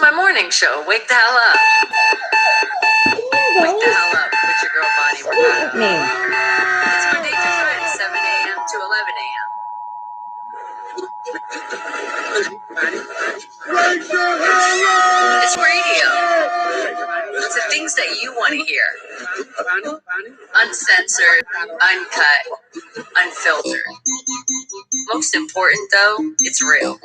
my morning show, Wake the Hell Up. Wake the hell up with your girl Bonnie Mercado. It's Monday through Friday, 7 a.m. to 11 a.m. It's radio. It's the things that you want to hear. Uncensored, uncut, unfiltered. Most important, though, it's real.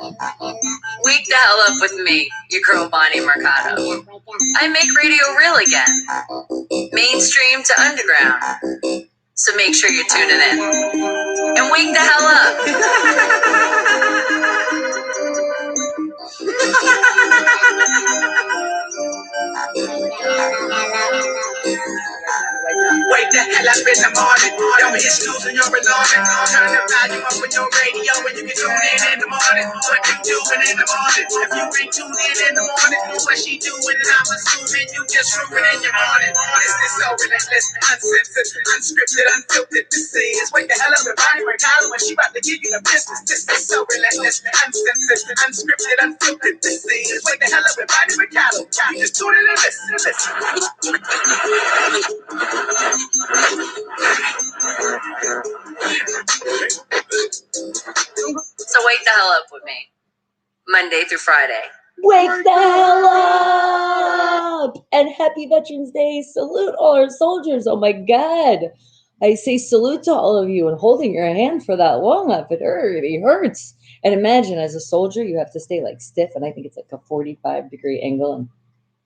Wake the hell up with me, your girl Bonnie Mercado. I make radio real again. Mainstream to underground. So make sure you're tuning in. And wake the hell up. Wake the hell up in the morning. Don't be snoozing, you're alarming. Turn the volume up with your radio and you can tune in the morning. What you doing in the morning? If you ain't tuned in the morning, what she doing? And I'm assuming you just ruin in your morning. This is so relentless, uncensored, unscripted, unfiltered. This is Wake the hell up with Bonnie Mercado when she about to give you the business. This is so relentless, uncensored, unscripted, unfiltered. This is Wake the hell up with Bonnie Mercado. Just tune in and listen. So wake the hell up with me. Monday through Friday. Wake the hell up! And happy Veterans Day. Salute all our soldiers. Oh my God. I say salute to all of you, and holding your hand for that long up, it already hurts. And imagine as a soldier, you have to stay like stiff, and I think it's like a 45-degree angle, and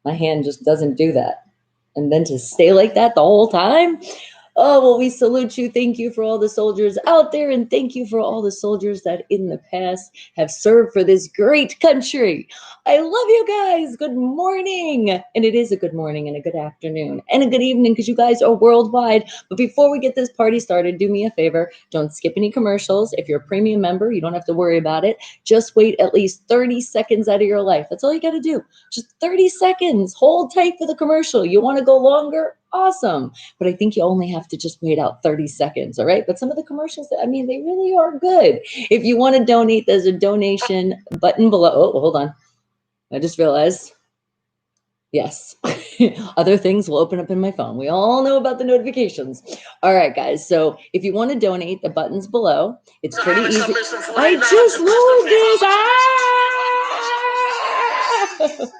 my hand just doesn't do that. And then to stay like that the whole time? Oh, well, we salute you. Thank you for all the soldiers out there, and thank you for all the soldiers that in the past have served for this great country. I love you guys. Good morning. And it is a good morning and a good afternoon and a good evening because you guys are worldwide. But before we get this party started, do me a favor. Don't skip any commercials. If you're a premium member, you don't have to worry about it. Just wait at least 30 seconds out of your life. That's all you got to do. Just 30 seconds. Hold tight for the commercial. You want to go longer? Awesome. But I think you only have to just wait out 30 seconds. All right. But some of the commercials, they really are good. If you want to donate, there's a donation button below. Oh, hold on. I just realized. Yes. Other things will open up in my phone. We all know about the notifications. All right, guys. So if you want to donate, the button's below. It's pretty easy. I just lowered this.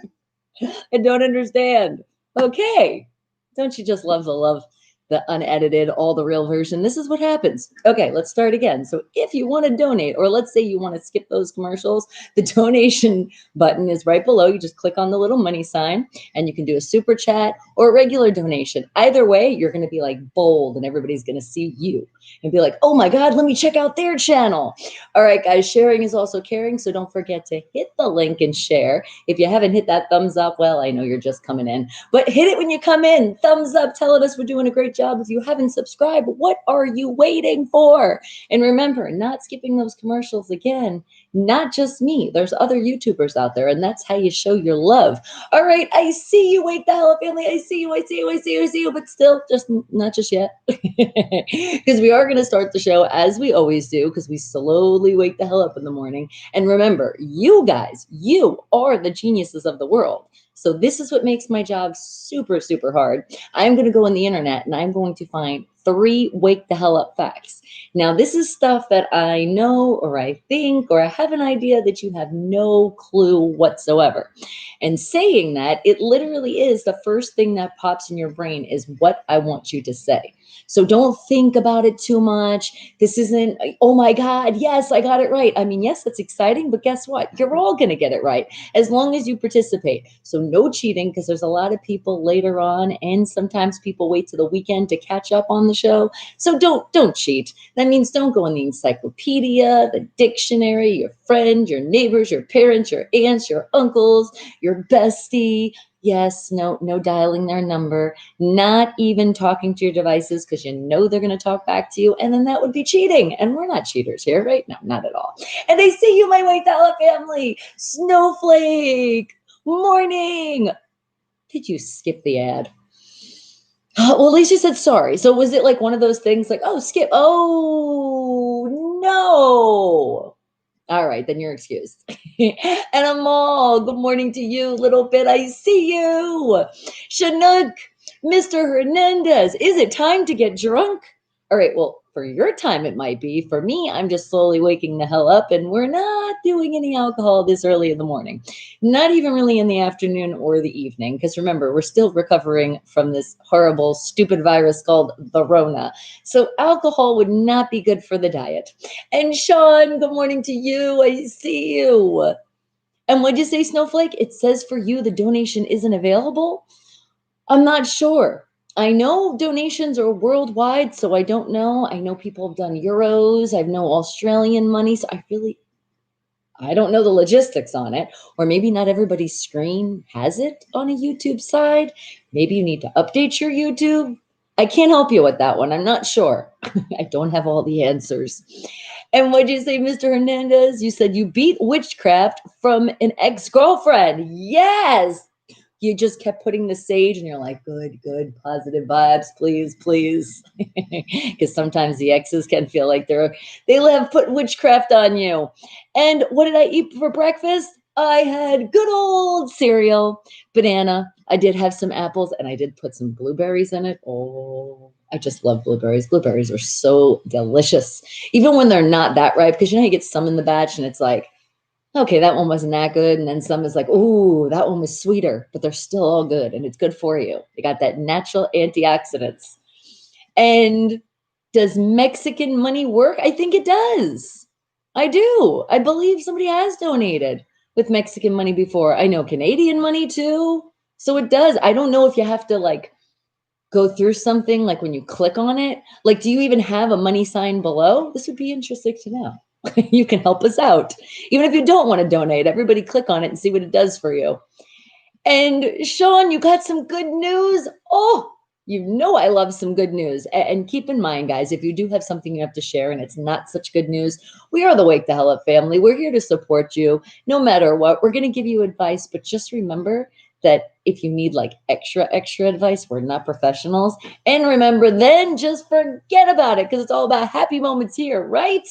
I don't understand. Okay. Don't you just love the unedited, all the real version? This is what happens. Okay, let's start again. So if you want to donate, or let's say you want to skip those commercials, the donation button is right below. You just click on the little money sign and you can do a super chat or a regular donation. Either way, you're going to be like bold and everybody's going to see you and be like, oh my God, let me check out their channel. All right, guys, sharing is also caring. So don't forget to hit the link and share. If you haven't hit that thumbs up, well, I know you're just coming in, but hit it when you come in. Thumbs up, telling us we're doing a great job. If you haven't subscribed, what are you waiting for? And remember, not skipping those commercials again. Not just me. There's other YouTubers out there, and that's how you show your love. All right, I see you. Wake the hell up, family. I see you. I see you. I see you. I see you. But still, just not just yet, because we are going to start the show as we always do, because we slowly wake the hell up in the morning. And remember, you guys, you are the geniuses of the world. So this is what makes my job super, super hard. I'm going to go on the internet and I'm going to find 3 wake the hell up facts. Now, this is stuff that I know, or I think, or I have an idea that you have no clue whatsoever. And saying that, it literally is the first thing that pops in your brain is what I want you to say. So don't think about it too much. This isn't, oh my God, yes, I got it right. I mean, yes, that's exciting, but guess what? You're all going to get it right as long as you participate. So no cheating, because there's a lot of people later on, and sometimes people wait till the weekend to catch up on the show. So don't cheat. That means don't go in the encyclopedia, the dictionary, your friend, your neighbors, your parents, your aunts, your uncles, your bestie. Yes, no dialing their number, not even talking to your devices because you know they're going to talk back to you, and then that would be cheating. And we're not cheaters here, right? No, not at all. And I see you, my White Dollar family. Snowflake, morning. Did you skip the ad? Well, at least you said sorry. So was it like one of those things like, oh, skip? Oh, no. All right, then you're excused. And Amal, good morning to you, little bit. I see you. Chinook, Mr. Hernandez, is it time to get drunk? All right, well, for your time, it might be. For me, I'm just slowly waking the hell up, and we're not doing any alcohol this early in the morning. Not even really in the afternoon or the evening, because remember, we're still recovering from this horrible, stupid virus called the Rona. So alcohol would not be good for the diet. And Sean, good morning to you. I see you. And what'd you say, Snowflake? It says for you the donation isn't available? I'm not sure. I know donations are worldwide, so I don't know. I know people have done euros. I know Australian money. So I don't know the logistics on it. Or maybe not everybody's screen has it on a YouTube side. Maybe you need to update your YouTube. I can't help you with that one. I'm not sure. I don't have all the answers. And what'd you say, Mr. Hernandez? You said you beat witchcraft from an ex-girlfriend. Yes. You just kept putting the sage and you're like, good, positive vibes, please, please. Because sometimes the exes can feel like they have put witchcraft on you. And what did I eat for breakfast? I had good old cereal, banana. I did have some apples and I did put some blueberries in it. Oh, I just love blueberries. Blueberries are so delicious, even when they're not that ripe. Because you get some in the batch and it's like, okay, that one wasn't that good. And then some is like, ooh, that one was sweeter, but they're still all good and it's good for you. They got that natural antioxidants. And does Mexican money work? I think it does. I do. I believe somebody has donated with Mexican money before. I know Canadian money too. So it does. I don't know if you have to go through something like when you click on it. Like, do you even have a money sign below? This would be interesting to know. You can help us out. Even if you don't want to donate, everybody click on it and see what it does for you. And Sean, you got some good news. Oh, I love some good news. And keep in mind, guys, if you do have something you have to share and it's not such good news, we are the Wake the Hell Up family. We're here to support you no matter what. We're going to give you advice, but just remember that if you need extra advice, we're not professionals. And remember, then just forget about it because it's all about happy moments here, right?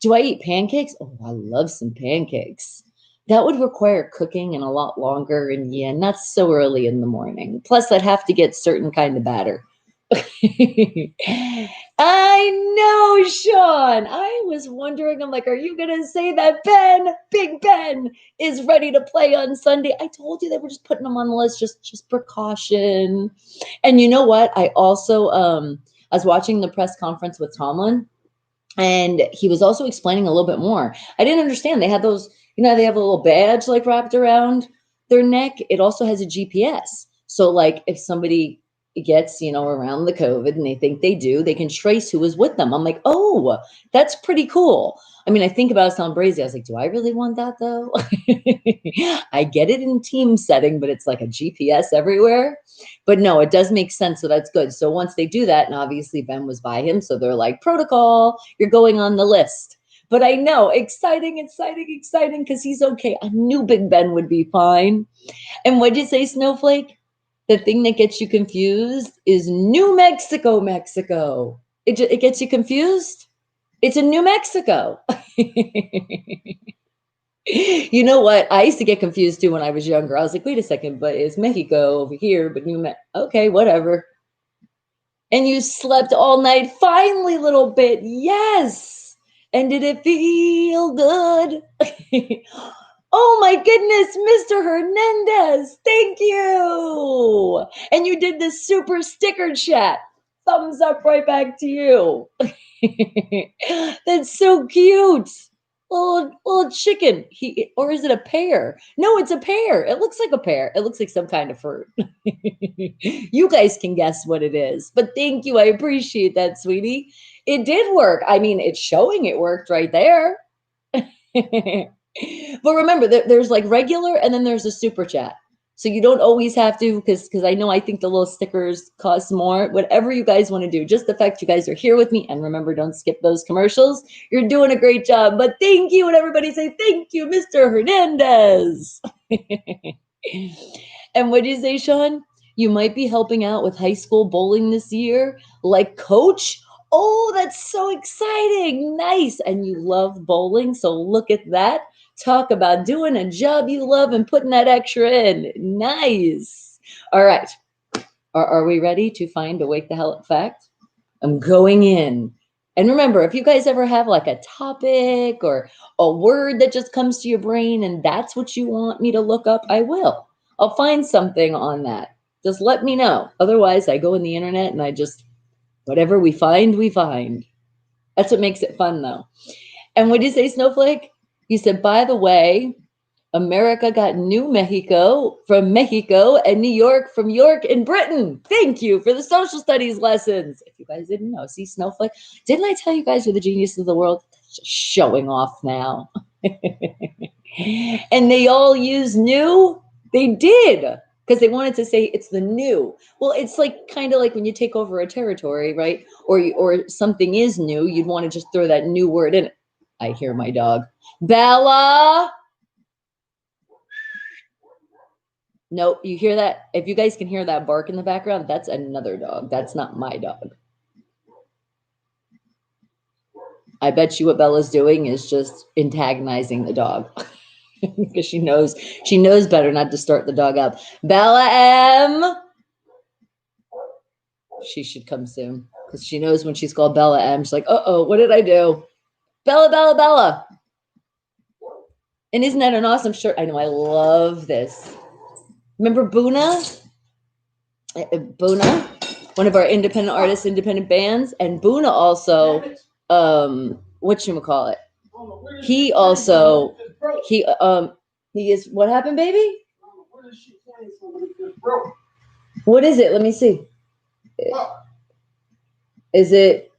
Do I eat pancakes? Oh, I love some pancakes. That would require cooking and a lot longer, and yeah, not so early in the morning. Plus, I'd have to get certain kind of batter. I know, Sean. I was wondering, I'm like, are you going to say that Big Ben, is ready to play on Sunday? I told you they were just putting them on the list, just precaution. And you know what? I also, I was watching the press conference with Tomlin, and he was also explaining a little bit more. I didn't understand. They had those, they have a little badge wrapped around their neck. It also has a GPS. So if somebody gets, around the COVID and they think they do, they can trace who was with them. I'm like, oh, that's pretty cool. I mean, I think about it sound brazy. I was like, do I really want that though? I get it in team setting, but it's like a GPS everywhere. But no, it does make sense. So that's good. So once they do that, and obviously Ben was by him, so they're like, protocol, you're going on the list. But I know, exciting, because he's okay. I knew Big Ben would be fine. And what'd you say, Snowflake? The thing that gets you confused is New Mexico, Mexico. It gets you confused? It's in New Mexico. You know what? I used to get confused too when I was younger. I was like, wait a second, but it's Mexico over here, but okay, whatever. And you slept all night finally, little bit. Yes. And did it feel good? Oh my goodness, Mr. Hernandez, thank you. And you did this super sticker chat. Thumbs up right back to you. That's so cute. Little chicken. Or is it a pear? No, it's a pear. It looks like a pear. It looks like some kind of fruit. You guys can guess what it is. But thank you. I appreciate that, sweetie. It did work. I mean, it's showing it worked right there. But remember, there's regular and then there's a super chat. So you don't always have to, because I think the little stickers cost more. Whatever you guys want to do, just the fact you guys are here with me. And remember, don't skip those commercials. You're doing a great job. But thank you. And everybody say, thank you, Mr. Hernandez. And what did you say, Sean? You might be helping out with high school bowling this year, like coach? Oh, that's so exciting. Nice. And you love bowling. So look at that. Talk about doing a job you love and putting that extra in. Nice. All right. Are we ready to find a wake the hell up fact? I'm going in. And remember, if you guys ever have like a topic or a word that just comes to your brain and that's what you want me to look up, I will. I'll find something on that. Just let me know. Otherwise, I go in the internet and I just, whatever we find, we find. That's what makes it fun, though. And what did you say, Snowflake? You said, by the way, America got New Mexico from Mexico and New York from York in Britain. Thank you for the social studies lessons. If you guys didn't know, see, Snowflake, didn't I tell you guys you're the genius of the world? Just showing off now. And they all use new? They did, because they wanted to say it's the new. Well, it's like kind of like when you take over a territory, right? Or something is new, you'd want to just throw that new word in it. I hear my dog. Bella! Nope, you hear that? If you guys can hear that bark in the background, that's another dog. That's not my dog. I bet you what Bella's doing is just antagonizing the dog. Because she knows better not to start the dog up. Bella M. She should come soon. Because she knows when she's called Bella M, she's like, uh-oh, what did I do? Bella, Bella, Bella. And isn't that an awesome shirt? I know, I love this. Remember Boona? Boona, one of our independent artists, independent bands, and Boona also, whatchamacallit, he also, he is, what happened, baby? What is it? Let me see. Is it,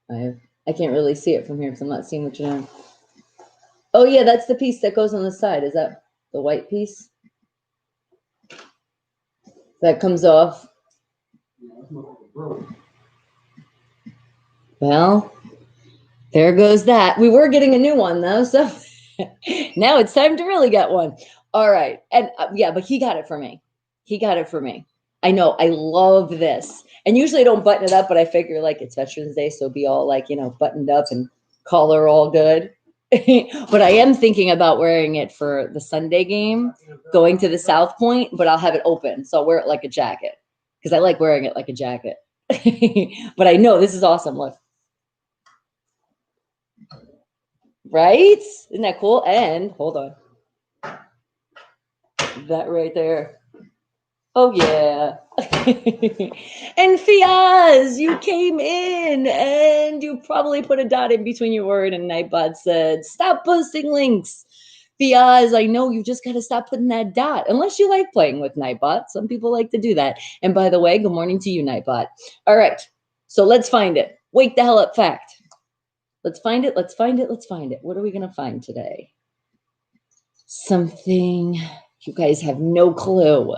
I can't really see it from here because I'm not seeing what you're doing. Oh yeah, that's the piece that goes on the side. Is that the white piece? That comes off. Well, there goes that. We were getting a new one though, so now it's time to really get one. All right. And yeah, but he got it for me. He got it for me. I know. I love this. And usually I don't button it up, but I figure like it's Veterans Day, so be all like, buttoned up and collar all good. But I am thinking about wearing it for the Sunday game, going to the South Point, but I'll have it open. So I'll wear it like a jacket because I like wearing it like a jacket. But I know this is awesome. Look. Right? Isn't that cool? And hold on. That right there. Oh, yeah. And Fiaz, you came in and you probably put a dot in between your word, and Nightbot said, stop posting links. Fiaz, I know you just got to stop putting that dot, unless you like playing with Nightbot. Some people like to do that. And by the way, good morning to you, Nightbot. All right. So let's find it. Wake the hell up fact. Let's find it. Let's find it. Let's find it. What are we going to find today? Something you guys have no clue.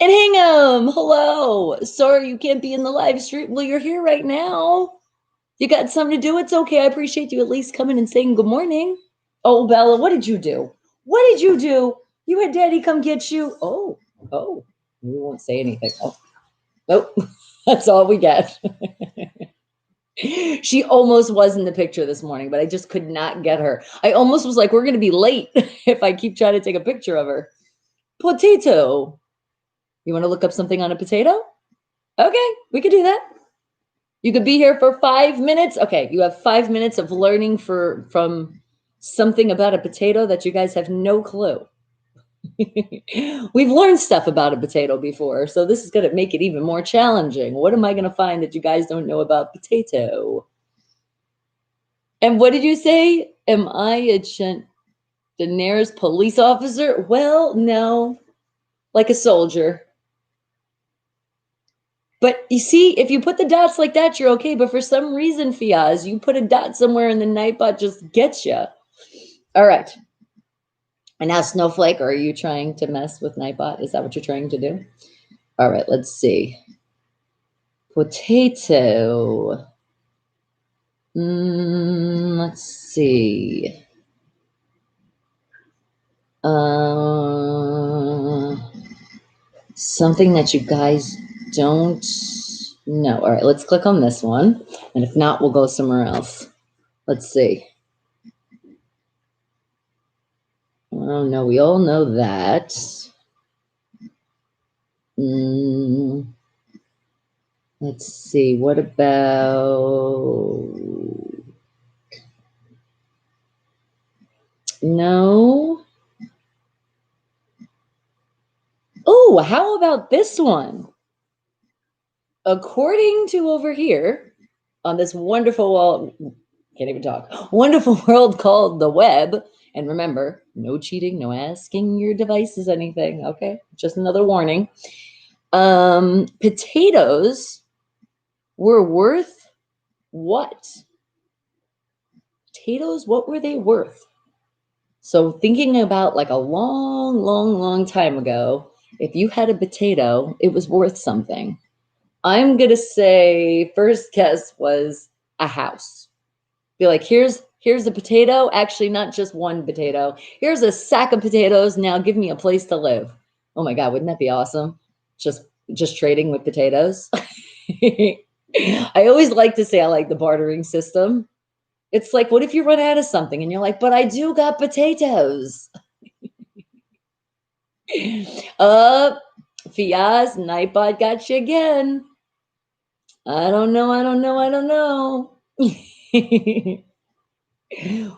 And Hingham, hello. Sorry you can't be in the live stream. Well, you're here right now. You got something to do? It's okay. I appreciate you at least coming and saying good morning. Oh, Bella, what did you do? What did you do? You had Daddy come get you. Oh, we won't say anything. Oh, nope. That's all we get. She almost was in the picture this morning, but I just could not get her. I almost was like, we're going to be late if I keep trying to take a picture of her. Potato. You want to look up something on a potato? Okay, we could do that. You could be here for 5 minutes. Okay, you have 5 minutes of learning from something about a potato that you guys have no clue. We've learned stuff about a potato before, so this is going to make it even more challenging. What am I going to find that you guys don't know about potato? And what did you say? Am I a Daenerys police officer? Well, no, like a soldier. But you see, if you put the dots like that, you're okay. But for some reason, Fiaz, you put a dot somewhere and the Nightbot just gets you. All right. And now, Snowflake, are you trying to mess with Nightbot? Is that what you're trying to do? All right, let's see. Potato. Let's see. Something that you guys don't No. All right, let's click on this one. And if not, we'll go somewhere else. Let's see. Oh, no, we all know that. Let's see. What about... No. Oh, how about this one? According to over here on this wonderful wall, can't even talk, wonderful world called the web. And remember, no cheating, no asking your devices anything. Okay, just another warning. Potatoes were worth what? Potatoes, what were they worth? So thinking about like a long, long, long time ago, if you had a potato, it was worth something. I'm gonna say first guess was a house. Be like, here's a potato. Actually, not just one potato. Here's a sack of potatoes. Now give me a place to live. Oh my God, wouldn't that be awesome? Just trading with potatoes. I always like to say I like the bartering system. It's like, what if you run out of something and you're like, but I do got potatoes. Fiaz, Nightbot got you again. I don't know.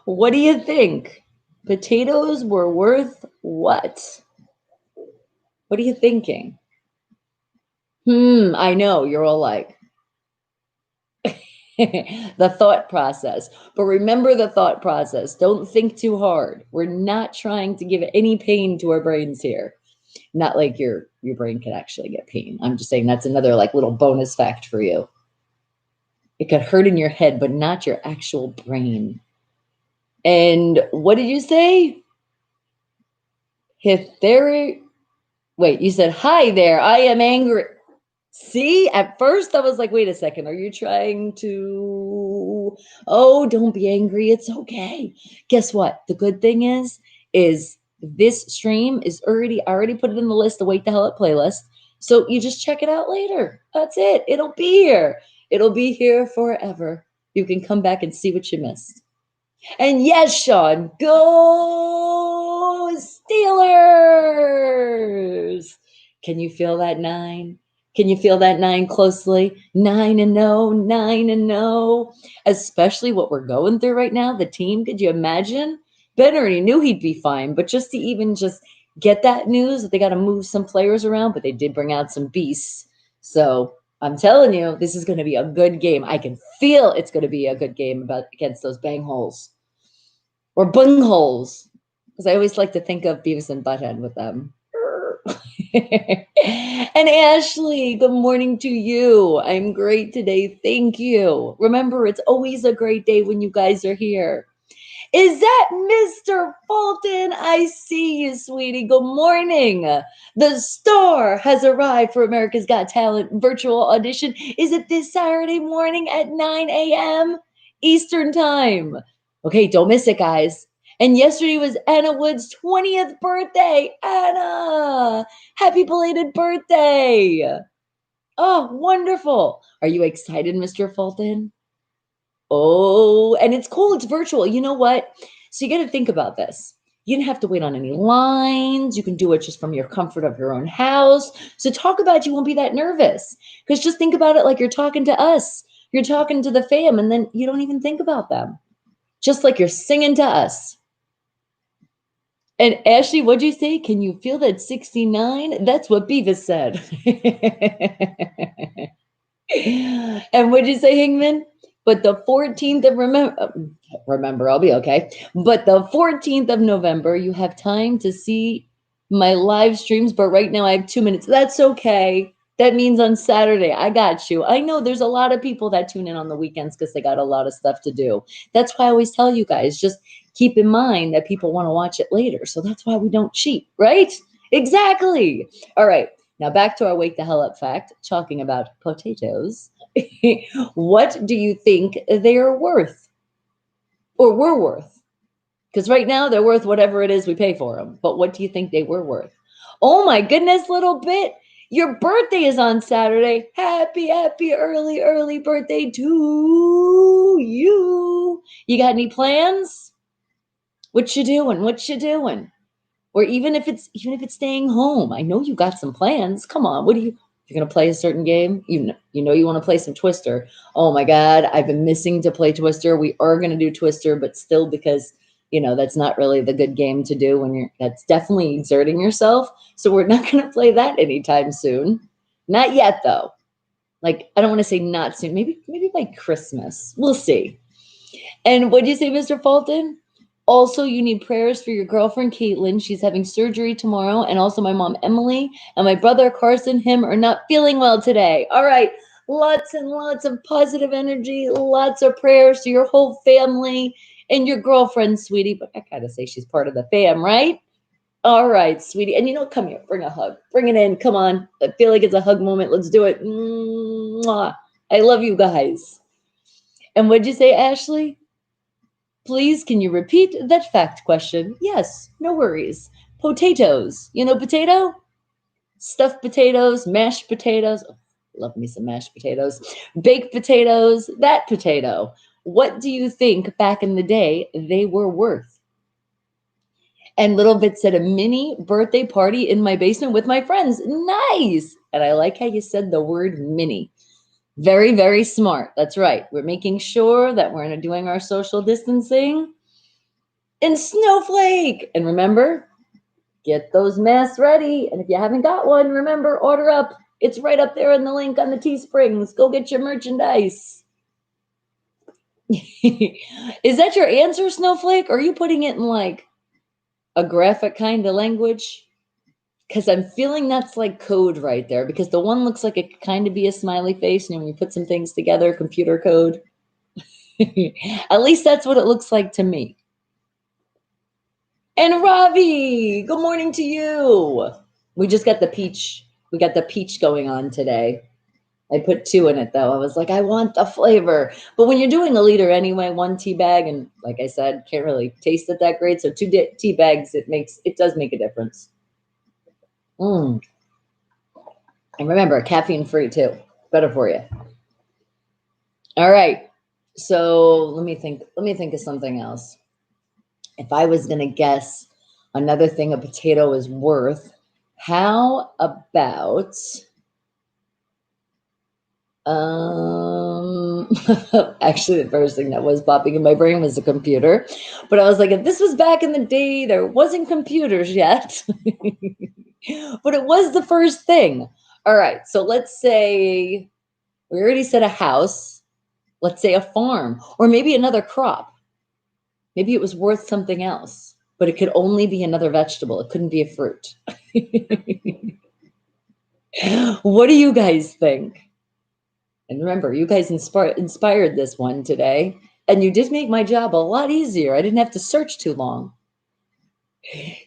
What do you think? Potatoes were worth what? What are you thinking? I know, you're all like, the thought process. But remember the thought process. Don't think too hard. We're not trying to give any pain to our brains here. Not like your brain can actually get pain. I'm just saying that's another like little bonus fact for you. It could hurt in your head, but not your actual brain. And what did you say? Wait, you said, hi there, I am angry. See, at first I was like, wait a second, are you trying to... Oh, don't be angry, it's okay. Guess what? The good thing is this stream is I already put it in the list, the Wake the Hell Up playlist. So you just check it out later. That's it. It'll be here. It'll be here forever. You can come back and see what you missed. And yes, Sean, go Steelers! Can you feel that 9? Can you feel that 9 closely? 9-0, 9-0. Especially what we're going through right now, the team. Could you imagine? Ben already knew he'd be fine, but just to even just get that news that they got to move some players around, but they did bring out some beasts. So I'm telling you, this is going to be a good game. I can feel it's going to be a good game against those bang holes. Or bung holes. Because I always like to think of Beavis and Butthead with them. And Ashley, good morning to you. I'm great today. Thank you. Remember, it's always a great day when you guys are here. Is that Mr. Fulton? I see you, sweetie. Good morning. The star has arrived for America's Got Talent virtual audition. Is it this Saturday morning at 9 a.m. Eastern Time? Okay, don't miss it, guys. And yesterday was Anna Wood's 20th birthday. Anna, happy belated birthday. Oh, wonderful. Are you excited, Mr. Fulton? Oh, and it's cool. It's virtual. You know what? So you got to think about this. You didn't have to wait on any lines. You can do it just from your comfort of your own house. So talk about it, you won't be that nervous. Because just think about it like you're talking to us. You're talking to the fam, and then you don't even think about them. Just like you're singing to us. And Ashley, what'd you say? Can you feel that 69? That's what Beavis said. And what'd you say, Hingman? But the 14th of remember, I'll be okay. But the 14th of November, you have time to see my live streams. But right now I have 2 minutes. That's okay. That means on Saturday, I got you. I know there's a lot of people that tune in on the weekends because they got a lot of stuff to do. That's why I always tell you guys, just keep in mind that people want to watch it later. So that's why we don't cheat, right? Exactly. All right. Now back to our Wake the Hell Up fact, talking about potatoes. What do you think they are worth or were worth? Because right now they're worth whatever it is we pay for them. But what do you think they were worth? Oh my goodness, little bit. Your birthday is on Saturday. Happy, happy early, early birthday to you. You got any plans? What you doing? What you doing? Or even if it's staying home. I know you got some plans. Come on. You're gonna play a certain game? You know you want to play some Twister. Oh my God, I've been missing to play Twister. We are gonna do Twister, but still because that's not really the good game to do that's definitely exerting yourself. So we're not gonna play that anytime soon. Not yet though. Like I don't want to say not soon. Maybe by Christmas. We'll see. And what do you say, Mr. Fulton? Also, you need prayers for your girlfriend, Caitlin. She's having surgery tomorrow. And also my mom, Emily, and my brother, Carson, him are not feeling well today. All right. Lots and lots of positive energy, lots of prayers to your whole family and your girlfriend, sweetie. But I gotta say she's part of the fam, right? All right, sweetie. And come here, bring a hug. Bring it in. Come on. I feel like it's a hug moment. Let's do it. Mwah. I love you guys. And what'd you say, Ashley? Please, can you repeat that fact question? Yes, no worries. Potatoes. You know potato? Stuffed potatoes, mashed potatoes. Oh, love me some mashed potatoes. Baked potatoes, that potato. What do you think back in the day they were worth? And Little Bit said a mini birthday party in my basement with my friends. Nice. And I like how you said the word mini. Very, very smart. That's right. We're making sure that we're doing our social distancing. And Snowflake. And remember, get those masks ready. And if you haven't got one, remember, order up. It's right up there in the link on the Teesprings. Go get your merchandise. Is that your answer, Snowflake? Or are you putting it in like a graphic kind of language? Because I'm feeling that's like code right there. Because the one looks like it could kind of be a smiley face. And when you put some things together, computer code. At least that's what it looks like to me. And Ravi, good morning to you. We just got the peach. We got the peach going on today. I put 2 in it though. I was like, I want the flavor. But when you're doing a liter anyway, 1 tea bag, and like I said, can't really taste it that great. So 2 tea bags, it does make a difference. And remember, caffeine free too. Better for you. All right. So let me think of something else. If I was gonna guess another thing a potato is worth, how about actually the first thing that was popping in my brain was a computer. But I was like, if this was back in the day, there wasn't computers yet. But it was the first thing. All right, so let's say we already said a house. Let's say a farm, or maybe another crop. Maybe it was worth something else, but it could only be another vegetable. It couldn't be a fruit. What do you guys think? And remember, you guys inspired this one today, and you did make my job a lot easier. I didn't have to search too long.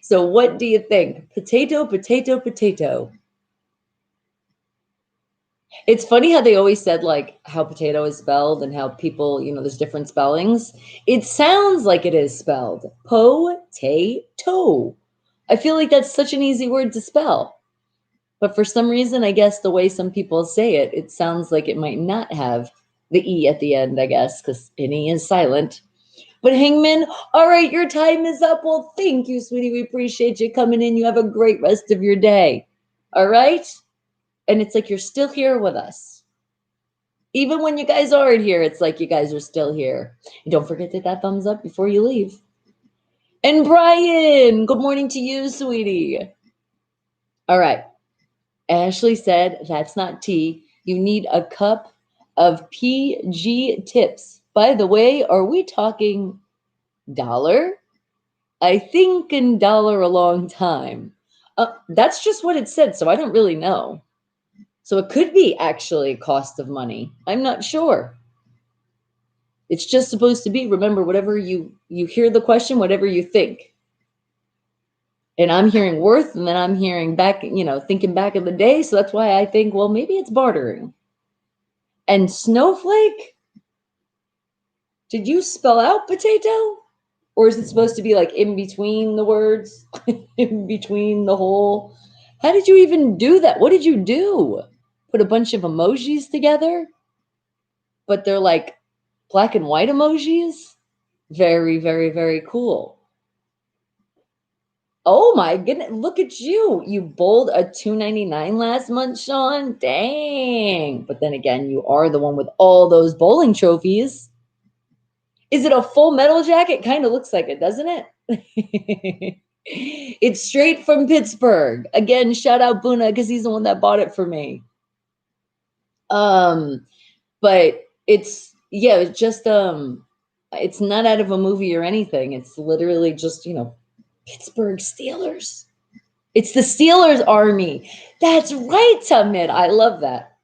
So what do you think? Potato, potato, potato. It's funny how they always said like how potato is spelled and how people, there's different spellings. It sounds like it is spelled po-tay-toe. I feel like that's such an easy word to spell. But for some reason, I guess the way some people say it, it sounds like it might not have the E at the end, I guess, because an E is silent. But Hangman, all right, your time is up. Well, thank you, sweetie. We appreciate you coming in. You have a great rest of your day. All right? And it's like you're still here with us. Even when you guys aren't here, it's like you guys are still here. And don't forget to hit that thumbs up before you leave. And Brian, good morning to you, sweetie. All right. Ashley said, that's not tea. You need a cup of PG tips. By the way, are we talking dollar? I think in dollar a long time. That's just what it said, so I don't really know. So it could be actually cost of money. I'm not sure. It's just supposed to be, remember, whatever you hear the question, whatever you think. And I'm hearing worth, and then I'm hearing back, thinking back of the day. So that's why I think, well, maybe it's bartering. And Snowflake, did you spell out potato? Or is it supposed to be like in between the words, in between the whole? How did you even do that? What did you do? Put a bunch of emojis together? But they're like black and white emojis? Very, very, very cool. Oh my goodness, look at you. You bowled a $2.99 last month, Sean. Dang. But then again, you are the one with all those bowling trophies. Is it a full metal jacket? Kind of looks like it, doesn't it? It's straight from Pittsburgh. Again, shout out Buna because he's the one that bought it for me. But it's just it's not out of a movie or anything. It's literally just, Pittsburgh Steelers. It's the Steelers army. That's right, Tamid. I love that.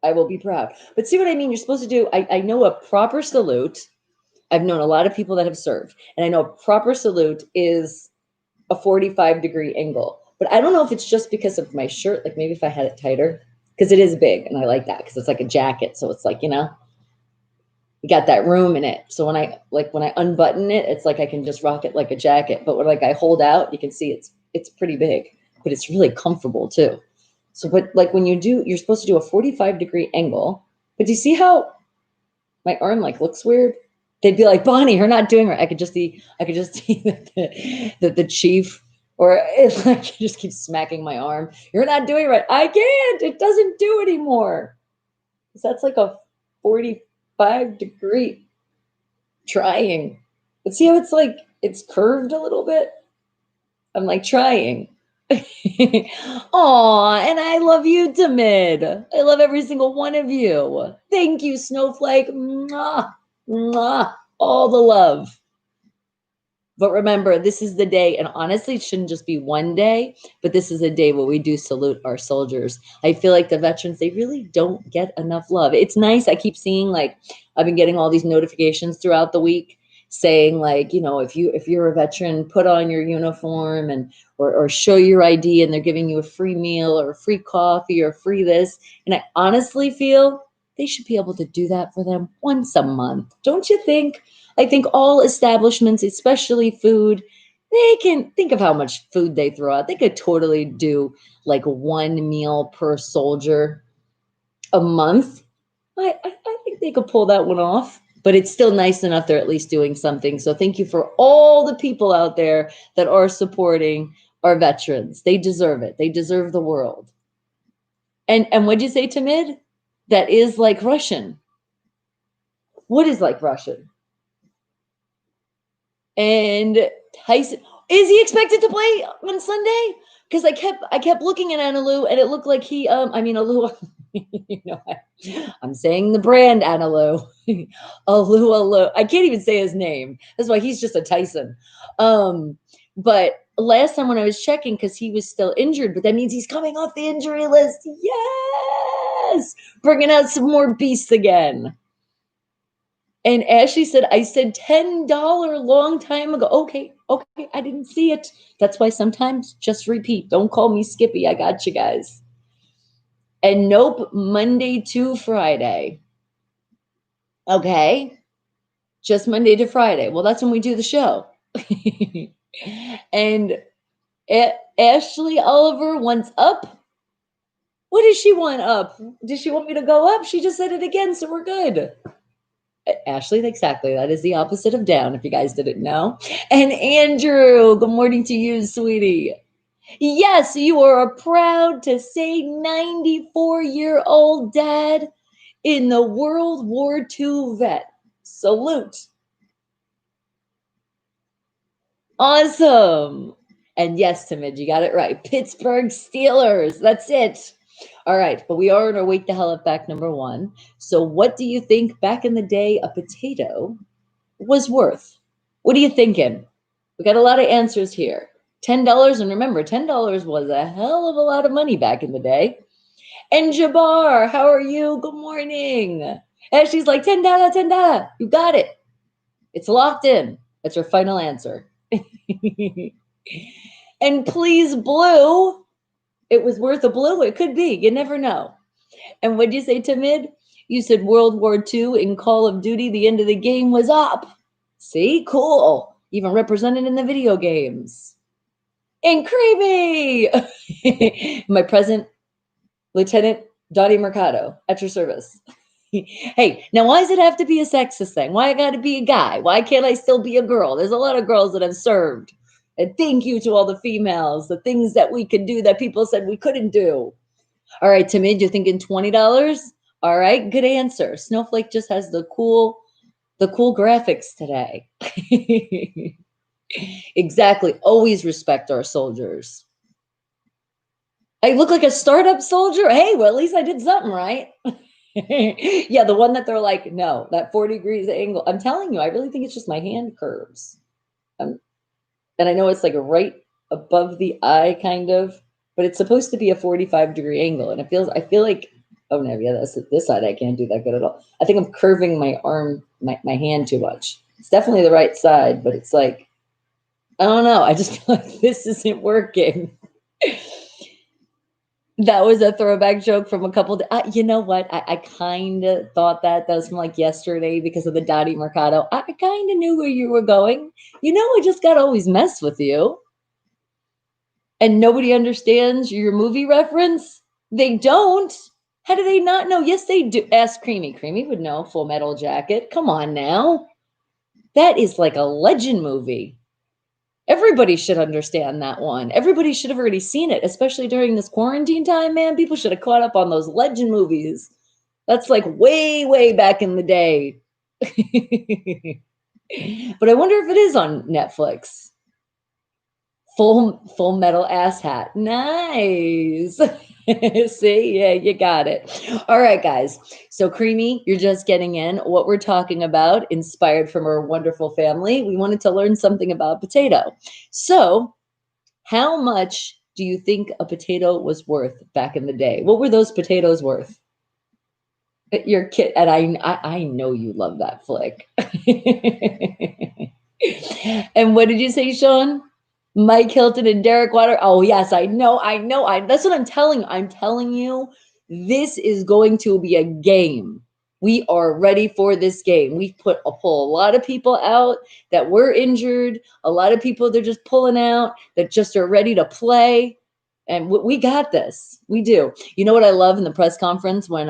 I will be proud. But see what I mean? You're supposed to do, I know a proper salute. I've known a lot of people that have served, and I know a proper salute is a 45-degree angle. But I don't know if it's just because of my shirt, like maybe if I had it tighter, because it is big, and I like that because it's like a jacket. So it's like, you got that room in it. So when I unbutton it, it's like I can just rock it like a jacket. But when I hold out, you can see it's pretty big, but it's really comfortable too. So, but like when you're supposed to do a 45-degree angle, but do you see how my arm looks weird? They'd be like, Bonnie, you're not doing right. I could just see that the chief, or it just keeps smacking my arm. You're not doing right. I can't. It doesn't do anymore. So that's like a 45-degree trying. But see how it's curved a little bit? I'm trying. Aw, and I love you, Tamid. I love every single one of you. Thank you, Snowflake. Mwah, mwah, all the love. But remember, this is the day, and honestly, it shouldn't just be one day, but this is a day where we do salute our soldiers. I feel like the veterans, they really don't get enough love. It's nice. I keep seeing, I've been getting all these notifications throughout the week saying, if you're a veteran, put on your uniform or show your ID, and they're giving you a free meal or a free coffee or free this. And I honestly feel they should be able to do that for them once a month. Don't you think? I think all establishments, especially food, they can think of how much food they throw out. They could totally do one meal per soldier a month. I think they could pull that one off, but it's still nice enough they're at least doing something. So thank you for all the people out there that are supporting our veterans. They deserve it. They deserve the world. And what'd you say, Tamid? That is like Russian. What is like Russian? And Tyson, is he expected to play on Sunday? Because I kept looking at Analu, and it looked like he Alu. I'm saying the brand Analu. Alu. I can't even say his name. That's why he's just a Tyson. But last time when I was checking, because he was still injured, but that means he's coming off the injury list. Yes, bringing out some more beasts again. And Ashley said, I said $10 long time ago. Okay, I didn't see it. That's why sometimes just repeat. Don't call me Skippy. I got you guys. And nope, Monday to Friday. Okay, just Monday to Friday. Well, that's when we do the show. And Ashley Oliver wants up. What does she want up? Does she want me to go up? She just said it again, so we're good. Ashley, exactly. That is the opposite of down, if you guys didn't know. And Andrew, good morning to you, sweetie. Yes, you are proud to say 94-year-old dad in the World War II vet. Salute. Awesome. And yes, Timid, you got it right. Pittsburgh Steelers. That's it. All right, but we are on our Wake the Hell Up fact number 1. So what do you think back in the day a potato was worth? What are you thinking? We got a lot of answers here. $10, and remember, $10 was a hell of a lot of money back in the day. And Jabbar, how are you? Good morning. And she's like, $10, $10. You got it. It's locked in. That's her final answer. And please, blue. It was worth a blue. It could be. You never know. And what'd you say, Tamid? You said World War II in Call of Duty, the end of the game was up. See? Cool. Even represented in the video games. and Creamy. My present, Lieutenant Dottie Mercado, at your service. Hey, now why does it have to be a sexist thing? Why I got to be a guy? Why can't I still be a girl? There's a lot of girls that have served. And thank you to all the females, the things that we could do that people said we couldn't do. All right, Timid, you're thinking $20? All right, good answer. Snowflake just has the cool graphics today. Exactly. Always respect our soldiers. I look like a startup soldier. Hey, well, at least I did something right. Yeah, the one that they're like, no, that 40 degrees angle. I'm telling you, I really think it's just my hand curves. And I know it's like right above the eye, kind of, but it's supposed to be a 45-degree angle. And I feel like, oh no, yeah, that's this side. I can't do that good at all. I think I'm curving my arm, my hand too much. It's definitely the right side, but it's like, I don't know. I just feel like this isn't working. That was a throwback joke from a couple. You know what? I kind of thought that was from like yesterday because of the Dottie Mercado. I kind of knew where you were going. You know, I just got to always mess with you. And nobody understands your movie reference? They don't. How do they not know? Yes, they do. Ask Creamy. Creamy would know. Full Metal Jacket. Come on now. That is like a legend movie. Everybody should understand that one. Everybody should have already seen it, especially during this quarantine time, man. People should have caught up on those legend movies. That's like way, way back in the day. But I wonder if it is on Netflix. Full Metal Ass Hat. Nice. See, yeah, you got it. All right, guys. So Creamy, you're just getting in. What we're talking about, inspired from our wonderful family, we wanted to learn something about potato. So how much do you think a potato was worth back in the day? What were those potatoes worth? Your kid, and I know you love that flick. And what did you say, Sean? Mike Hilton and Derek Water. Oh, yes, I know. That's what I'm telling you. I'm telling you, this is going to be a game. We are ready for this game. We've pull a lot of people out that were injured. A lot of people they're just pulling out that just are ready to play. And we got this. We do. You know what I love in the press conference when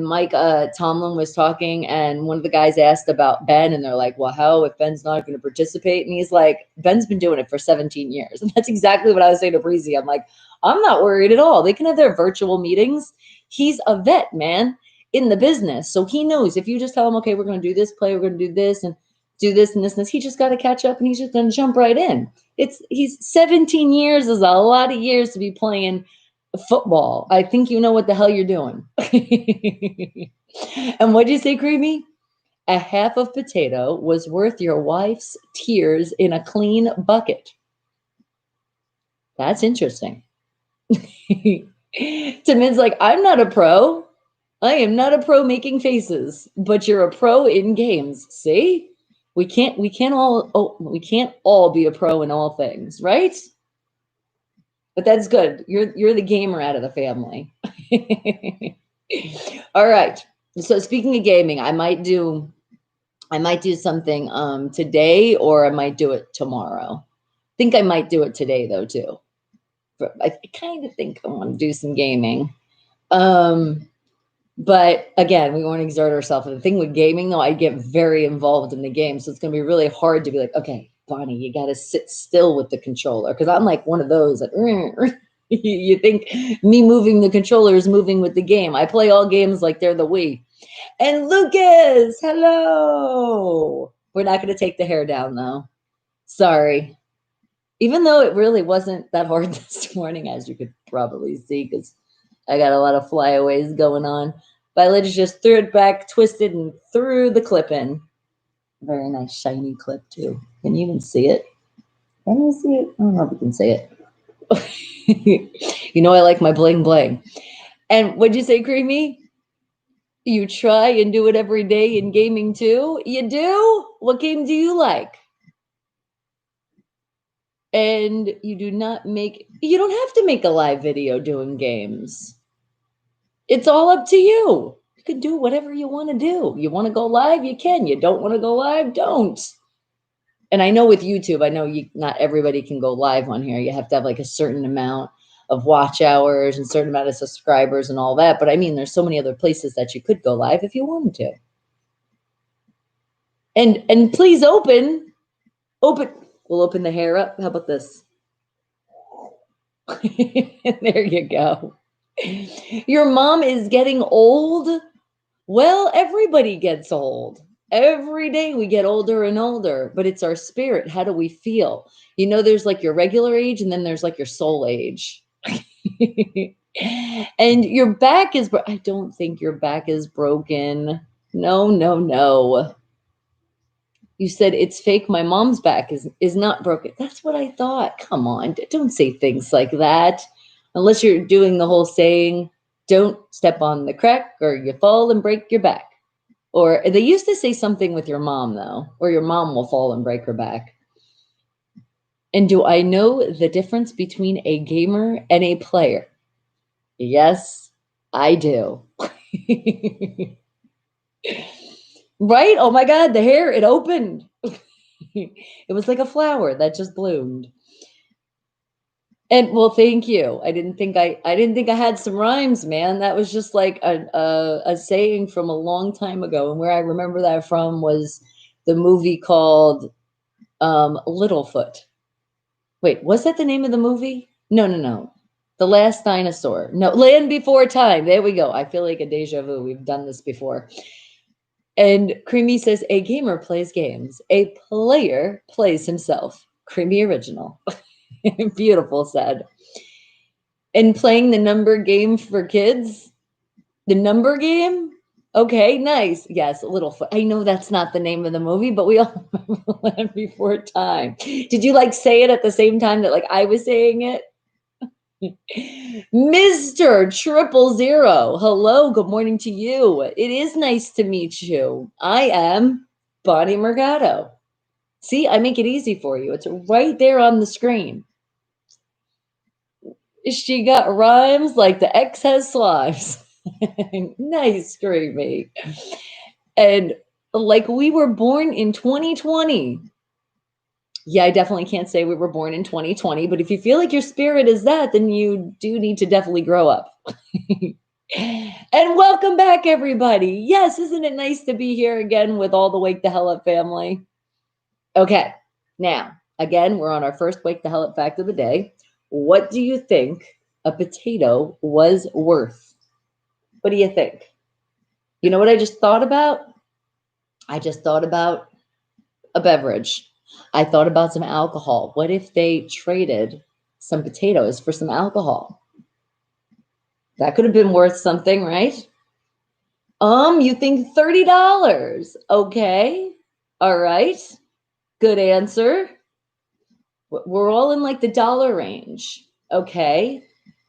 Mike Tomlin was talking and one of the guys asked about Ben and they're like, well, how if Ben's not going to participate? And he's like, Ben's been doing it for 17 years. And that's exactly what I was saying to Breezy. I'm like, I'm not worried at all. They can have their virtual meetings. He's a vet, man, in the business. So he knows if you just tell him, okay, we're going to do this play, we're going to do this and do this and this and this, he just got to catch up and he's just going to jump right in. He's 17 years is a lot of years to be playing football. I think you know what the hell you're doing. And what'd you say, Creamy? A half of potato was worth your wife's tears in a clean bucket. That's interesting. Timid's like, I'm not a pro. I am not a pro making faces, but you're a pro in games. See? We can't all be a pro in all things, right? But that's good. You're the gamer out of the family. All right. So speaking of gaming, I might do something today or I might do it tomorrow. I think I might do it today though too. But I kind of think I want to do some gaming. But again, we won't exert ourselves. And the thing with gaming though, I get very involved in the game. So it's gonna be really hard to be like, okay, Bonnie, you got to sit still with the controller because I'm like one of those that you think me moving the controller is moving with the game. I play all games like they're the Wii. And Lucas, hello. We're not going to take the hair down though. Sorry. Even though it really wasn't that hard this morning, as you could probably see, because I got a lot of flyaways going on. Violet just threw it back, twisted, and threw the clip in. Very nice shiny clip too. Can you even see it? Can you see it? I don't know if you can see it. You know I like my bling bling. And what'd you say, Creamy? You try and do it every day in gaming too? You do? What game do you like? And you don't have to make a live video doing games. It's all up to you. You can do whatever you want to do. You want to go live? You can. You don't want to go live? Don't. And I know with YouTube, I know not everybody can go live on here. You have to have like a certain amount of watch hours and certain amount of subscribers and all that. But I mean, there's so many other places that you could go live if you wanted to. And please open. We'll open the hair up. How about this? There you go. Your mom is getting old. Well, everybody gets old. Every day we get older and older, but it's our spirit. How do we feel? You know, there's like your regular age and then there's like your soul age. And your back is, I don't think your back is broken. No, no, no. You said it's fake. My mom's back is not broken. That's what I thought. Come on, don't say things like that. Unless you're doing the whole saying, don't step on the crack or you fall and break your back. Or they used to say something with your mom, though, or your mom will fall and break her back. And do I know the difference between a gamer and a player? Yes, I do. Right? Oh my God, the hair, it opened. It was like a flower that just bloomed. And well, thank you. I didn't think I had some rhymes, man. That was just like a saying from a long time ago. And where I remember that from was the movie called Littlefoot. Wait, was that the name of the movie? No, no, no. The Last Dinosaur. No, Land Before Time. There we go. I feel like a deja vu. We've done this before. And Creamy says, a gamer plays games. A player plays himself. Creamy original. Beautiful said. And playing the number game for kids? The number game? Okay, nice. Yes, Littlefoot. I know that's not the name of the movie, but we all remember Land Before Time. Did you like say it at the same time that like I was saying it? Mr. 000. Hello, good morning to you. It is nice to meet you. I am Bonnie Mercado. See, I make it easy for you. It's right there on the screen. She got rhymes like the X has slimes. Nice, Creamy. And like we were born in 2020. Yeah, I definitely can't say we were born in 2020, but if you feel like your spirit is that, then you do need to definitely grow up. And welcome back, everybody. Yes, isn't it nice to be here again with all the Wake the Hell Up family? Okay, now, again, we're on our first Wake the Hell Up fact of the day. What do you think a potato was worth? What do you think? You know what I just thought about? I just thought about a beverage. I thought about some alcohol. What if they traded some potatoes for some alcohol? That could have been worth something, right? You think $30. Okay. All right. Good answer. We're all in like the dollar range. Okay.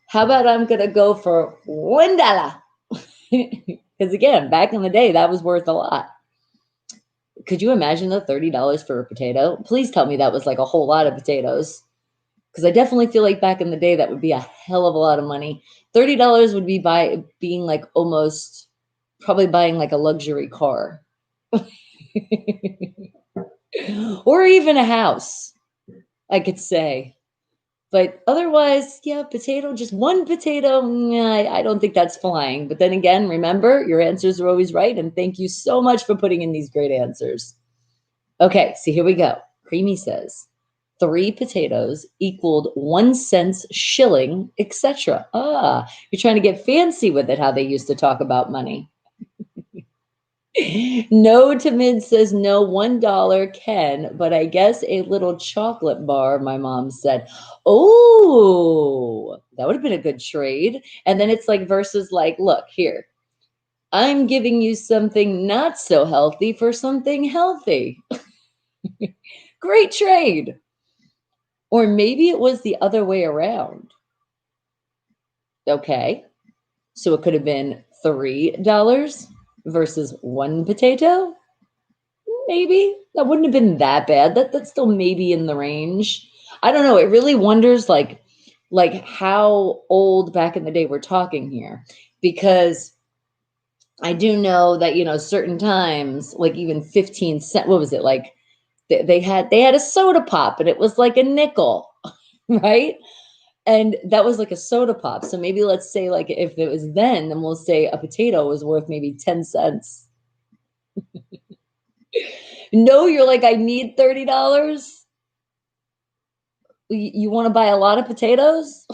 How about I'm going to go for $1? Because again, back in the day, that was worth a lot. Could you imagine the $30 for a potato? Please tell me that was like a whole lot of potatoes. Because I definitely feel like back in the day, that would be a hell of a lot of money. $30 would be being like almost probably buying like a luxury car. Or even a house, I could say. But otherwise, yeah, potato, just one potato, I don't think that's flying. But then again, remember, your answers are always right. And thank you so much for putting in these great answers. Okay, so here we go. Creamy says, 3 potatoes equaled 1 cent shilling, etc. Ah, you're trying to get fancy with it, how they used to talk about money. No to Mid says no, $1 can, but I guess a little chocolate bar, my mom said. Oh, that would have been a good trade. And then it's like versus like, look here, I'm giving you something not so healthy for something healthy. Great trade. Or maybe it was the other way around. Okay. So it could have been $3 versus 1 potato. Maybe that wouldn't have been that bad. That's still maybe in the range. I don't know. It really wonders like how old back in the day we're talking here, because I do know that, you know, certain times, like even 15 cents, what was it, like They had a soda pop and it was like a nickel, right? And that was like a soda pop. So maybe let's say like if it was then we'll say a potato was worth maybe 10 cents. No, you're like, I need $30. You want to buy a lot of potatoes?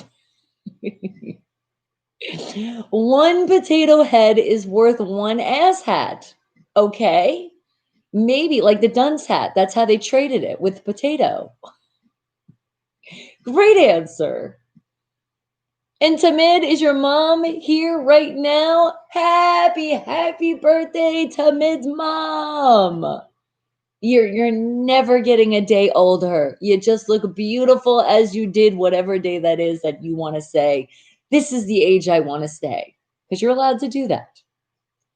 One potato head is worth one ass hat. Okay. Maybe like the dunce hat. That's how they traded it with potato. Great answer. And Tamid, is your mom here right now? Happy birthday, Tamid's mom. You're never getting a day older. You just look beautiful as you did whatever day that is that you want to say, this is the age I want to stay. Because you're allowed to do that.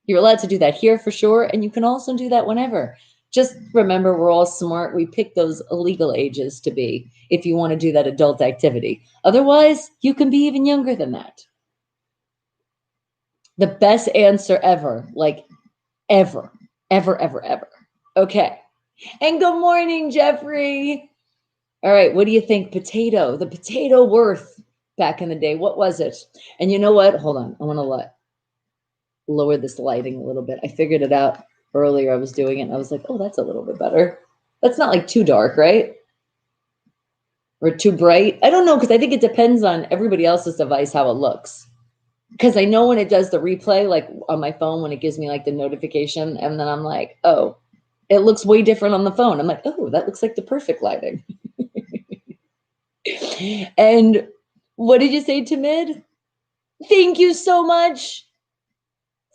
You're allowed to do that here for sure. And you can also do that whenever. Just remember, we're all smart. We pick those illegal ages to be if you want to do that adult activity. Otherwise, you can be even younger than that. The best answer ever, like ever. Okay. And good morning, Jeffrey. All right, what do you think? Potato, the potato worth back in the day. What was it? And you know what? Hold on. I want to lower this lighting a little bit. I figured it out earlier. I was doing it and I was like, oh, that's a little bit better. That's not like too dark, right? Or too bright. I don't know, because I think it depends on everybody else's device, how it looks. Because I know when it does the replay, like on my phone, when it gives me like the notification, and then I'm like, oh, it looks way different on the phone. I'm like, oh, that looks like the perfect lighting. And what did you say, Tamid? Thank you so much.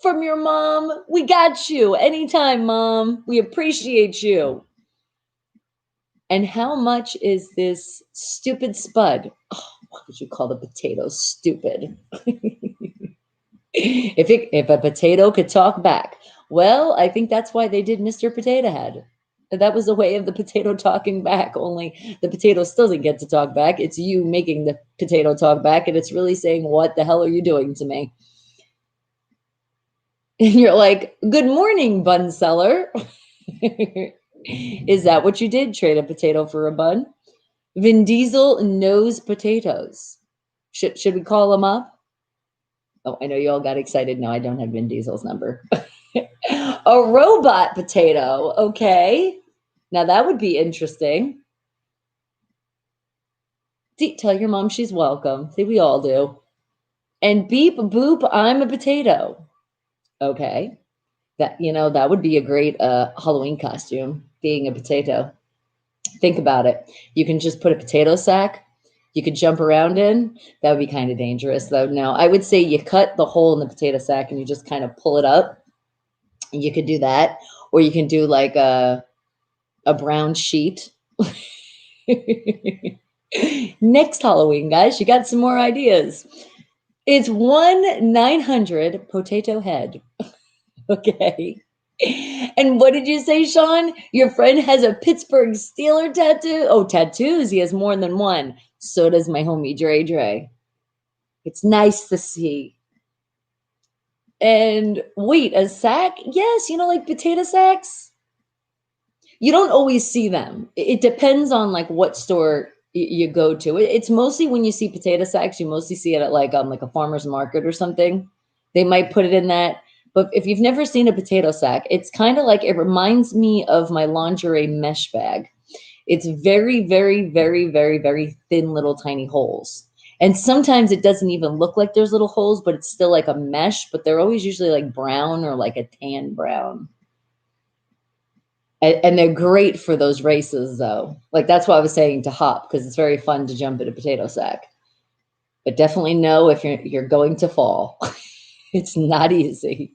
From your mom. We got you. Anytime, Mom. We appreciate you. And how much is this stupid spud? Oh, why would you call the potato stupid? If a potato could talk back. Well, I think that's why they did Mr. Potato Head. That was the way of the potato talking back, only the potato still doesn't get to talk back. It's you making the potato talk back, and it's really saying, what the hell are you doing to me? And you're like, good morning, bun seller. Is that what you did? Trade a potato for a bun? Vin Diesel knows potatoes. Should we call him up? Oh, I know you all got excited. No, I don't have Vin Diesel's number. A robot potato. Okay. Now that would be interesting. See, tell your mom she's welcome. See, we all do. And beep boop, I'm a potato. Okay. That would be a great Halloween costume, being a potato. Think about it. You can just put a potato sack you could jump around in. That would be kind of dangerous, though. No, I would say you cut the hole in the potato sack and you just kind of pull it up. And you could do that. Or you can do like a brown sheet. Next Halloween, guys, you got some more ideas. It's 1-900 potato head. Okay. And what did you say, Sean? Your friend has a Pittsburgh Steeler tattoo? Oh, tattoos. He has more than one. So does my homie Dre. It's nice to see. And wait, a sack? Yes, like potato sacks. You don't always see them. It depends on like what store you go to. It's mostly when you see potato sacks, you mostly see it at like a farmer's market or something. They might put it in that. But if you've never seen a potato sack, it's kind of like, it reminds me of my lingerie mesh bag. It's very, very, very, very, very thin little tiny holes. And sometimes it doesn't even look like there's little holes, but it's still like a mesh, but they're always usually like brown or like a tan brown. And they're great for those races, though. Like, that's why I was saying to hop, because it's very fun to jump in a potato sack. But definitely know if you're going to fall. It's not easy.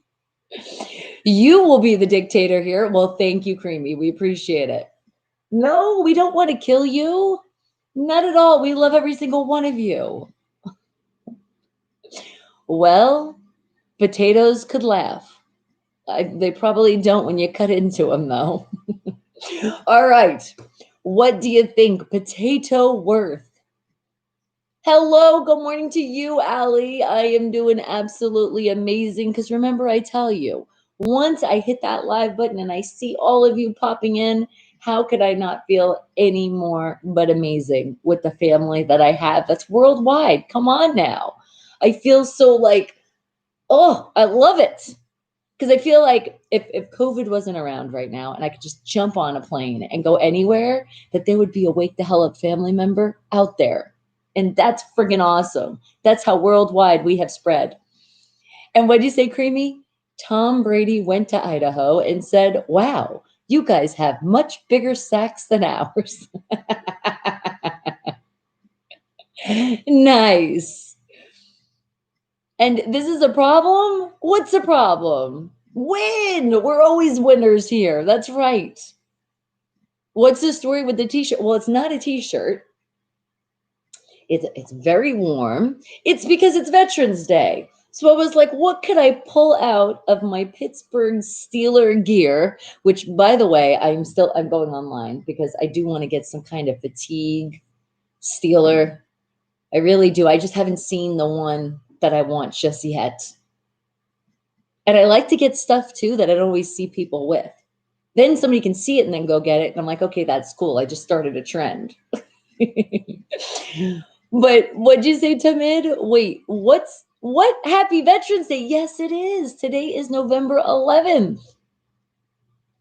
You will be the dictator here. Well, thank you, Creamy. We appreciate it. No, we don't want to kill you. Not at all. We love every single one of you. Well, potatoes could laugh. They probably don't when you cut into them, though. All right. What do you think? Potato worth? Hello, good morning to you, Allie. I am doing absolutely amazing because remember, I tell you, once I hit that live button and I see all of you popping in, How could I not feel any more but amazing with the family that I have that's worldwide? Come on now. I feel so like, oh, I love it. Because I feel like if COVID wasn't around right now and I could just jump on a plane and go anywhere, that there would be a Wake the Hell Up family member out there. And that's friggin' awesome. That's how worldwide we have spread. And what'd you say, Creamy? Tom Brady went to Idaho and said, wow, you guys have much bigger sacks than ours. Nice. And this is a problem? What's the problem? Win! We're always winners here. That's right. What's the story with the t-shirt? Well, it's not a t-shirt. It's very warm. It's because it's Veterans Day. So I was like, what could I pull out of my Pittsburgh Steeler gear? Which, by the way, I'm going online because I do want to get some kind of fatigue Steeler. I really do. I just haven't seen the one that I want just yet. And I like to get stuff too that I don't always see people with. Then somebody can see it and then go get it. And I'm like, okay, that's cool. I just started a trend. But what'd you say, Tamid? Wait, what? Happy Veterans Day? Yes, it is. Today is November 11th.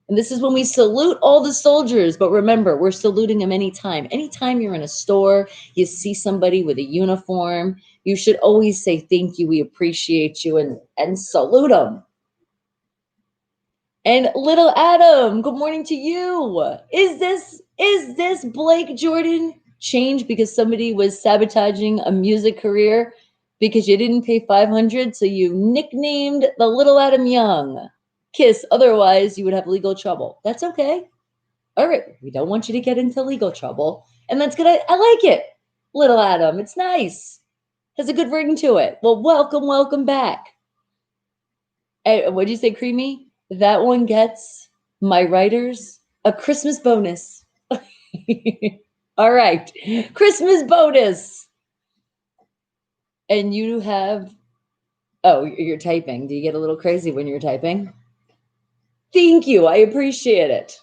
And this is when we salute all the soldiers. But remember, we're saluting them anytime. Anytime you're in a store, you see somebody with a uniform, you should always say thank you, we appreciate you, and salute them. And little Adam, good morning to you. Is this Blake Jordan change because somebody was sabotaging a music career because you didn't pay $500, so you nicknamed the little Adam Young? Kiss, otherwise you would have legal trouble. That's okay. All right, we don't want you to get into legal trouble, and that's good. I like it, little Adam. It's nice. Has a good ring to it. Well, welcome back. Hey, what'd you say, Creamy? That one gets my writers a Christmas bonus. All right, Christmas bonus. And you have, oh, you're typing. Do you get a little crazy when you're typing? Thank you. I appreciate it.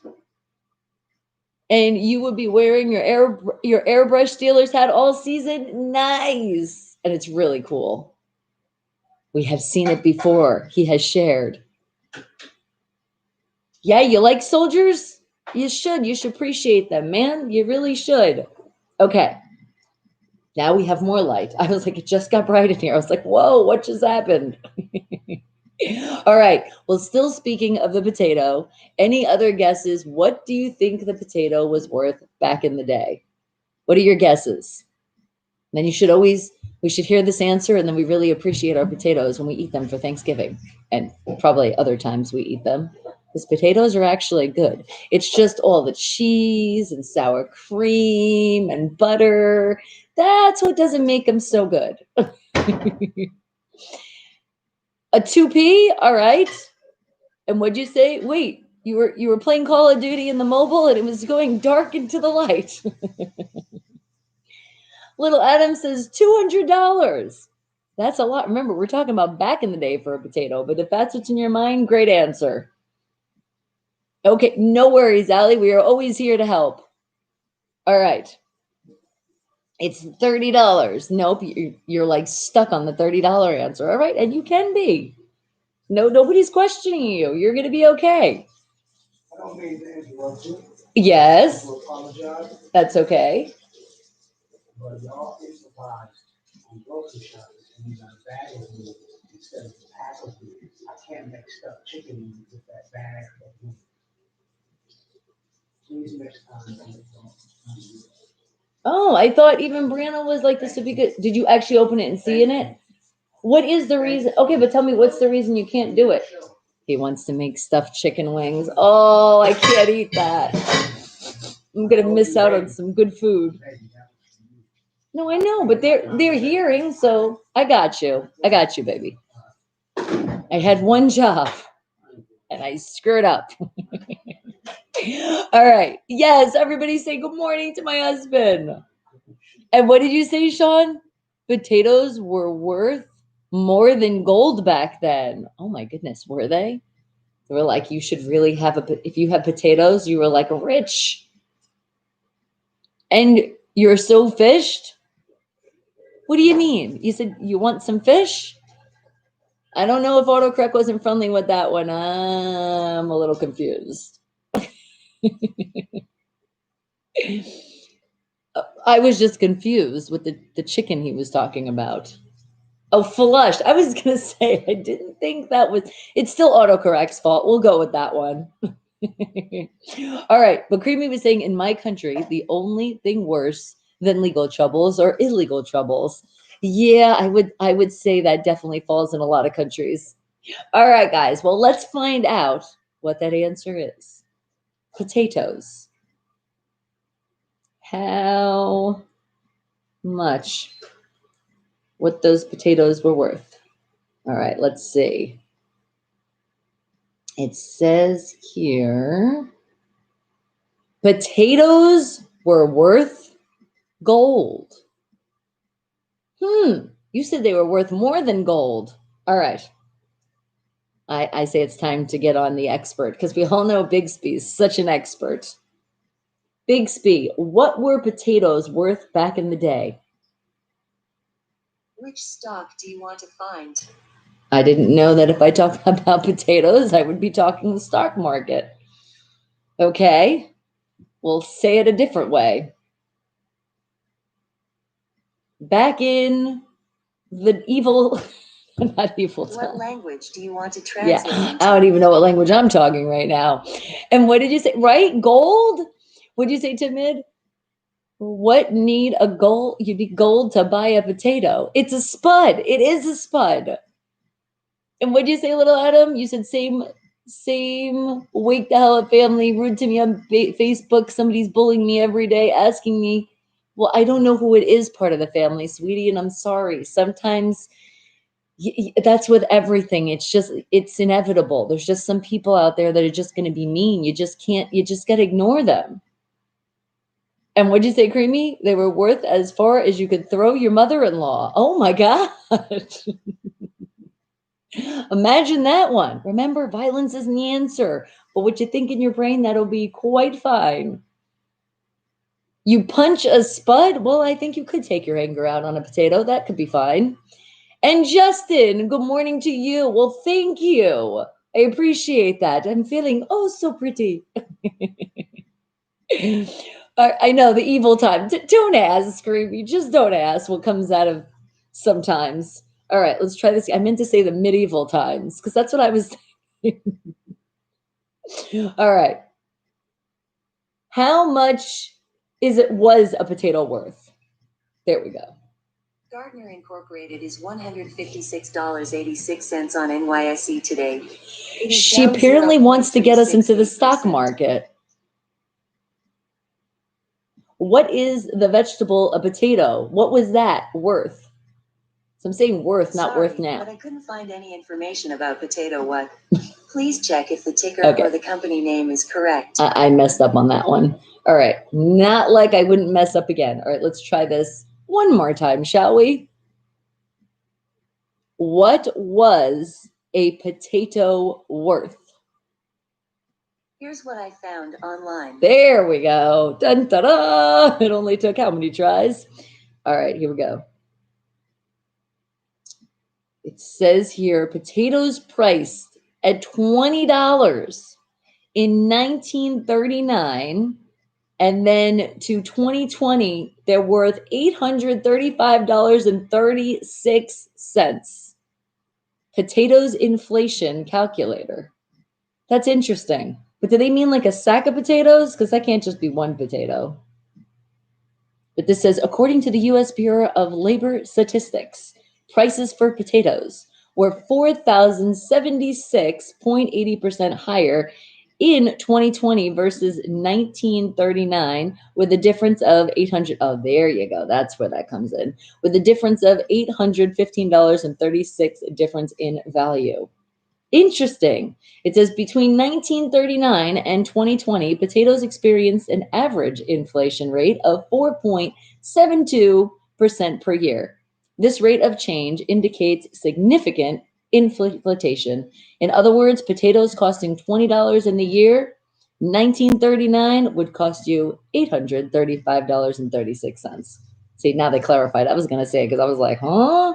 And you would be wearing your airbrush Steelers hat all season. Nice. And it's really cool. We have seen it before. He has shared. Yeah, you like soldiers? You should. You should appreciate them, man. You really should. Okay. Now we have more light. I was like, it just got bright in here. I was like, whoa, what just happened? All right. Well, still speaking of the potato, any other guesses? What do you think the potato was worth back in the day? What are your guesses? Then we should hear this answer, and then we really appreciate our potatoes when we eat them for Thanksgiving, and probably other times we eat them, because potatoes are actually good. It's just all the cheese and sour cream and butter. That's what doesn't make them so good. A 2P, all right. And what'd you say? Wait, you were playing Call of Duty in the mobile, and it was going dark into the light. Little Adam says $200. That's a lot. Remember, we're talking about back in the day for a potato, but if that's what's in your mind, great answer. Okay, no worries, Allie. We are always here to help. All right. It's $30. Nope, you're like stuck on the $30 answer. All right, and you can be. No, nobody's questioning you. You're going to be okay. I don't mean to interrupt you. Yes. I apologize. That's okay. But y'all improvised on grocery shopping and you got a bag of noodles instead of a pack of noodles. I can't make stuffed chicken with that bag of noodles. Please next time. Oh, I thought even Brianna was like, this would be good. Did you actually open it and see in it? What is the reason? Okay, but tell me, what's the reason you can't do it? He wants to make stuffed chicken wings. Oh, I can't eat that. I'm gonna miss out on some good food. No, I know, but they're hearing, so I got you. I got you, baby. I had one job and I screwed up. All right. Yes, everybody say good morning to my husband. And what did you say, Sean? Potatoes were worth more than gold back then. Oh my goodness, were they? They were like, you should really have if you have potatoes, you were like rich. And you're so fished? What do you mean? You said you want some fish? I don't know if autocorrect wasn't friendly with that one. I'm a little confused. I was just confused with the chicken he was talking about. Oh, flushed. I was going to say, I didn't think that was, it's still autocorrect's fault. We'll go with that one. All right. But Creamy was saying, in my country, the only thing worse than legal troubles are illegal troubles. Yeah, I would say that definitely falls in a lot of countries. All right, guys. Well, let's find out what that answer is. Potatoes. How much what those potatoes were worth. All right, let's see. It says here, potatoes were worth gold. You said they were worth more than gold. All right. I say it's time to get on the expert because we all know Bixby's such an expert. Bixby, what were potatoes worth back in the day? Which stock do you want to find? I didn't know that if I talk about potatoes, I would be talking the stock market. Okay, we'll say it a different way. Back in the evil, not evil time. What language do you want to translate? Yeah, I don't even know what language I'm talking right now. And what did you say? Right? Gold? What did you say, Timid? What need a gold? You need gold to buy a potato. It's a spud. It is a spud. And what did you say, little Adam? You said same. Wake the hell up, family. Rude to me on Facebook. Somebody's bullying me every day, asking me. Well, I don't know who it is part of the family, sweetie, and I'm sorry. Sometimes that's with everything. It's inevitable. There's just some people out there that are just going to be mean. You just got to ignore them. And what'd you say, Creamy? They were worth as far as you could throw your mother-in-law. Oh my God. Imagine that one. Remember, violence isn't the answer. But what you think in your brain, that'll be quite fine. You punch a spud? Well, I think you could take your anger out on a potato. That could be fine. And Justin, good morning to you. Well, thank you. I appreciate that. I'm feeling so pretty. I know the evil time. Don't ask, Screamy. Just don't ask what comes out of sometimes. All right, let's try this. I meant to say the medieval times because that's what I was thinking. All right. How much was a potato worth? There we go. Gardner Incorporated is $156.86 on NYSE today. She apparently wants to get us into the stock market. What is the vegetable, a potato? What was that worth? So I'm saying worth, not worth now. But I couldn't find any information about potato what. Please check if the ticker or the company name is correct. I messed up on that one. All right. Not like I wouldn't mess up again. All right, let's try this one more time, shall we? What was a potato worth? Here's what I found online. There we go. Dun, da, da. It only took how many tries? All right, here we go. It says here, potatoes priced at $20 in 1939, and then to 2020, they're worth $835.36. Potatoes inflation calculator. That's interesting. But do they mean like a sack of potatoes? Because that can't just be one potato. But this says, according to the U.S. Bureau of Labor Statistics, prices for potatoes were 4,076.80% higher in 2020 versus 1939, with a difference of 800. Oh, there you go. That's where that comes in. With a difference of $815.36 difference in value. Interesting. It says between 1939 and 2020, potatoes experienced an average inflation rate of 4.72% per year. This rate of change indicates significant inflation. In other words, potatoes costing $20 in the year 1939 would cost you $835.36. See, now they clarified. I was going to say it because I was like, huh?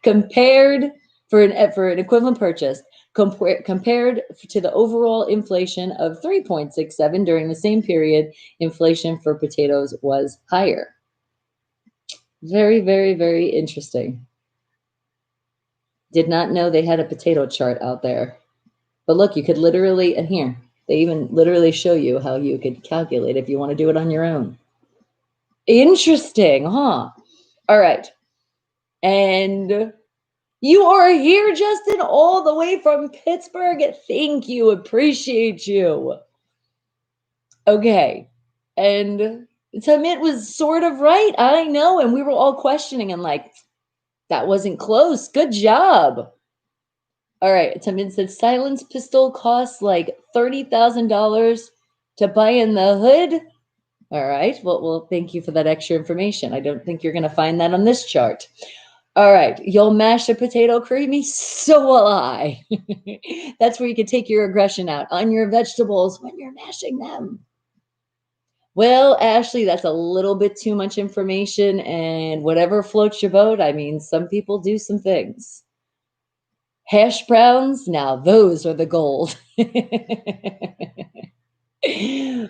Compared for an equivalent purchase, compared to the overall inflation of 3.67 during the same period, inflation for potatoes was higher. Very, very, very interesting. Did not know they had a potato chart out there. But look, you could literally, and here, they even literally show you how you could calculate if you want to do it on your own. Interesting, huh? All right. And you are here, Justin, all the way from Pittsburgh. Thank you. Appreciate you. Okay. And Tamit was sort of right. I know. And we were all questioning and like, that wasn't close. Good job. All right. Tamit said silence pistol costs like $30,000 to buy in the hood. All right. Well, thank you for that extra information. I don't think you're going to find that on this chart. All right. You'll mash a potato creamy? So will I. That's where you can take your aggression out on your vegetables when you're mashing them. Well, Ashley, that's a little bit too much information, and whatever floats your boat. I mean, some people do some things. Hash browns, now those are the gold.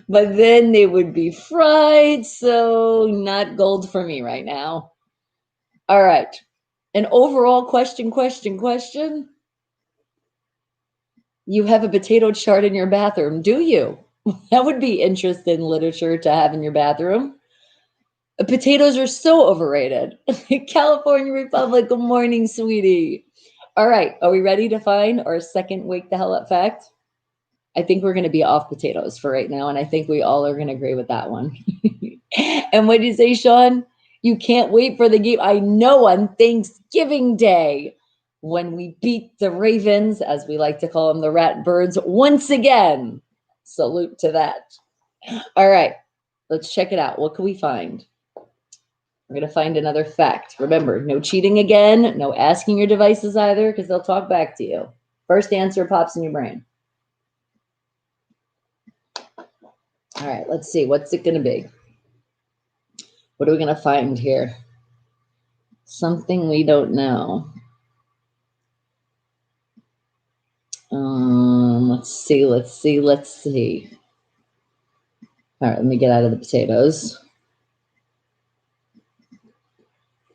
But then they would be fried, so not gold for me right now. All right. An overall question. You have a potato chart in your bathroom, do you? That would be interesting literature to have in your bathroom. Potatoes are so overrated. California Republic, good morning, sweetie. All right, are we ready to find our second wake the hell up fact? I think we're going to be off potatoes for right now, and I think we all are going to agree with that one. And what did you say, Sean? You can't wait for the game. I know, on Thanksgiving Day, when we beat the Ravens, as we like to call them, the Rat Birds, once again. Salute to that. All right, let's check it out. What can we find? We're going to find another fact. Remember, no cheating again, no asking your devices either, because they'll talk back to you. First answer pops in your brain. All right, let's see. What's it going to be? What are we going to find here? Something we don't know. Let's see. All right, let me get out of the potatoes.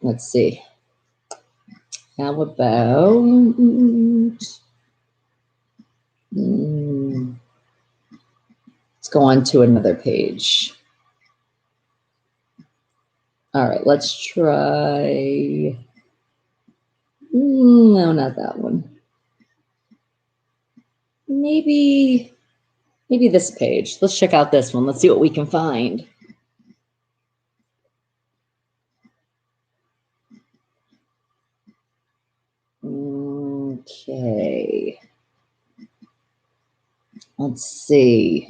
Let's see. How about... let's go on to another page. All right, let's try... no, not that one. Maybe this page. Let's check out this one. Let's see what we can find. Okay. Let's see.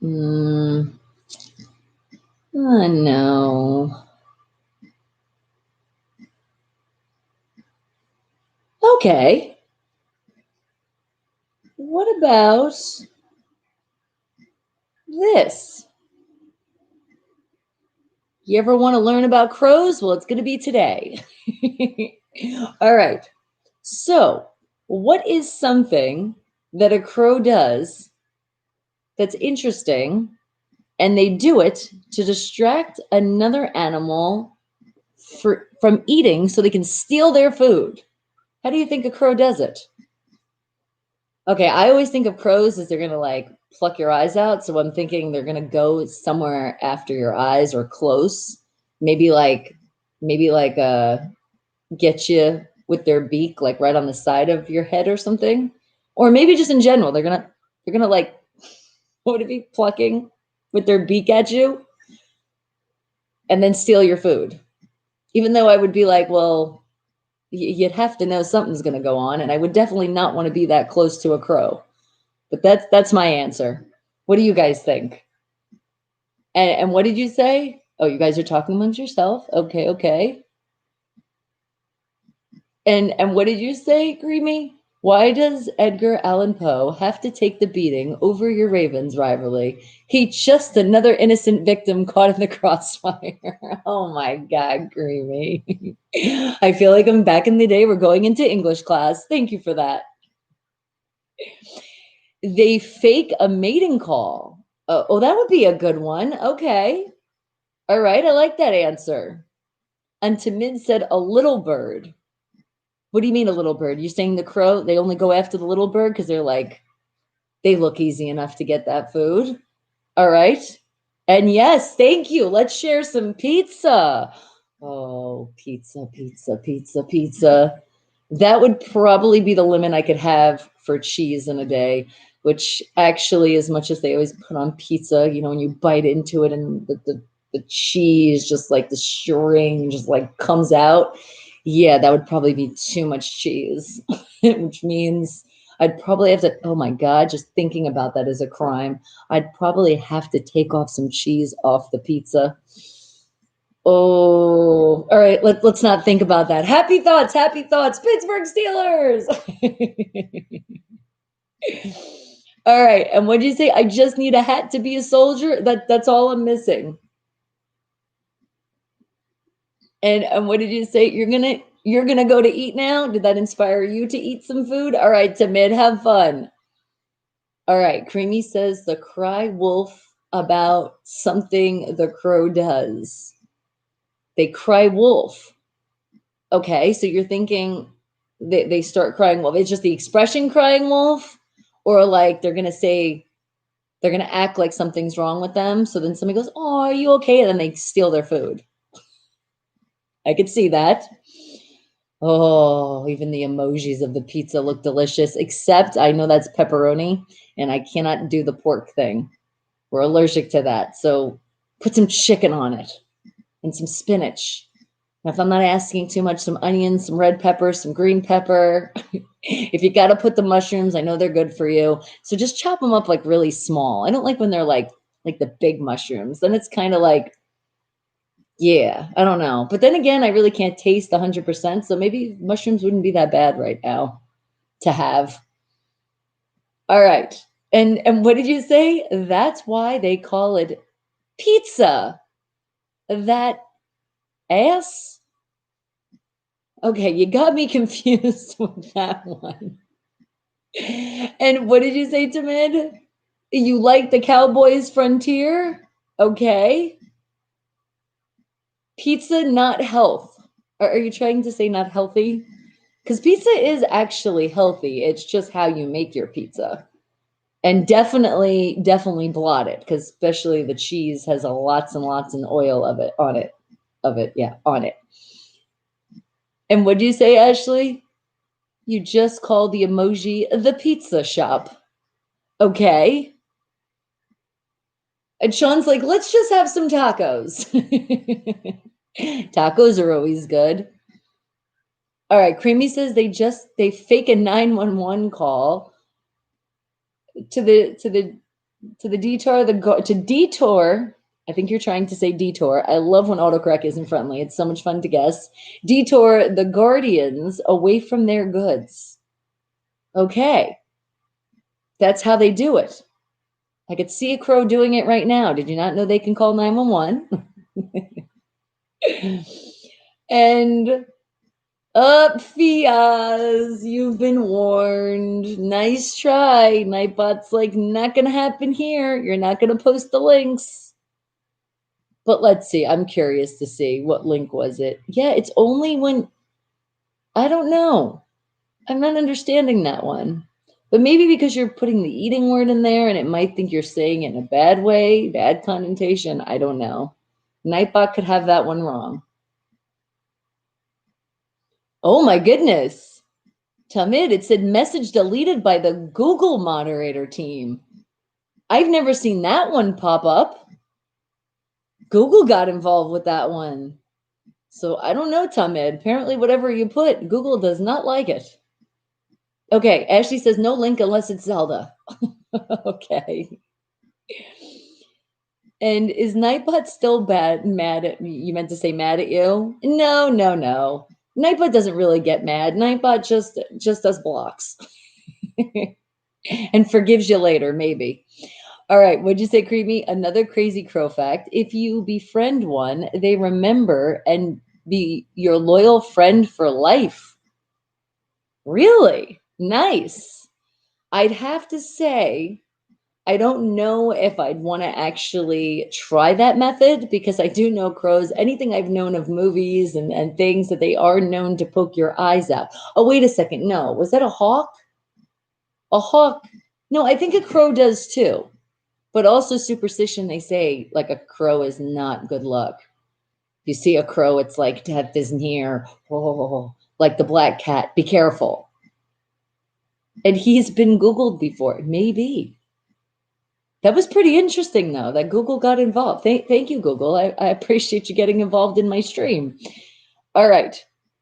Oh, no. Okay. What about this? You ever want to learn about crows? Well, it's going to be today. All right. So, what is something that a crow does that's interesting, and they do it to distract another animal from eating so they can steal their food? How do you think a crow does it? Okay, I always think of crows as they're going to like pluck your eyes out. So I'm thinking they're going to go somewhere after your eyes or close. Maybe like get you with their beak, like right on the side of your head or something. Or maybe just in general, they're going to like, what would it be, plucking with their beak at you and then steal your food. Even though I would be like, well, you'd have to know something's going to go on, and I would definitely not want to be that close to a crow. But that's my answer. What do you guys think? And what did you say? Oh, you guys are talking amongst yourself. Okay, okay. And what did you say, Creamy? Why does Edgar Allan Poe have to take the beating over your Ravens rivalry? He just another innocent victim caught in the crossfire. Oh my God, Creamy. I feel like I'm back in the day. We're going into English class. Thank you for that. They fake a mating call. Oh, that would be a good one. Okay. All right. I like that answer. And Tamid said a little bird. What do you mean a little bird? You saying the crow, they only go after the little bird because they're like, they look easy enough to get that food. All right. And yes, thank you. Let's share some pizza. Oh, pizza, pizza, pizza, pizza. That would probably be the limit I could have for cheese in a day, which actually, as much as they always put on pizza, you know, when you bite into it and the cheese, just like the string, just like comes out. Yeah, that would probably be too much cheese, which means I'd probably have to, oh my God, just thinking about that is a crime. I'd probably have to take off some cheese off the pizza. Oh, all right. Let's not think about that. Happy thoughts, Pittsburgh Steelers. All right. And what did you say? I just need a hat to be a soldier. That's all I'm missing. And what did you say? You're gonna go to eat now? Did that inspire you to eat some food? All right, Tamid, have fun. All right. Creamy says the cry wolf about something the crow does. They cry wolf. Okay, so you're thinking they start crying wolf. It's just the expression crying wolf, or like they're gonna say they're gonna act like something's wrong with them. So then somebody goes, "Oh, are you okay?" And then they steal their food. I could see that. Oh, even the emojis of the pizza look delicious, except I know that's pepperoni, and I cannot do the pork thing. We're allergic to that. So put some chicken on it and some spinach. If I'm not asking too much, some onions, some red pepper, some green pepper. If you got to put the mushrooms, I know they're good for you. So just chop them up like really small. I don't like when they're like the big mushrooms. Then it's kind of like, yeah, I don't know. But then again, I really can't taste 100%. So maybe mushrooms wouldn't be that bad right now to have. All right. And what did you say? That's why they call it pizza. That ass. Okay, you got me confused with that one. And what did you say, Tamid? You like the Cowboys Frontier? Okay. Pizza, not health. Are you trying to say not healthy? Because pizza is actually healthy. It's just how you make your pizza. And definitely blot it, because especially the cheese has a lots and lots of oil of it on it. On it. And what do you say, Ashley? You just called the emoji the pizza shop. Okay. And Sean's like, let's just have some tacos. Tacos are always good. All right. Creamy says they fake a 911 call to the detour, to detour. I think you're trying to say detour. I love when autocorrect isn't friendly. It's so much fun to guess. Detour the guardians away from their goods. Okay. That's how they do it. I could see a crow doing it right now. Did you not know they can call 911? And Fiaz, you've been warned. Nice try. Nightbot's like, not gonna happen here. You're not gonna post the links. But let's see. I'm curious to see what link was it. Yeah, it's only when I don't know. I'm not understanding that one. But maybe because you're putting the eating word in there and it might think you're saying it in a bad way, bad connotation. I don't know. Nightbot could have that one wrong. Oh my goodness. Tamid, it said message deleted by the Google moderator team. I've never seen that one pop up. Google got involved with that one. So I don't know, Tamid. Apparently, whatever you put, Google does not like it. Okay, Ashley says no link unless it's Zelda. Okay. And is Nightbot still mad at me? You meant to say mad at you? No, no, no. Nightbot doesn't really get mad. Nightbot just does blocks and forgives you later, maybe. All right, what'd you say, Creamy? Another crazy crow fact. If you befriend one, they remember and be your loyal friend for life. Really? Nice. I'd have to say, I don't know if I'd want to actually try that method because I do know crows, anything I've known of movies and things that they are known to poke your eyes out. Oh, wait a second. No, was that a hawk? A hawk? No, I think a crow does too. But also superstition, they say like a crow is not good luck. If you see a crow, it's like death is near. Oh, like the black cat. Be careful. And he's been Googled before. Maybe. That was pretty interesting, though, that Google got involved. Thank you, Google. I appreciate you getting involved in my stream. All right.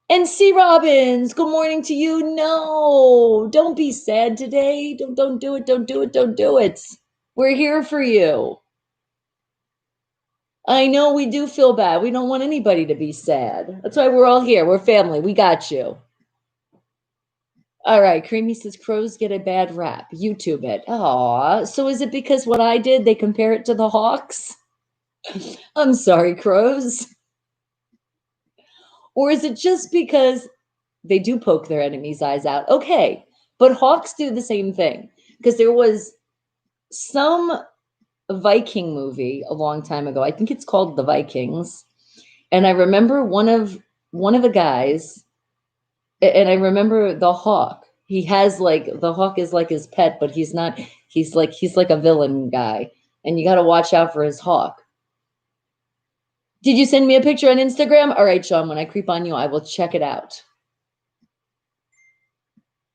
And C. Robbins, good morning to you. No, don't be sad today. Don't do it. Don't do it. Don't do it. We're here for you. I know we do feel bad. We don't want anybody to be sad. That's why we're all here. We're family. We got you. All right. Creamy says crows get a bad rap. YouTube it. Aw. So is it because what I did, they compare it to the hawks? I'm sorry, crows. Or is it just because they do poke their enemies' eyes out? Okay. But hawks do the same thing. Because there was some Viking movie a long time ago. I think it's called The Vikings. And I remember one of the guys, and I remember the hawk. He has like the hawk is like his pet, but he's not. He's like a villain guy, and you got to watch out for his hawk. Did you send me a picture on Instagram? All right, Sean. When I creep on you, I will check it out.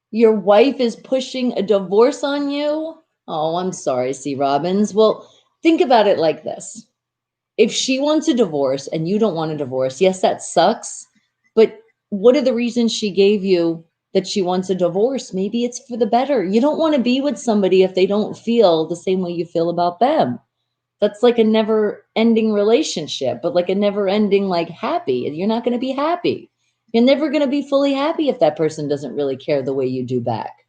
Your wife is pushing a divorce on you? Oh, I'm sorry, C. Robbins. Well, think about it like this. If she wants a divorce and you don't want a divorce, yes, that sucks. But what are the reasons she gave you that she wants a divorce? Maybe it's for the better. You don't want to be with somebody if they don't feel the same way you feel about them. That's like a never ending relationship, but like a never ending, like happy. You're not going to be happy. You're never going to be fully happy if that person doesn't really care the way you do back.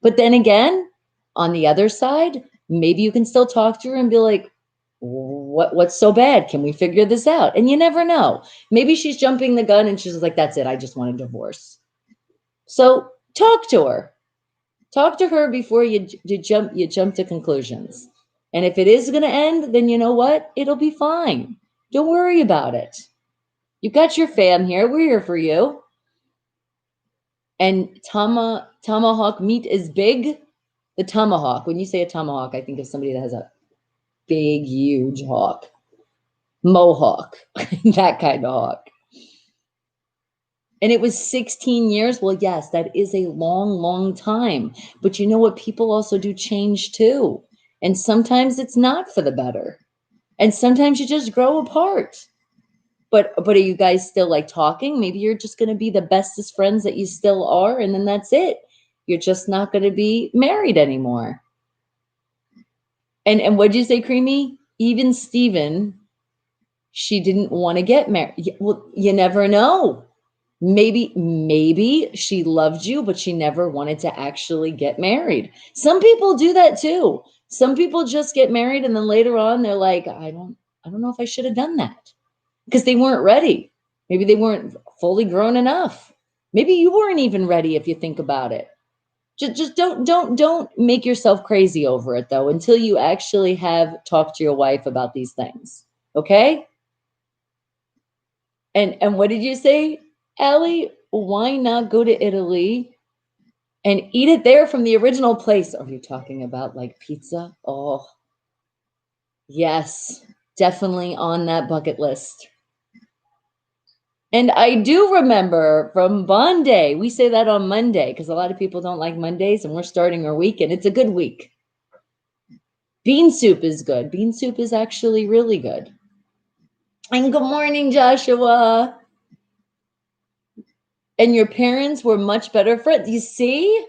But then again, on the other side, maybe you can still talk to her and be like, what's so bad? Can we figure this out? And you never know. Maybe she's jumping the gun and she's like, that's it. I just want a divorce. So talk to her. Talk to her before you jump to conclusions. And if it is going to end, then you know what? It'll be fine. Don't worry about it. You've got your fam here. We're here for you. And tomahawk meat is big. The tomahawk. When you say a tomahawk, I think of somebody that has a big, huge hawk. Mohawk. That kind of hawk. And it was 16 years. Well, yes, that is a long, long time. But you know what? People also do change too. And sometimes it's not for the better. And sometimes you just grow apart. But are you guys still like talking? Maybe you're just going to be the bestest friends that you still are. And then that's it. You're just not going to be married anymore. And what'd you say, Creamy? Even Steven, she didn't want to get married. Well, you never know. Maybe she loved you, but she never wanted to actually get married. Some people do that too. Some people just get married and then later on they're like, I don't know if I should have done that because they weren't ready. Maybe they weren't fully grown enough. Maybe you weren't even ready if you think about it. Just don't make yourself crazy over it though until you actually have talked to your wife about these things. Okay? And what did you say? Allie, why not go to Italy and eat it there from the original place? Are you talking about like pizza? Oh, yes, definitely on that bucket list. And I do remember from Bond Day, we say that on Monday because a lot of people don't like Mondays and we're starting our week and it's a good week. Bean soup is good. Bean soup is actually really good. And good morning, Joshua. And your parents were much better friends. You see,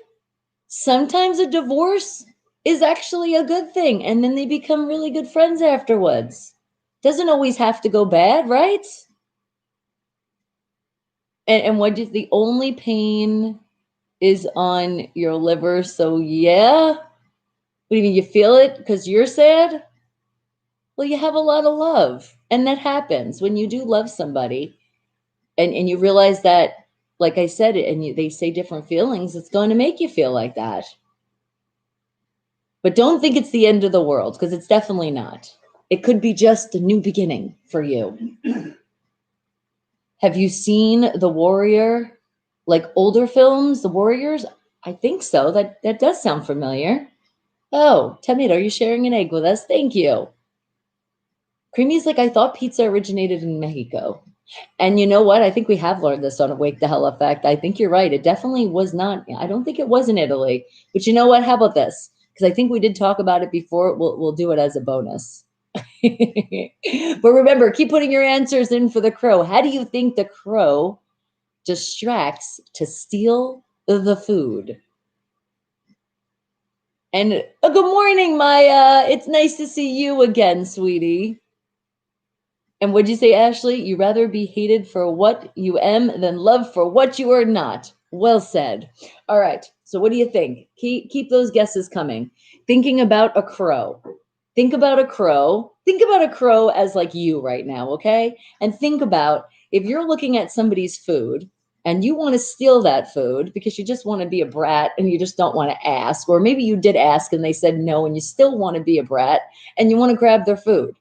sometimes a divorce is actually a good thing. And then they become really good friends afterwards. Doesn't always have to go bad, right? And what is the only pain is on your liver? So yeah. What do you mean, you feel it because you're sad? Well, you have a lot of love. And that happens when you do love somebody and you realize that, like I said, they say different feelings, it's going to make you feel like that. But don't think it's the end of the world, because it's definitely not. It could be just a new beginning for you. Have you seen The Warrior, like older films, The Warriors? I think so. That does sound familiar. Oh, Tamid, are you sharing an egg with us? Thank you. Creamy's like, I thought pizza originated in Mexico. And you know what? I think we have learned this on a Wake the Hell Effect. I think you're right. It definitely was not. I don't think it was in Italy. But you know what? How about this? Because I think we did talk about it before. We'll do it as a bonus. But remember, keep putting your answers in for the crow. How do you think the crow distracts to steal the food? And good morning, Maya. It's nice to see you again, sweetie. And what'd you say, Ashley? You rather be hated for what you am than loved for what you are not. Well said. All right. So what do you think? Keep those guesses coming. Thinking about a crow. Think about a crow. Think about a crow as like you right now, okay? And think about if you're looking at somebody's food and you want to steal that food because you just want to be a brat and you just don't want to ask, or maybe you did ask and they said no and you still want to be a brat and you want to grab their food.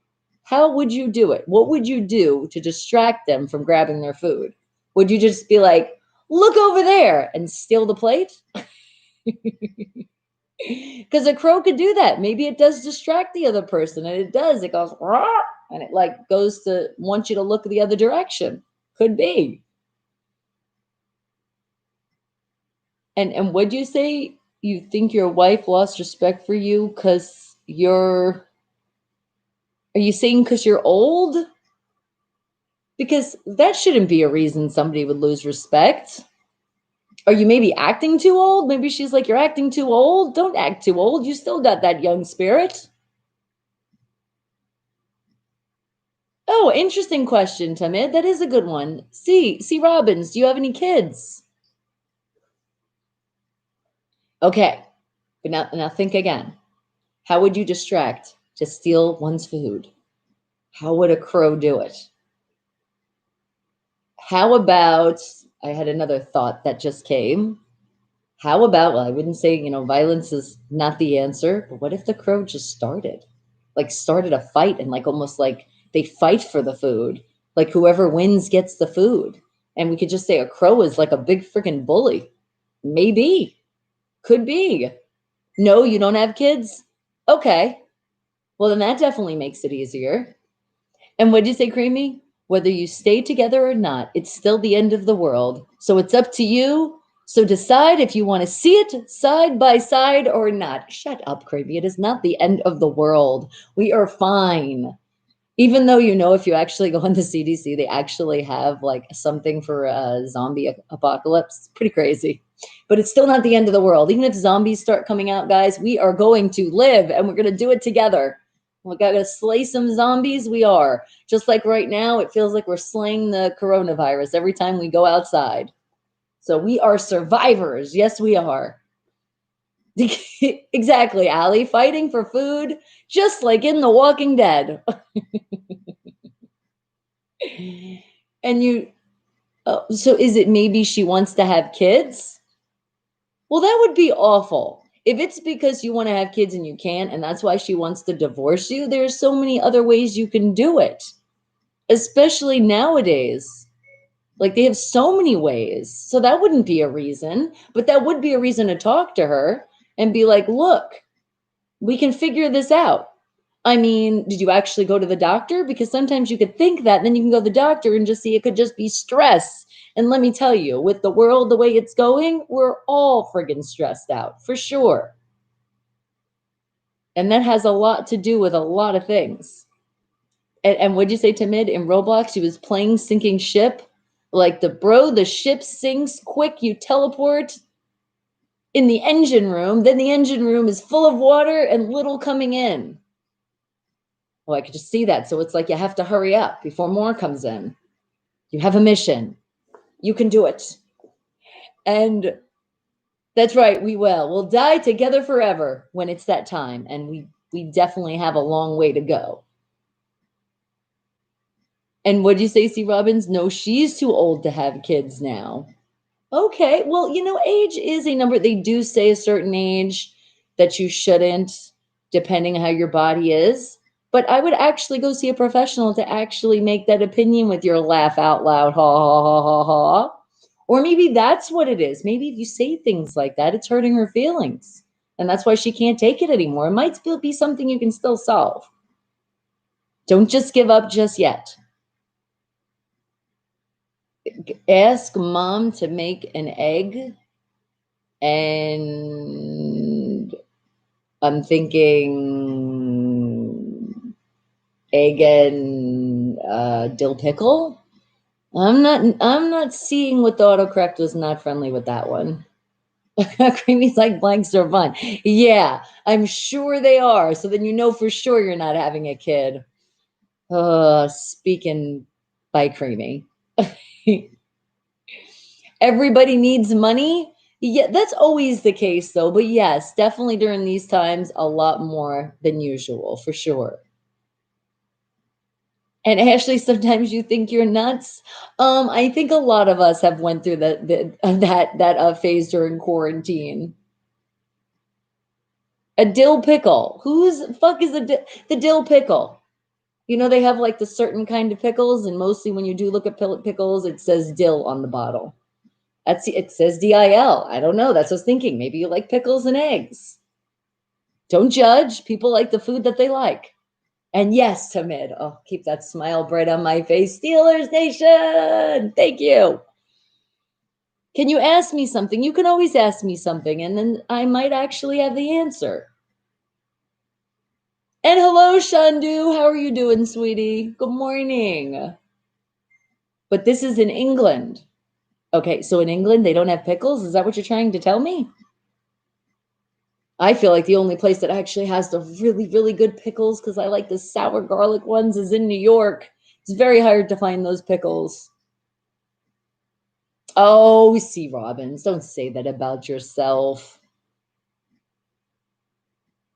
How would you do it? What would you do to distract them from grabbing their food? Would you just be like, look over there and steal the plate? Because a crow could do that. Maybe it does distract the other person, and it does. It goes, "Rah," and it like goes to want you to look the other direction. Could be. And would you say you think your wife lost respect for you because you're? Are you saying because you're old? Because that shouldn't be a reason somebody would lose respect. Are you maybe acting too old? Maybe she's like, you're acting too old. Don't act too old. You still got that young spirit. Oh, interesting question, Tamid. That is a good one. C. Robbins, do you have any kids? Okay, but now think again. How would you distract to steal one's food? How would a crow do it? How about, I had another thought that just came. How about, well, I wouldn't say, violence is not the answer, but what if the crow just started a fight and like almost like they fight for the food, like whoever wins gets the food. And we could just say a crow is like a big freaking bully. Maybe, could be. No, you don't have kids? Okay. Well, then that definitely makes it easier. And what did you say, Creamy? Whether you stay together or not, it's still the end of the world. So it's up to you. So decide if you want to see it side by side or not. Shut up, Creamy. It is not the end of the world. We are fine. Even though, if you actually go on the CDC, they actually have like something for a zombie apocalypse. It's pretty crazy. But it's still not the end of the world. Even if zombies start coming out, guys, we are going to live and we're going to do it together. We got to slay some zombies. We are. Just like right now, it feels like we're slaying the coronavirus every time we go outside. So we are survivors. Yes, we are. Exactly, Allie. Fighting for food, just like in The Walking Dead. And so is it maybe she wants to have kids? Well, that would be awful. If it's because you want to have kids and you can't, and that's why she wants to divorce you, there's so many other ways you can do it, especially nowadays. Like they have so many ways. So that wouldn't be a reason, but that would be a reason to talk to her and be like, look, we can figure this out. I mean, did you actually go to the doctor? Because sometimes you could think that, and then you can go to the doctor and just see it could just be stress. And let me tell you, with the world the way it's going, we're all friggin' stressed out, for sure. And that has a lot to do with a lot of things. And what'd you say, Timid? In Roblox, she was playing sinking ship. Like the ship sinks, quick, you teleport in the engine room. Then the engine room is full of water and little coming in. Well, I could just see that. So it's like you have to hurry up before more comes in. You have a mission. You can do it. And that's right, we will. We'll die together forever when it's that time. And we definitely have a long way to go. And what'd you say, C. Robbins? No, she's too old to have kids now. Okay, well, age is a number. They do say a certain age that you shouldn't, depending on how your body is. But I would actually go see a professional to actually make that opinion with your laugh out loud, ha ha ha ha ha. Or maybe that's what it is. Maybe if you say things like that, it's hurting her feelings. And that's why she can't take it anymore. It might still be something you can still solve. Don't just give up just yet. Ask mom to make an egg, and I'm thinking egg and dill pickle. I'm not seeing what the autocorrect was not friendly with that one. Creamies like blanks are fun. Yeah, I'm sure they are. So then you know for sure you're not having a kid. Speaking by Creamy. Everybody needs money. Yeah, that's always the case though. But yes, definitely during these times, a lot more than usual, for sure. And Ashley, sometimes you think you're nuts. I think a lot of us have went through that phase during quarantine. A dill pickle. Whose fuck is the dill pickle? They have like the certain kind of pickles, and mostly when you do look at pickles, it says dill on the bottle. It says DIL. I don't know. That's what I was thinking. Maybe you like pickles and eggs. Don't judge. People like the food that they like. And yes, Tamid. Oh, keep that smile bright on my face. Steelers Nation. Thank you. Can you ask me something? You can always ask me something, and then I might actually have the answer. And hello, Shandu. How are you doing, sweetie? Good morning. But this is in England. Okay, so in England, they don't have pickles? Is that what you're trying to tell me? I feel like the only place that actually has the really, really good pickles, because I like the sour garlic ones, is in New York. It's very hard to find those pickles. Oh, C. Robbins, don't say that about yourself.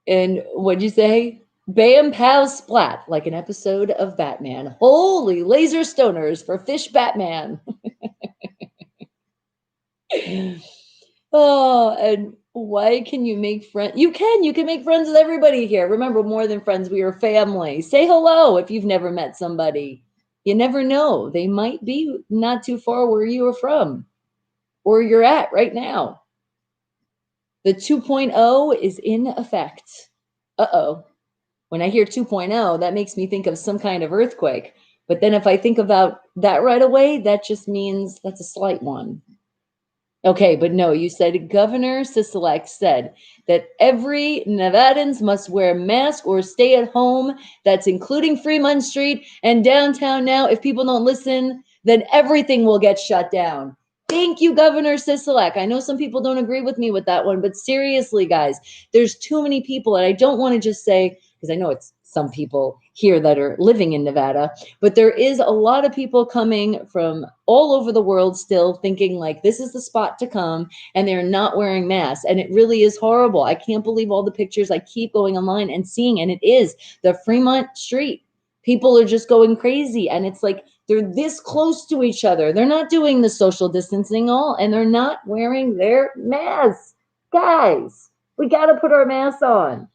And what'd you say? Bam, pow, splat, like an episode of Batman. Holy laser stoners for Fish Batman. Oh, and why can you make friends? You can make friends with everybody here. Remember, more than friends, we are family. Say hello if you've never met somebody. You never know. They might be not too far where you are from or you're at right now. The 2.0 is in effect. Uh-oh. When I hear 2.0, that makes me think of some kind of earthquake. But then if I think about that right away, that just means that's a slight one. Okay, but no, you said Governor Sisolak said that every Nevadans must wear a mask or stay at home. That's including Fremont Street and downtown now. If people don't listen, then everything will get shut down. Thank you, Governor Sisolak. I know some people don't agree with me with that one, but seriously, guys, there's too many people, and I don't want to just say, because I know it's some people here that are living in Nevada, but there is a lot of people coming from all over the world still thinking like this is the spot to come, and they're not wearing masks. And it really is horrible. I can't believe all the pictures I keep going online and seeing, and it is the Fremont Street. People are just going crazy, and it's like they're this close to each other. They're not doing the social distancing all, and they're not wearing their masks. Guys, we got to put our masks on.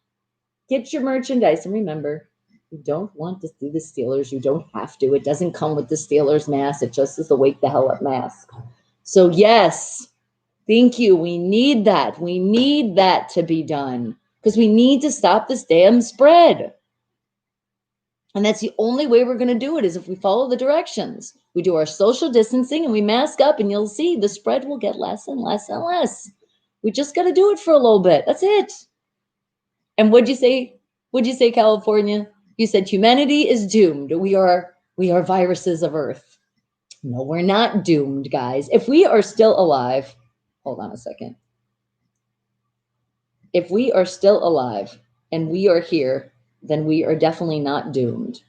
Get your merchandise. And remember, you don't want to do the Steelers. You don't have to. It doesn't come with the Steelers mask. It just is the wake the hell up mask. So yes, thank you. We need that. We need that to be done because we need to stop this damn spread. And that's the only way we're going to do it is if we follow the directions. We do our social distancing and we mask up, and you'll see the spread will get less and less and less. We just got to do it for a little bit. That's it. And what'd you say? What'd you say, California? You said humanity is doomed. We are viruses of Earth. No, we're not doomed, guys. If we are still alive, hold on a second. If we are still alive and we are here, then we are definitely not doomed.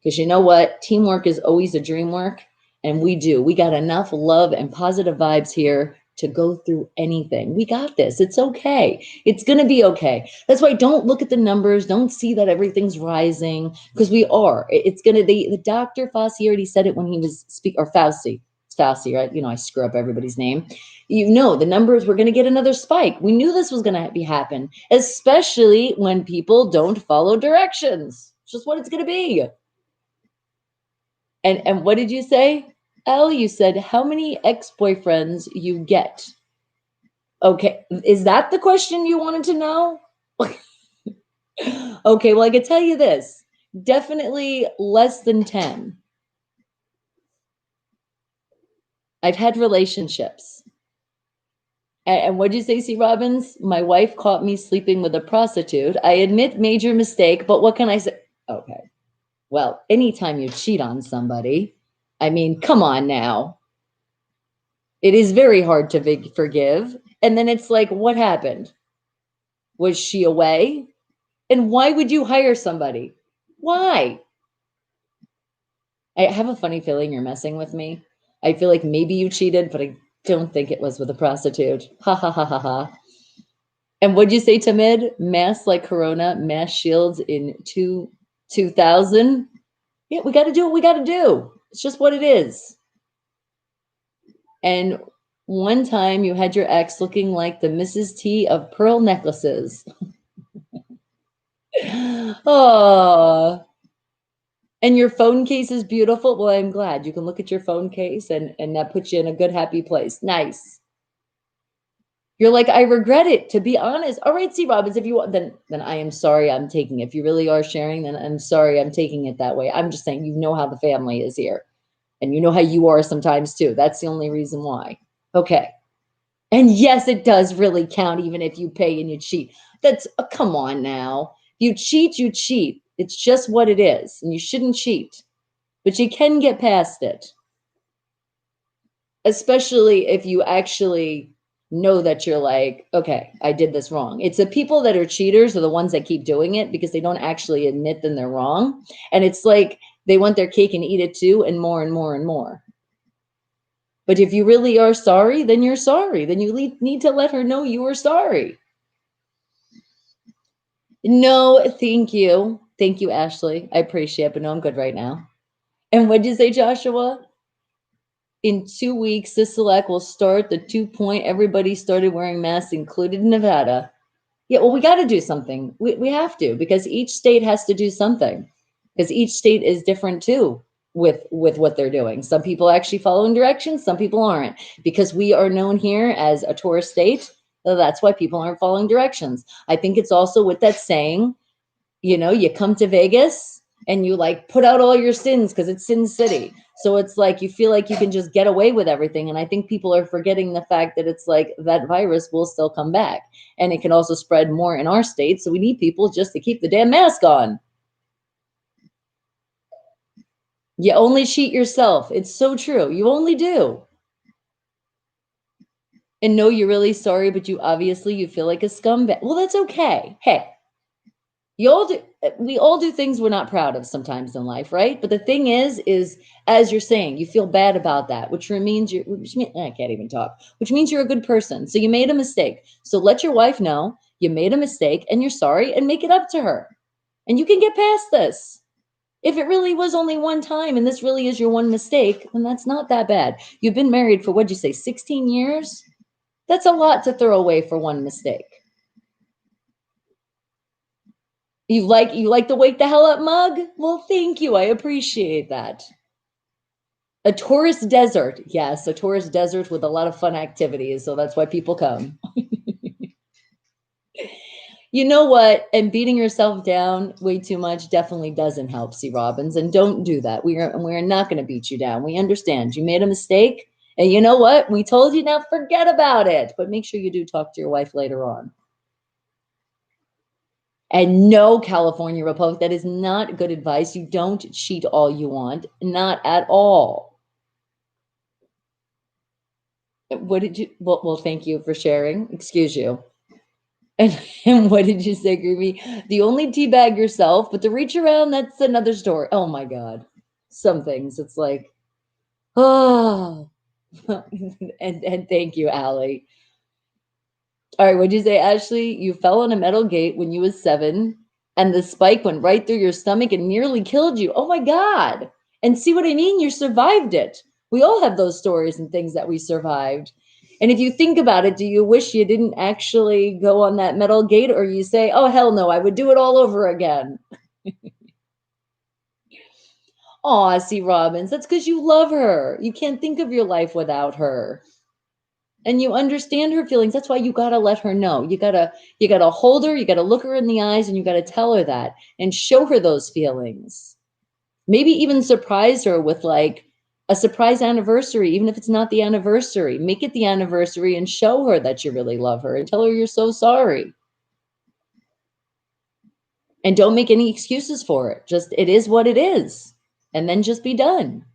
Because you know what? Teamwork is always a dream work. And we do. We got enough love and positive vibes here to go through anything. We got this. It's okay. It's going to be okay. That's why don't look at the numbers. Don't see that everything's rising, because we are. It's going to, the Dr. Fauci already said it when he was speaking, or Fauci. It's Fauci, right? You know, I screw up everybody's name. You know, the numbers, we're going to get another spike. We knew this was going to happen, especially when people don't follow directions. It's just what it's going to be. And what did you say? Elle, you said how many ex-boyfriends you get. Okay, is that the question you wanted to know? Okay, well, I can tell you this. Definitely less than 10. I've had relationships. And what did you say, C. Robbins? My wife caught me sleeping with a prostitute. I admit major mistake, but what can I say? Okay. Well, anytime you cheat on somebody, I mean, come on now. It is very hard to forgive. And then it's like, what happened? Was she away? And why would you hire somebody? Why? I have a funny feeling you're messing with me. I feel like maybe you cheated, but I don't think it was with a prostitute. Ha ha ha ha ha. And what'd you say, Tamid? Masks like Corona, mass shields in 2000. Yeah, we got to do what we got to do. It's just what it is. And one time you had your ex looking like the Mrs. T of pearl necklaces. Oh, and your phone case is beautiful. Well, I'm glad you can look at your phone case and that puts you in a good, happy place. Nice. You're like, I regret it, to be honest. All right, C. Robbins, if you want, then I am sorry I'm taking it. If you really are sharing, then I'm sorry I'm taking it that way. I'm just saying, you know how the family is here. And you know how you are sometimes too. That's the only reason why. Okay. And yes, it does really count, even if you pay and you cheat. That's, come on now. You cheat, you cheat. It's just what it is. And you shouldn't cheat. But you can get past it. Especially if you actually know that you're like, okay, I did this wrong. It's the people that are cheaters are the ones that keep doing it because they don't actually admit that they're wrong. And it's like they want their cake and eat it too, and more and more and more. But if you really are sorry, then you're sorry. Then you need to let her know you are sorry. No, thank you. Thank you, Ashley. I appreciate it, but no, I'm good right now. And what did you say, Joshua? In 2 weeks, this select will start the 2 point. Everybody started wearing masks, included Nevada. Yeah, well, we got to do something. We have to, because each state has to do something, because each state is different too with what they're doing. Some people are actually following directions, some people aren't, because we are known here as a tourist state. So that's why people aren't following directions. I think it's also with that saying, you know, you come to Vegas and you like put out all your sins because it's Sin City. So it's like you feel like you can just get away with everything. And I think people are forgetting the fact that it's like that virus will still come back and it can also spread more in our state. So we need people just to keep the damn mask on. You only cheat yourself. It's so true. You only do. And no, you're really sorry, but you feel like a scumbag. Well, that's okay. Hey, we all do things we're not proud of sometimes in life, right? But the thing is as you're saying, you feel bad about that, which means I can't even talk, which means you're a good person. So you made a mistake. So let your wife know you made a mistake and you're sorry and make it up to her. And you can get past this. If it really was only one time and this really is your one mistake, then that's not that bad. You've been married for, what'd you say, 16 years? That's a lot to throw away for one mistake. You like the wake the hell up mug? Well, thank you. I appreciate that. A tourist desert. Yes, a tourist desert with a lot of fun activities. So that's why people come. You know what? And beating yourself down way too much definitely doesn't help, C. Robbins. And don't do that. We're not going to beat you down. We understand you made a mistake. And you know what? We told you, now forget about it. But make sure you do talk to your wife later on. And no, California Republic, that is not good advice. You don't cheat all you want. Not at all. What did you, well, thank you for sharing. Excuse you. And what did you say, Groovy? The only teabag yourself, but to reach around, that's another story. Oh my God. Some things, it's like, oh. and thank you, Allie. All right, what'd you say, Ashley? You fell on a metal gate when you was 7, and the spike went right through your stomach and nearly killed you. Oh my God. And see what I mean? You survived it. We all have those stories and things that we survived. And if you think about it, do you wish you didn't actually go on that metal gate, or you say, oh, hell no, I would do it all over again? Aw, C. Robbins, that's because you love her. You can't think of your life without her. And you understand her feelings. That's why you gotta let her know. You gotta hold her, you gotta look her in the eyes, and you gotta tell her that and show her those feelings. Maybe even surprise her with like a surprise anniversary, even if it's not the anniversary. Make it the anniversary and show her that you really love her and tell her you're so sorry. And don't make any excuses for it. Just it is what it is. And then just be done.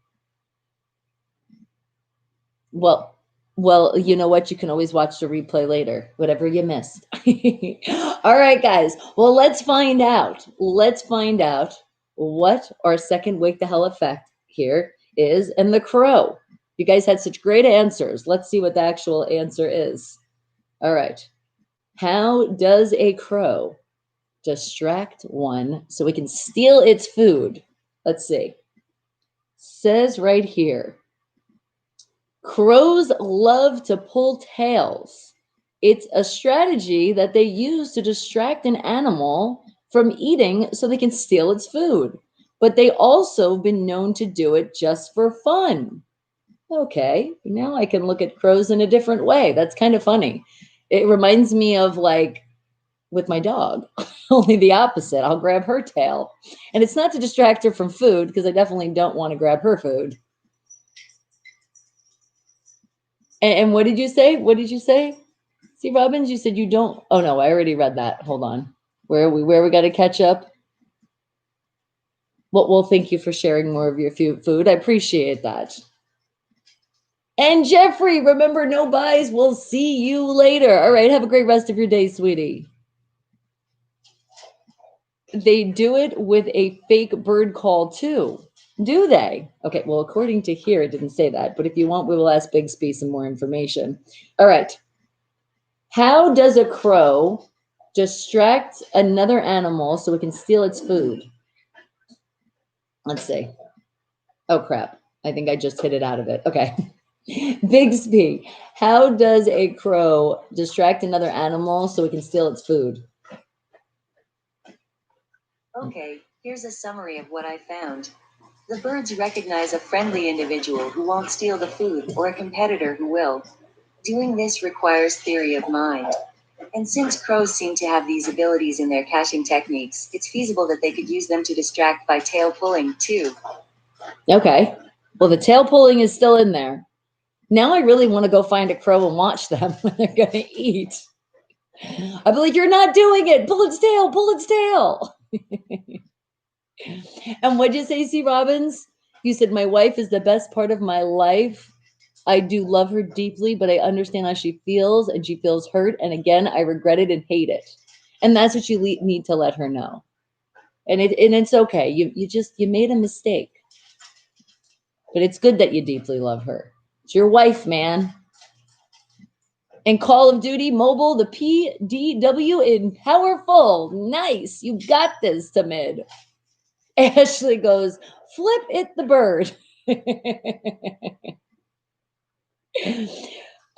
Well, well, you know what? You can always watch the replay later, whatever you missed. All right, guys. Well, let's find out. Let's find out what our second wake the hell effect here is. And the crow. You guys had such great answers. Let's see what the actual answer is. All right. How does a crow distract one so we can steal its food? Let's see. Says right here. Crows love to pull tails. It's a strategy that they use to distract an animal from eating so they can steal its food. But they also have been known to do it just for fun. Okay, now I can look at crows in a different way. That's kind of funny. It reminds me of like with my dog, only the opposite. I'll grab her tail. And it's not to distract her from food because I definitely don't want to grab her food. And what did you say? What did you say? See, Robbins, you said you don't. Oh no, I already read that. Hold on. Where we got to catch up? Well, thank you for sharing more of your food. I appreciate that. And Jeffrey, remember, no buys. We'll see you later. All right, have a great rest of your day, sweetie. They do it with a fake bird call too. Do they? Okay, well, according to here, it didn't say that. But if you want, we will ask Bixby some more information. All right. How does a crow distract another animal so it can steal its food? Let's see. Oh, crap. I think I just hit it out of it. Okay. Bixby, how does a crow distract another animal so it can steal its food? Okay, here's a summary of what I found. The birds recognize a friendly individual who won't steal the food or a competitor who will. Doing this requires theory of mind. And since crows seem to have these abilities in their caching techniques, it's feasible that they could use them to distract by tail pulling, too. Okay. Well, the tail pulling is still in there. Now I really want to go find a crow and watch them when they're going to eat. I'll be like, you're not doing it. Pull its tail. Pull its tail. And what'd you say, C. Robbins? You said, my wife is the best part of my life. I do love her deeply, but I understand how she feels, and she feels hurt. And again, I regret it and hate it. And that's what you need to let her know. And it's okay. You made a mistake. But it's good that you deeply love her. It's your wife, man. And Call of Duty Mobile, the PDW in powerful. Nice. You got this, Tamid. Ashley goes, flip it the bird.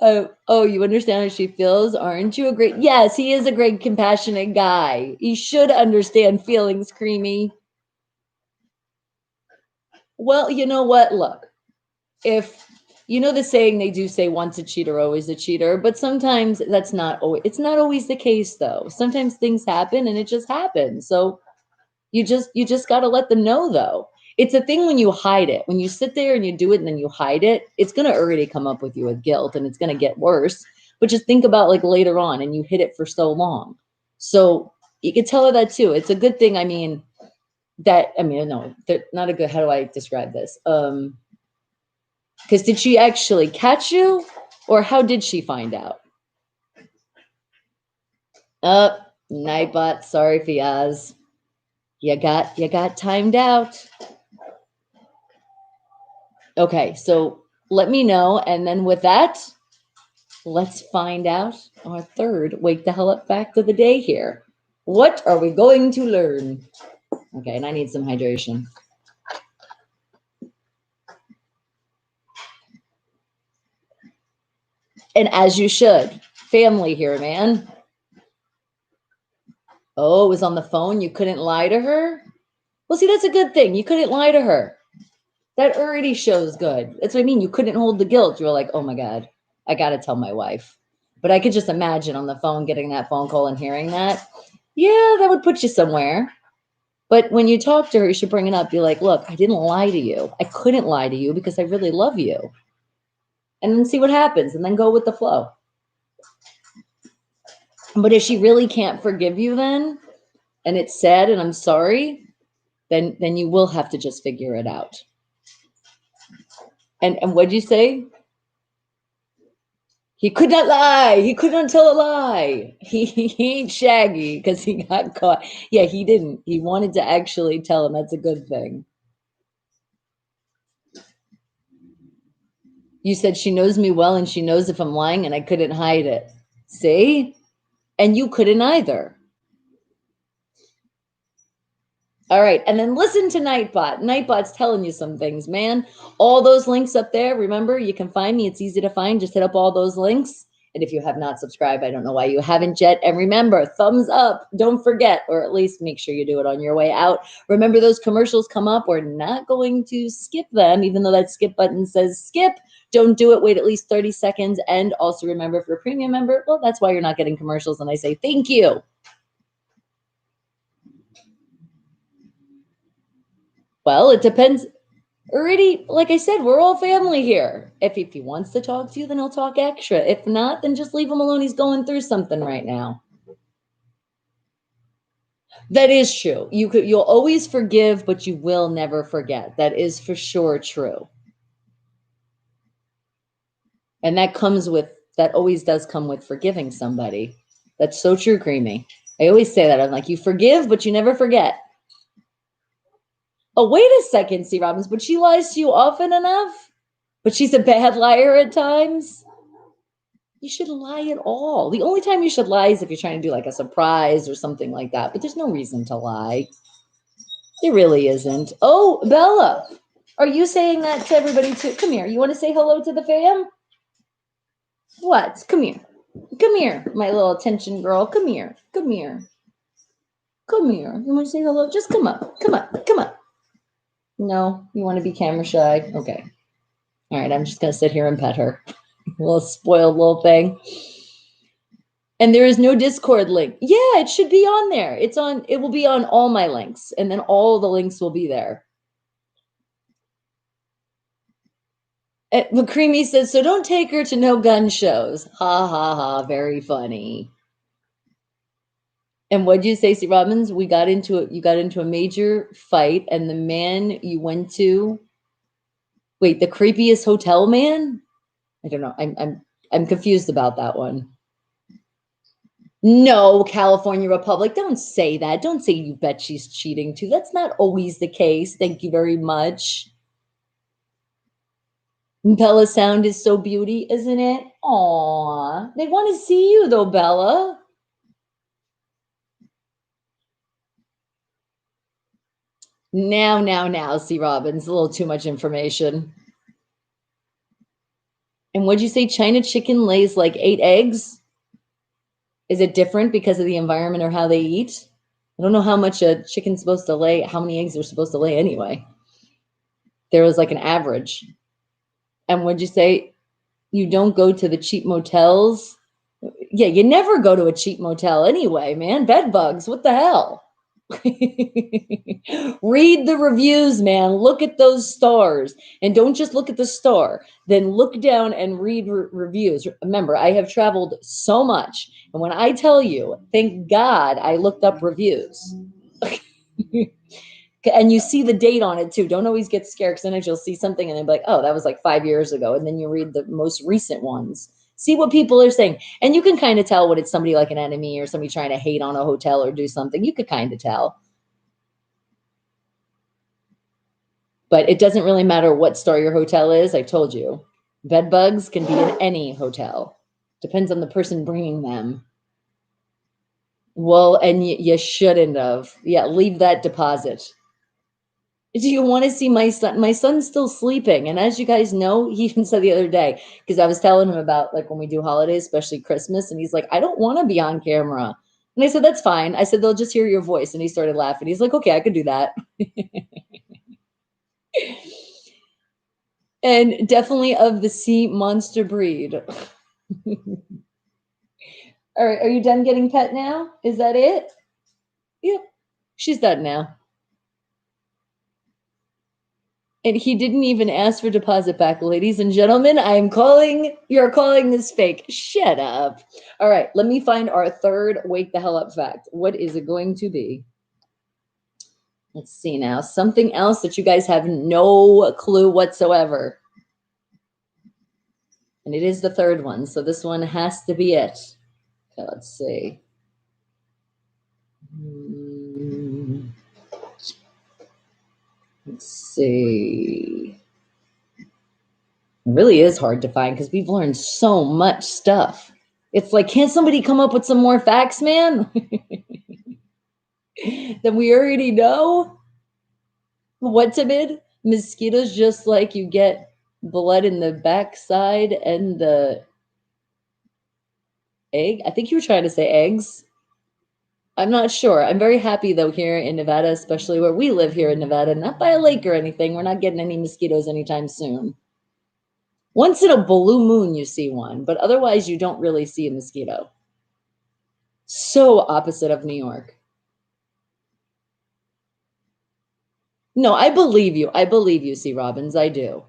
Oh, you understand how she feels? Aren't you a great? Yes, he is a great, compassionate guy. He should understand feelings, Creamy. Well, you know what? Look, if you know the saying, they do say once a cheater, always a cheater, but sometimes that's not always, it's not always the case though. Sometimes things happen and it just happens. So you just got to let them know though. It's a thing when you hide it. When you sit there and you do it and then you hide it, it's going to already come up with you with guilt and it's going to get worse. But just think about like later on and you hid it for so long. So you could tell her that too. It's a good thing. I mean, no, they're not a good, how do I describe this? Because did she actually catch you or how did she find out? Nightbot, sorry, Fiaz. You got timed out. Okay, so let me know, and then with that, let's find out our third wake the hell up fact of the day here. What are we going to learn? Okay, and I need some hydration. And as you should. Family here, man. Oh, it was on the phone. You couldn't lie to her? Well, see, that's a good thing. You couldn't lie to her. That already shows good. That's what I mean. You couldn't hold the guilt. You were like, oh my God, I got to tell my wife. But I could just imagine on the phone getting that phone call and hearing that. Yeah, that would put you somewhere. But when you talk to her, you should bring it up. Be like, look, I didn't lie to you. I couldn't lie to you because I really love you. And then see what happens and then go with the flow. But if she really can't forgive you then, and it's sad and I'm sorry, then you will have to just figure it out. And what'd you say? He could not lie. He could not tell a lie. He ain't Shaggy because he got caught. Yeah, he didn't. He wanted to actually tell him. That's a good thing. You said she knows me well and she knows if I'm lying and I couldn't hide it. See? And you couldn't either. All right. And then listen to Nightbot. Nightbot's telling you some things, man. All those links up there. Remember, you can find me. It's easy to find. Just hit up all those links. And if you have not subscribed, I don't know why you haven't yet. And remember, thumbs up. Don't forget, or at least make sure you do it on your way out. Remember, those commercials come up. We're not going to skip them, even though that skip button says skip. Don't do it. Wait at least 30 seconds. And also remember, if you're a premium member, well, that's why you're not getting commercials. And I say thank you. Well, it depends. Already, like I said, we're all family here. If he wants to talk to you, then he'll talk extra. If not, then just leave him alone. He's going through something right now. That is true. You'll always forgive, but you will never forget. That is for sure true. And that always does come with forgiving somebody. That's so true, Creamy. I always say that. I'm like, you forgive, but you never forget. Oh, wait a second, C. Robbins, but she lies to you often enough? But she's a bad liar at times? You shouldn't lie at all. The only time you should lie is if you're trying to do like a surprise or something like that. But there's no reason to lie. There really isn't. Oh, Bella, are you saying that to everybody too? Come here. You want to say hello to the fam? What? Come here. Come here, my little attention girl. Come here. Come here. Come here. You want to say hello? Just come up. Come up. Come up. No, you want to be camera shy? Okay. All right, I'm just going to sit here and pet her. Little spoiled little thing. And there is no Discord link. Yeah, it should be on there. It will be on all my links, and then all the links will be there. McCreamy says, so don't take her to no gun shows. Ha ha ha, very funny. And what'd you say, C. Robbins? You got into a major fight, and the man you went to, wait, the creepiest hotel man? I don't know. I'm confused about that one. No, California Republic. Don't say that. Don't say you bet she's cheating too. That's not always the case. Thank you very much. Bella sound is so beauty, isn't it? Aw. They want to see you though, Bella. Now, C. Robbins. A little too much information. And what'd you say? China chicken lays like 8 eggs? Is it different because of the environment or how they eat? I don't know how much a chicken's supposed to lay, how many eggs they're supposed to lay anyway. There was like an average. And what'd you say? You don't go to the cheap motels? Yeah, you never go to a cheap motel anyway, man. Bed bugs, what the hell? Read the reviews, man. Look at those stars. And don't just look at the star. Then look down and read reviews. Remember, I have traveled so much. And when I tell you, thank God I looked up reviews. And you see the date on it too. Don't always get scared because sometimes you'll see something and then be like, oh, that was like 5 years ago. And then you read the most recent ones. See what people are saying. And you can kind of tell when it's somebody like an enemy or somebody trying to hate on a hotel or do something. You could kind of tell. But it doesn't really matter what star your hotel is. I told you. Bed bugs can be in any hotel. Depends on the person bringing them. Well, and you shouldn't have. Yeah, leave that deposit. Do you want to see my son? My son's still sleeping. And as you guys know, he even said the other day, because I was telling him about like when we do holidays, especially Christmas, and he's like, I don't want to be on camera. And I said, that's fine. I said, they'll just hear your voice. And he started laughing. He's like, okay, I could do that. And definitely of the sea monster breed. All right, are you done getting pet now? Is that it? Yep, she's done now. And he didn't even ask for deposit back, ladies and gentlemen. You're calling this fake. Shut up. All right, let me find our third wake the hell up fact. What is it going to be? Let's see now. Something else that you guys have no clue whatsoever. And it is the third one, so this one has to be it. Okay, let's see. Let's see. It really is hard to find because we've learned so much stuff. It's like, can't somebody come up with some more facts, man? That we already know? What, Timid? Mosquitoes, just like you get blood in the backside and the egg. I think you were trying to say eggs. I'm not sure. I'm very happy, though, here in Nevada, especially where we live here in Nevada, not by a lake or anything. We're not getting any mosquitoes anytime soon. Once in a blue moon, you see one, but otherwise you don't really see a mosquito. So opposite of New York. No, I believe you. I believe you, C. Robbins. I do.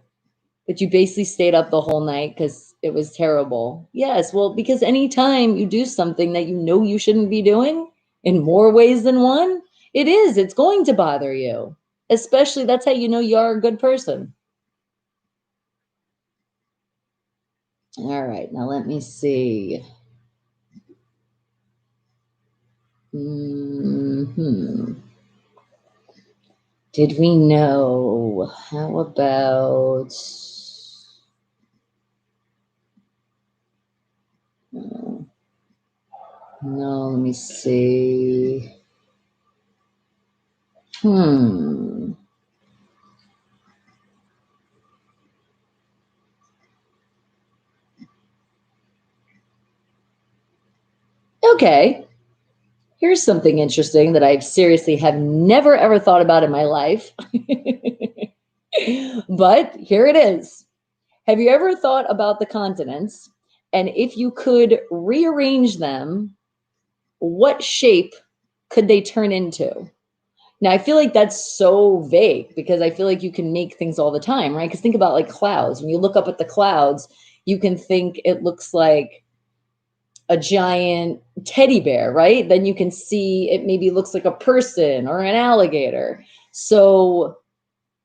But you basically stayed up the whole night because it was terrible. Yes, well, because anytime you do something that you know you shouldn't be doing in more ways than one, it's going to bother you. Especially, that's how you know you are a good person. All right, now let me see. Did we know? How about... No, let me see. Okay. Here's something interesting that I seriously have never, ever thought about in my life. But here it is. Have you ever thought about the continents? And if you could rearrange them, what shape could they turn into? Now, I feel like that's so vague because I feel like you can make things all the time, right? Because think about like clouds. When you look up at the clouds, you can think it looks like a giant teddy bear, right? Then you can see it maybe looks like a person or an alligator. So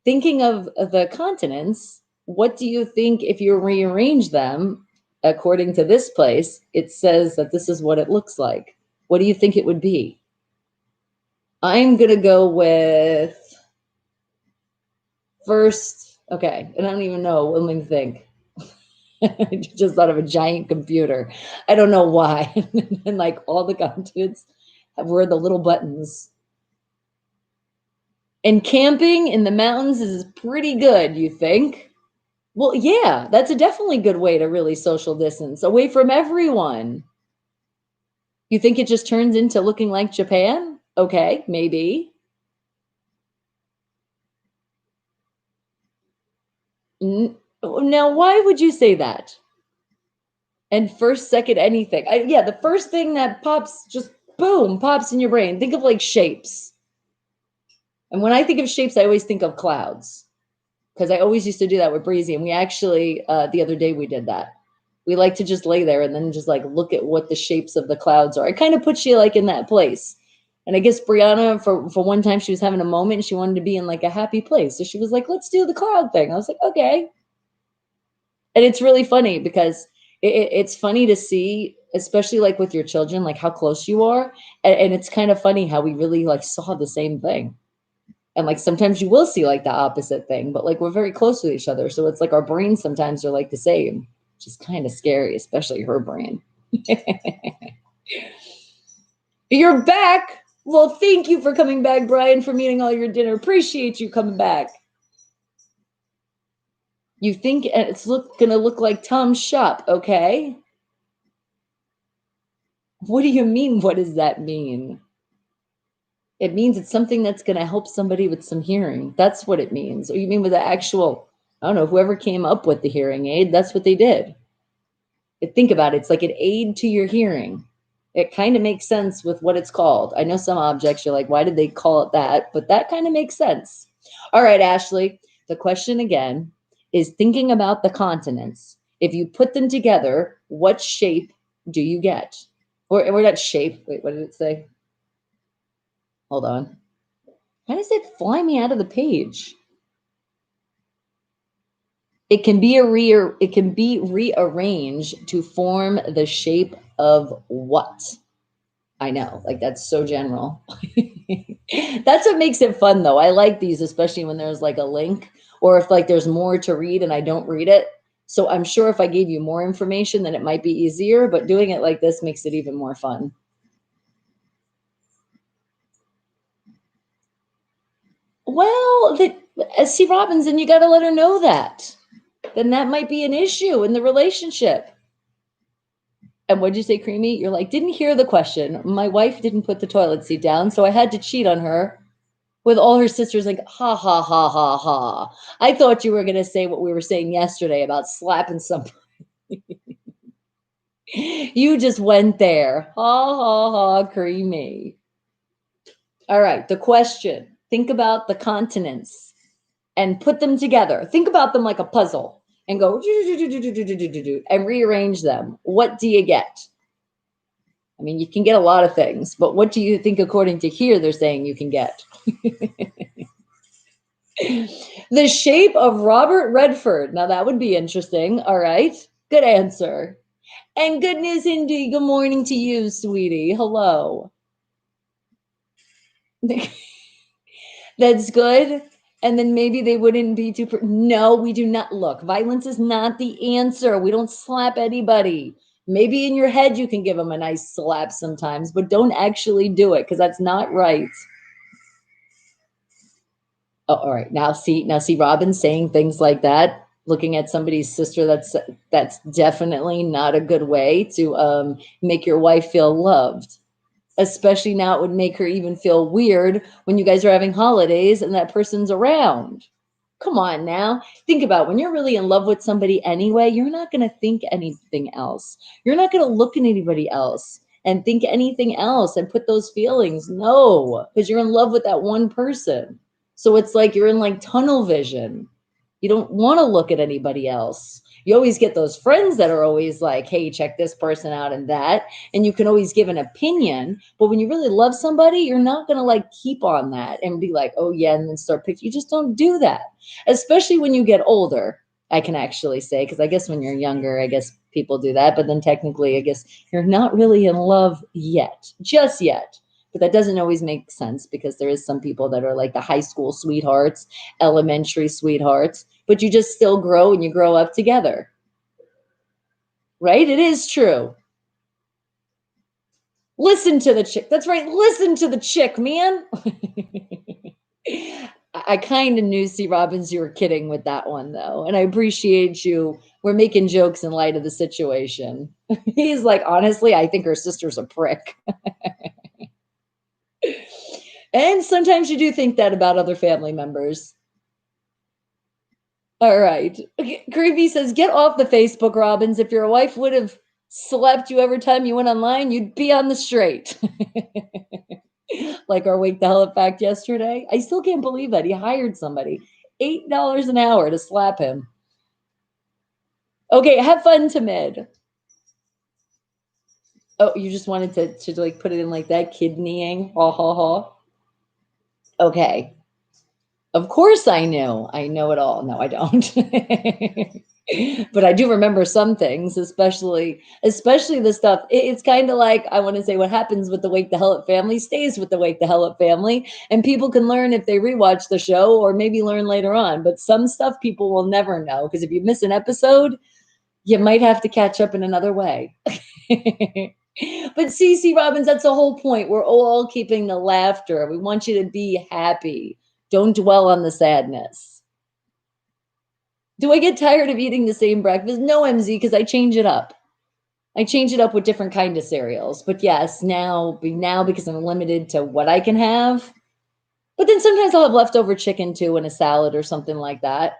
thinking of the continents, what do you think if you rearrange them according to this place, it says that this is what it looks like? What do you think it would be? I'm going to go with first. Okay. And I don't even know. Let me think. I just thought of a giant computer. I don't know why. And like all the continents were the little buttons. And camping in the mountains is pretty good, you think? Well, yeah, that's a definitely good way to really social distance away from everyone. You think it just turns into looking like Japan? Okay, maybe. Now, why would you say that? And first, second, anything. Yeah, the first thing that pops, just boom, pops in your brain. Think of like shapes. And when I think of shapes, I always think of clouds. Because I always used to do that with Breezy. And we actually, the other day, we did that. We like to just lay there and then just like look at what the shapes of the clouds are. It kind of puts you like in that place. And I guess Brianna, for one time, she was having a moment and she wanted to be in like a happy place. So she was like, let's do the cloud thing. I was like, okay. And it's really funny because It's funny to see, especially like with your children, like how close you are. And it's kind of funny how we really like saw the same thing. And like sometimes you will see like the opposite thing, but like we're very close with each other. So it's like our brains sometimes are like the same, which is kind of scary, especially her brain. You're back. Well, thank you for coming back, Brian, for eating all your dinner. Appreciate you coming back. You think it's gonna look like Tom's shop, okay? What do you mean? What does that mean? It means it's something that's gonna help somebody with some hearing. That's what it means. Or you mean with the actual, I don't know, whoever came up with the hearing aid, that's what they did. Think about it. It's like an aid to your hearing. It kind of makes sense with what it's called. I know some objects you're like, why did they call it that? But that kind of makes sense. All right, Ashley. The question again is thinking about the continents. If you put them together, what shape do you get? Or not shape. Wait, what did it say? Hold on. How does it fly me out of the page? It can be rearranged to form the shape of what? I know, like that's so general. That's what makes it fun though. I like these, especially when there's like a link or if like there's more to read and I don't read it. So I'm sure if I gave you more information, then it might be easier, but doing it like this makes it even more fun. Well, C. Robinson, you got to let her know that. Then that might be an issue in the relationship. And what'd you say, Creamy? You're like, didn't hear the question. My wife didn't put the toilet seat down, so I had to cheat on her with all her sisters. Like, ha, ha, ha, ha, ha. I thought you were going to say what we were saying yesterday about slapping somebody. You just went there. Ha, ha, ha, Creamy. All right, the question. Think about the continents and put them together. Think about them like a puzzle and go and rearrange them. What do you get? I mean, you can get a lot of things, but what do you think, according to here, they're saying you can get? The shape of Robert Redford. Now, that would be interesting. All right. Good answer. And good news indeed. Good morning to you, sweetie. Hello. That's good. And then maybe they wouldn't be too. No, we do not. Look, violence is not the answer. We don't slap anybody. Maybe in your head you can give them a nice slap sometimes, but don't actually do it because that's not right. Oh, all right. Now see Robin saying things like that, looking at somebody's sister. That's definitely not a good way to make your wife feel loved. Especially now, it would make her even feel weird when you guys are having holidays and that person's around. Come on now. Think about when you're really in love with somebody anyway, you're not going to think anything else. You're not going to look at anybody else and think anything else and put those feelings. No, because you're in love with that one person. So it's like you're in like tunnel vision. You don't want to look at anybody else. You always get those friends that are always like, hey, check this person out and that. And you can always give an opinion. But when you really love somebody, you're not going to like keep on that and be like, oh, yeah, and then start picking. You just don't do that, especially when you get older. I can actually say, because I guess when you're younger, I guess people do that. But then technically, I guess you're not really in love yet, just yet. But that doesn't always make sense because there is some people that are like the high school sweethearts, elementary sweethearts, but you just still grow and you grow up together. Right? It is true. Listen to the chick. That's right. Listen to the chick, man. I kind of knew, C. Robbins, you were kidding with that one, though. And I appreciate you. We're making jokes in light of the situation. He's like, honestly, I think her sister's a prick. And sometimes you do think that about other family members. All right. Creepy says, get off the Facebook, Robbins. If your wife would have slapped you every time you went online, you'd be on the straight. Like our Wake the Hell Up fact yesterday. I still can't believe that. He hired somebody $8 an hour to slap him. Okay, have fun, Timid. Oh, you just wanted to like put it in like that, kidneying. Ha ha ha. Okay. Of course I knew. I know it all. No, I don't. But I do remember some things, especially the stuff. It's kind of like, I want to say, what happens with the Wake the Hell Up family stays with the Wake the Hell Up family, and people can learn if they rewatch the show, or maybe learn later on. But some stuff people will never know, because if you miss an episode, you might have to catch up in another way. But CC Robbins, that's the whole point. We're all keeping the laughter. We want you to be happy. Don't dwell on the sadness. Do I get tired of eating the same breakfast? No, MZ, because I change it up. I change it up with different kind of cereals. But yes, now because I'm limited to what I can have. But then sometimes I'll have leftover chicken too in a salad or something like that.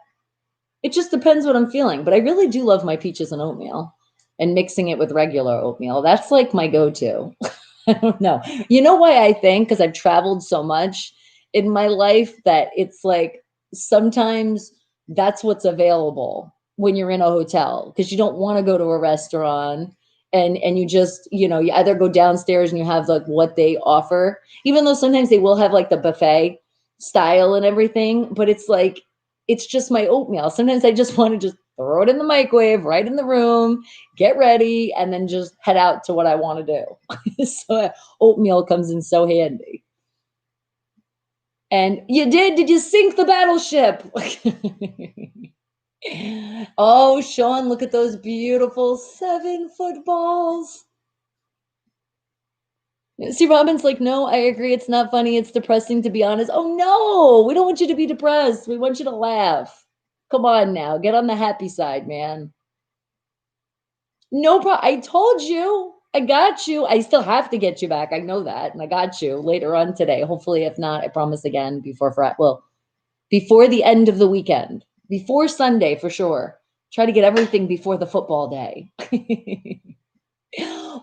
It just depends what I'm feeling. But I really do love my peaches and oatmeal, and mixing it with regular oatmeal. That's like my go-to. I don't know. You know why I think? Because I've traveled so much in my life that it's like sometimes that's what's available when you're in a hotel, because you don't want to go to a restaurant, and you just, you either go downstairs and you have like what they offer, even though sometimes they will have like the buffet style and everything, but it's like, it's just my oatmeal. Sometimes I just want to just throw it in the microwave right in the room, get ready, and then just head out to what I want to do. So oatmeal comes in so handy. And did you sink the battleship? Oh, Sean, look at those beautiful 7-foot balls. See, Robin's like, no, I agree. It's not funny. It's depressing, to be honest. Oh, no, we don't want you to be depressed. We want you to laugh. Come on now. Get on the happy side, man. No problem. I told you. I got you. I still have to get you back. I know that. And I got you later on today. Hopefully, if not, I promise again before the end of the weekend. Before Sunday, for sure. Try to get everything before the football day.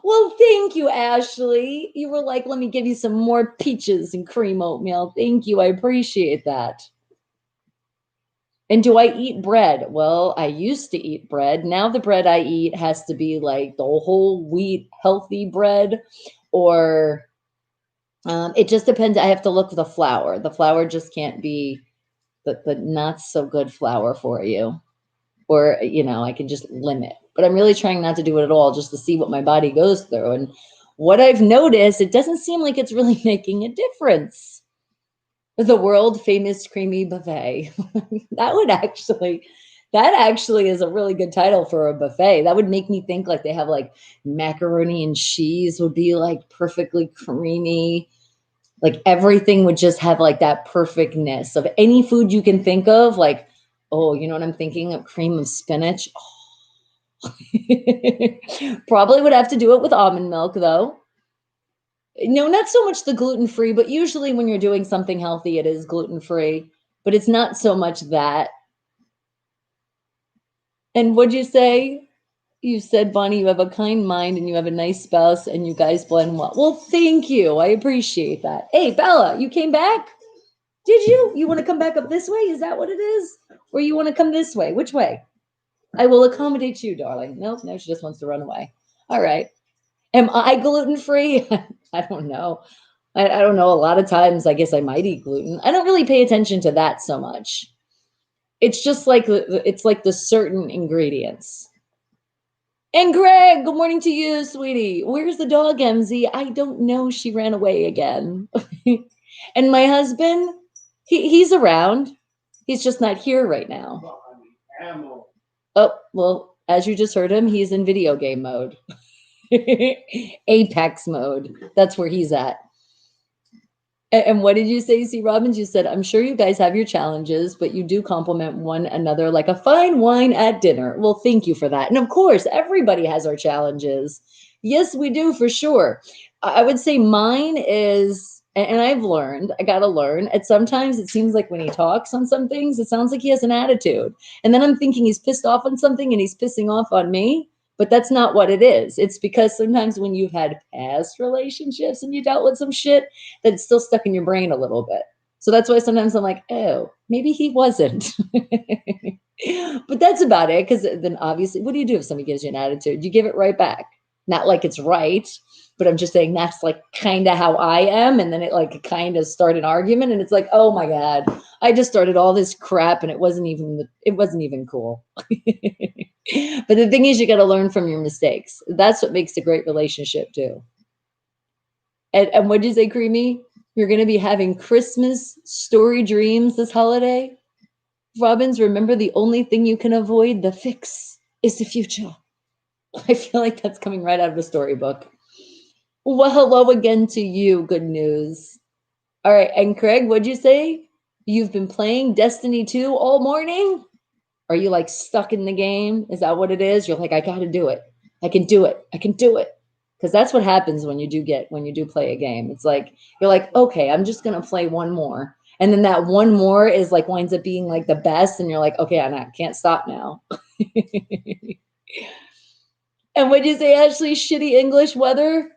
Well, thank you, Ashley. You were like, let me give you some more peaches and cream oatmeal. Thank you. I appreciate that. And do I eat bread? Well, I used to eat bread. Now the bread I eat has to be like the whole wheat healthy bread, or it just depends. I have to look for the flour. The flour just can't be the not so good flour for you. Or, I can just limit. But I'm really trying not to do it at all, just to see what my body goes through. And what I've noticed, it doesn't seem like it's really making a difference. The world famous creamy buffet. That actually is a really good title for a buffet. That would make me think like they have like macaroni and cheese would be like perfectly creamy. Like everything would just have like that perfectness of any food you can think of. Like, oh, you know what I'm thinking of? Cream of spinach. Oh. Probably would have to do it with almond milk though. No, not so much the gluten-free, but usually when you're doing something healthy, it is gluten-free, but it's not so much that. And what'd you say? You said, Bonnie, you have a kind mind and you have a nice spouse and you guys blend well. Well, thank you. I appreciate that. Hey, Bella, you came back? Did you? You want to come back up this way? Is that what it is? Or you want to come this way? Which way? I will accommodate you, darling. Nope, no, she just wants to run away. All right. Am I gluten-free? I don't know. I don't know. A lot of times, I guess I might eat gluten. I don't really pay attention to that so much. It's just like the certain ingredients. And Greg, good morning to you, sweetie. Where's the dog, MZ? I don't know. She ran away again. And my husband, he's around. He's just not here right now. Oh, well, as you just heard him, he's in video game mode. Apex mode. That's where he's at. And what did you say, C. Robbins? You said, I'm sure you guys have your challenges, but you do compliment one another like a fine wine at dinner. Well, thank you for that. And of course, everybody has our challenges. Yes, we do, for sure. I would say mine is, and I've learned, I got to learn, and sometimes it seems like when he talks on some things, it sounds like he has an attitude. And then I'm thinking he's pissed off on something and he's pissing off on me. But that's not what it is. It's because sometimes when you've had past relationships and you dealt with some shit, that's still stuck in your brain a little bit. So that's why sometimes I'm like, oh, maybe he wasn't. But that's about it. Because then obviously, what do you do if somebody gives you an attitude? You give it right back. Not like it's right, but I'm just saying that's like kind of how I am. And then it like kind of start an argument and it's like, oh my God, I just started all this crap and it wasn't even cool. But the thing is, you got to learn from your mistakes. That's what makes a great relationship too. And what did you say, Creamy? You're going to be having Christmas story dreams this holiday? Robbins, remember, the only thing you can avoid, the fix, is the future. I feel like that's coming right out of a storybook. Well, hello again to you. Good news. All right. And Craig, what'd you say? You've been playing Destiny 2 all morning? Are you like stuck in the game? Is that what it is? You're like, I got to do it. I can do it. I can do it. Because that's what happens when you do play a game. It's like, you're like, okay, I'm just going to play one more. And then that one more is like winds up being like the best. And you're like, okay, I can't stop now. And what'd you say, Ashley? Shitty English weather?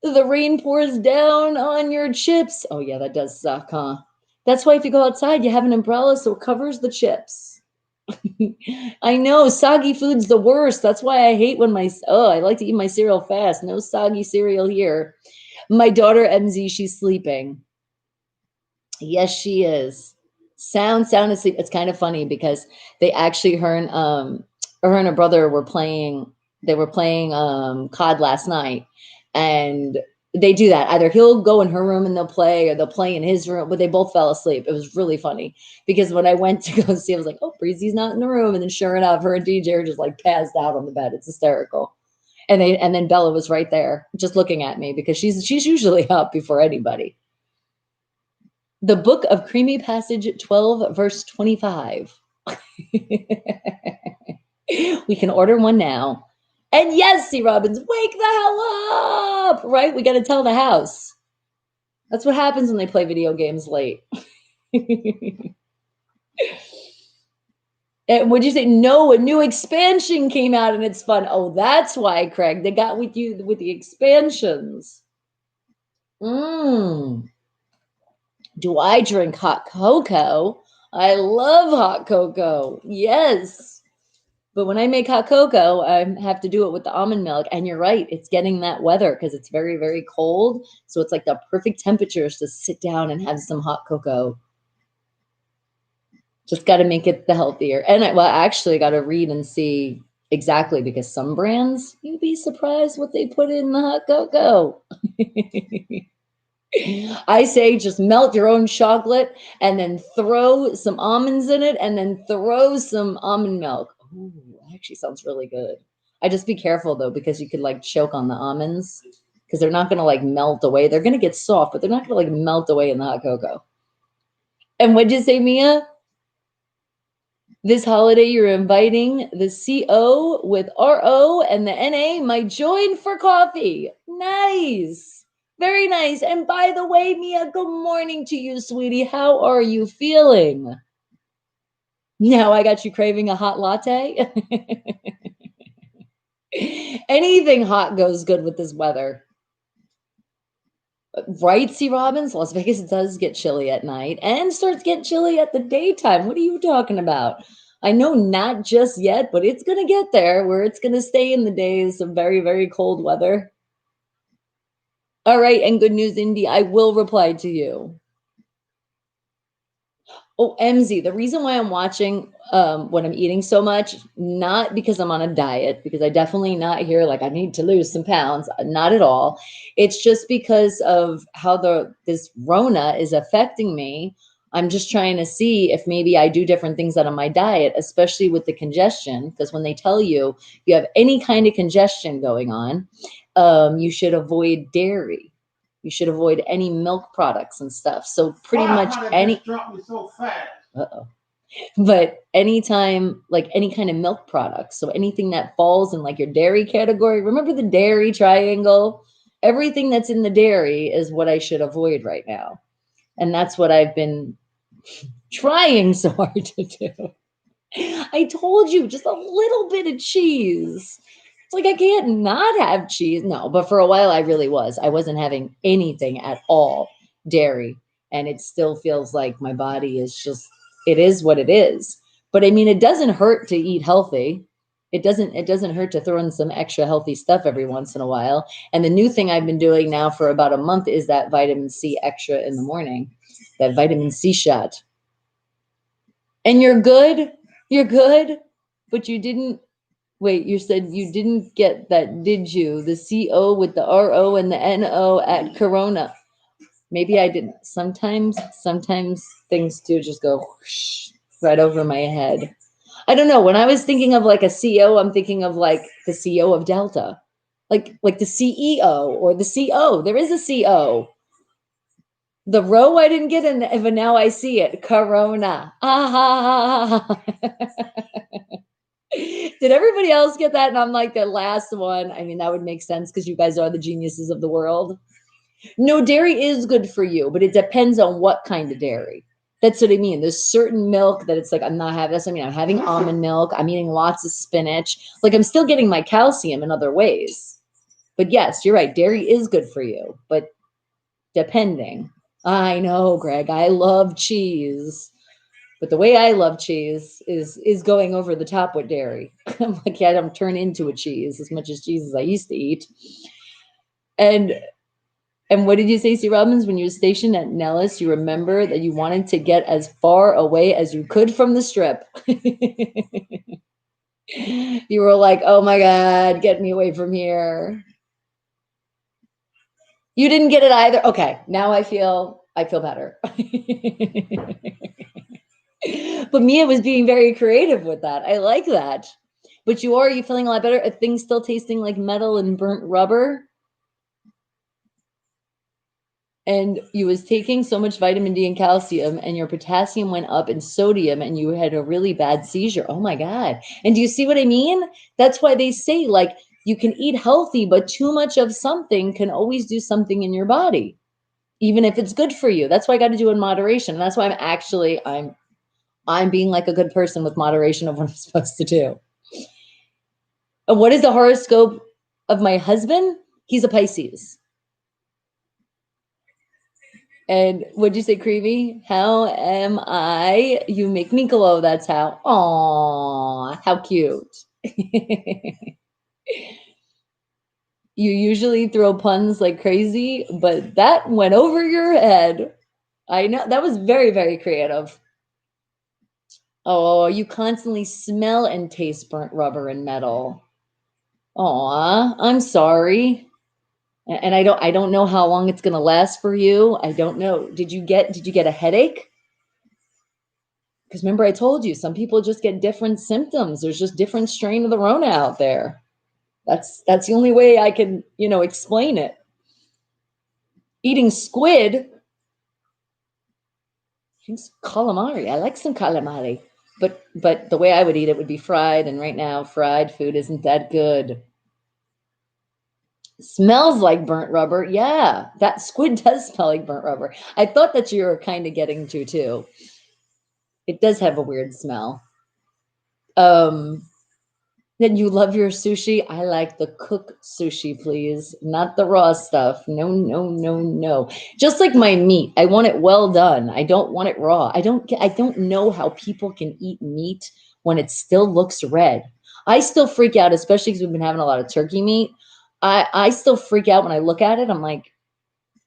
The rain pours down on your chips. Oh, yeah, that does suck, huh? That's why if you go outside, you have an umbrella so it covers the chips. I know, soggy food's the worst. That's why I hate when I like to eat my cereal fast. No soggy cereal here. My daughter, MZ, she's sleeping. Yes, she is. Sound asleep. It's kind of funny because they actually, her and her brother were playing, COD last night. And they do that. Either he'll go in her room and they'll play, or they'll play in his room, but they both fell asleep. It was really funny because when I went to go see, I was like, oh, Breezy's not in the room. And then sure enough, her and DJ are just like passed out on the bed. It's hysterical. And then Bella was right there just looking at me because she's usually up before anybody. The book of Creamy Passage 12, verse 25. We can order one now. And yes, C. Robbins, wake the hell up, right? We got to tell the house. That's what happens when they play video games late. And would you say, no, a new expansion came out and it's fun. Oh, that's why, Craig, they got with you with the expansions. Do I drink hot cocoa? I love hot cocoa. Yes. But when I make hot cocoa, I have to do it with the almond milk. And you're right, it's getting that weather because it's very, very cold. So it's like the perfect temperatures to sit down and have some hot cocoa. Just got to make it the healthier. And I actually got to read and see exactly, because some brands, you'd be surprised what they put in the hot cocoa. I say just melt your own chocolate and then throw some almonds in it and then throw some almond milk. Ooh, actually sounds really good. I just be careful though, because you could like choke on the almonds because they're not going to like melt away. They're going to get soft, but they're not going to like melt away in the hot cocoa. And what'd you say, Mia? This holiday, you're inviting the CO with RO and the NA might join for coffee. Nice. Very nice. And by the way, Mia, good morning to you, sweetie. How are you feeling? Now I got you craving a hot latte. Anything hot goes good with this weather. Right, C. Robbins? Las Vegas does get chilly at night and starts getting chilly at the daytime. What are you talking about? I know not just yet, but it's going to get there where it's going to stay in the days of very, very cold weather. All right, and good news, Indy, I will reply to you. Oh, MZ, the reason why I'm watching when I'm eating so much, not because I'm on a diet, because I definitely not here like I need to lose some pounds, not at all. It's just because of how this Rona is affecting me. I'm just trying to see if maybe I do different things out of my diet, especially with the congestion, because when they tell you you have any kind of congestion going on, you should avoid dairy. You should avoid any milk products and stuff. So pretty much any. Dropped me so fast. But anytime, like any kind of milk products, so anything that falls in like your dairy category. Remember the dairy triangle? Everything that's in the dairy is what I should avoid right now, and that's what I've been trying so hard to do. I told you, just a little bit of cheese. It's like I can't not have cheese. No, but for a while I really was. I wasn't having anything at all dairy, and it still feels like my body is just, it is what it is. But I mean, it doesn't hurt to eat healthy. It doesn't hurt to throw in some extra healthy stuff every once in a while. And the new thing I've been doing now for about a month is that vitamin C extra in the morning, that vitamin C shot. And you're good? You're good? But you didn't wait, you said you didn't get that, did you? The CO with the RO and the NO at Corona. Maybe I didn't. Sometimes things do just go whoosh, right over my head. I don't know. When I was thinking of like a CEO, I'm thinking of like the CEO of Delta, like the CEO or the CO. There is a CO. The row I didn't get in, but now I see it. Corona. Ah. Did everybody else get that? And I'm like the last one. I mean, that would make sense because you guys are the geniuses of the world. No, dairy is good for you, but it depends on what kind of dairy. That's what I mean. There's certain milk that it's like, I'm not having this. I mean, I'm having almond milk. I'm eating lots of spinach. Like I'm still getting my calcium in other ways. But yes, you're right. Dairy is good for you, but depending. I know, Greg, I love cheese. But the way I love cheese is going over the top with dairy. I'm like, yeah, I don't turn into a cheese as much as cheese as I used to eat. And what did you say, C. Robbins? When you were stationed at Nellis, you remember that you wanted to get as far away as you could from the strip. You were like, oh my God, get me away from here. You didn't get it either. Okay, now I feel better. But Mia was being very creative with that. I like that. But are you feeling a lot better? Are things still tasting like metal and burnt rubber? And you was taking so much vitamin D and calcium and your potassium went up and sodium and you had a really bad seizure. Oh my God. And do you see what I mean? That's why they say like you can eat healthy, but too much of something can always do something in your body, even if it's good for you. That's why I got to do in moderation. And that's why I'm being like a good person with moderation of what I'm supposed to do. And what is the horoscope of my husband? He's a Pisces. And what'd you say, Creevy? How am I? You make me glow. That's how. Aw, how cute. You usually throw puns like crazy, but that went over your head. I know that was very, very creative. Oh, you constantly smell and taste burnt rubber and metal. Aw, I'm sorry. And I don't know how long it's gonna last for you. I don't know. Did you get a headache? Because remember, I told you some people just get different symptoms. There's just different strain of the Rona out there. That's the only way I can, explain it. Eating squid, calamari. I like some calamari, but the way I would eat it would be fried. And right now, fried food isn't that good. Smells like burnt rubber. Yeah, that squid does smell like burnt rubber. I thought that you were kind of getting to too. It does have a weird smell. Then you love your sushi. I like the cooked sushi, please, not the raw stuff. No, no, no, no. Just like my meat, I want it well done. I don't want it raw. I don't know how people can eat meat when it still looks red. I still freak out, especially because we've been having a lot of turkey meat. I still freak out when I look at it. I'm like,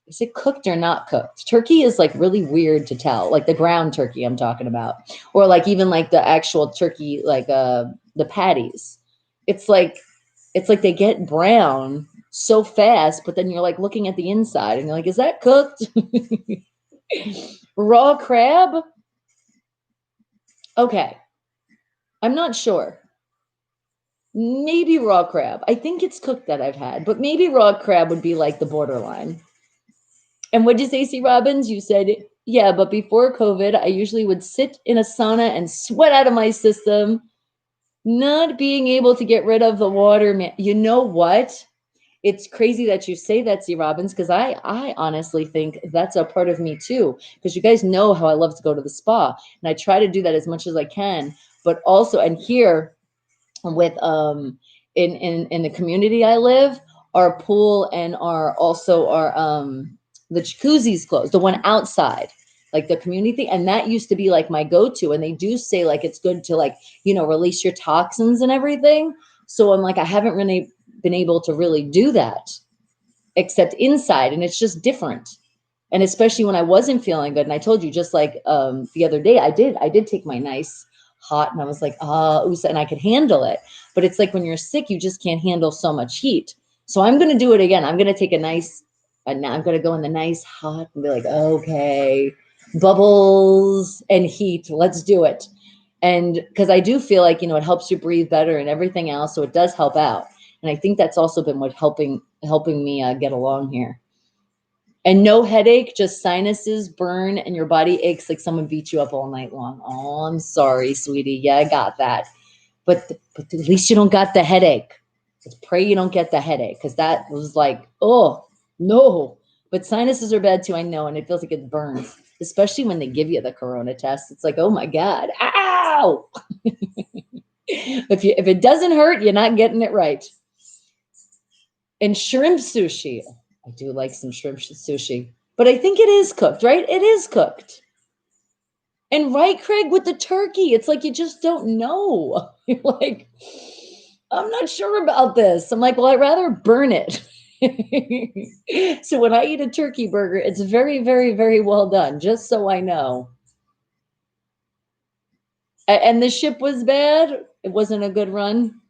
is it cooked or not cooked? Turkey is like really weird to tell, like the ground turkey I'm talking about, or like even like the actual turkey, like the patties. It's like they get brown so fast, but then you're like looking at the inside and you're like, is that cooked? Raw crab? Okay. I'm not sure. Maybe raw crab. I think it's cooked that I've had, but maybe raw crab would be like the borderline. And what'd you say, C. Robbins? You said, yeah, but before COVID, I usually would sit in a sauna and sweat out of my system, not being able to get rid of the water. You know what? It's crazy that you say that, C. Robbins, because I honestly think that's a part of me too. Because you guys know how I love to go to the spa, and I try to do that as much as I can. But also, and here with in the community I live, our pool and our the jacuzzi's closed, the one outside, like the community thing. And that used to be like my go-to. And they do say like it's good to like, release your toxins and everything. So I'm like, I haven't really been able to really do that except inside, and it's just different. And especially when I wasn't feeling good. And I told you, just like the other day, I did take my nice hot, and I was like, and I could handle it. But it's like when you're sick, you just can't handle so much heat. So I'm going to do it again. I'm going to take a nice, I'm going to go in the nice hot and be like, okay, bubbles and heat. Let's do it. And because I do feel like, it helps you breathe better and everything else. So it does help out. And I think that's also been what helping me get along here. And no headache, just sinuses, burn, and your body aches like someone beat you up all night long. Oh, I'm sorry, sweetie. Yeah, I got that. But at least you don't got the headache. Let's pray you don't get the headache, because that was like, oh, no. But sinuses are bad too, I know, and it feels like it burns, especially when they give you the corona test. It's like, oh my God, ow! If it doesn't hurt, you're not getting it right. And shrimp sushi. I do like some shrimp sushi, but I think it is cooked, right? It is cooked. And right, Craig, with the turkey, it's like you just don't know. You're like, I'm not sure about this. I'm like, well, I'd rather burn it. So when I eat a turkey burger, it's very, very, very well done, just so I know. And the ship was bad. It wasn't a good run.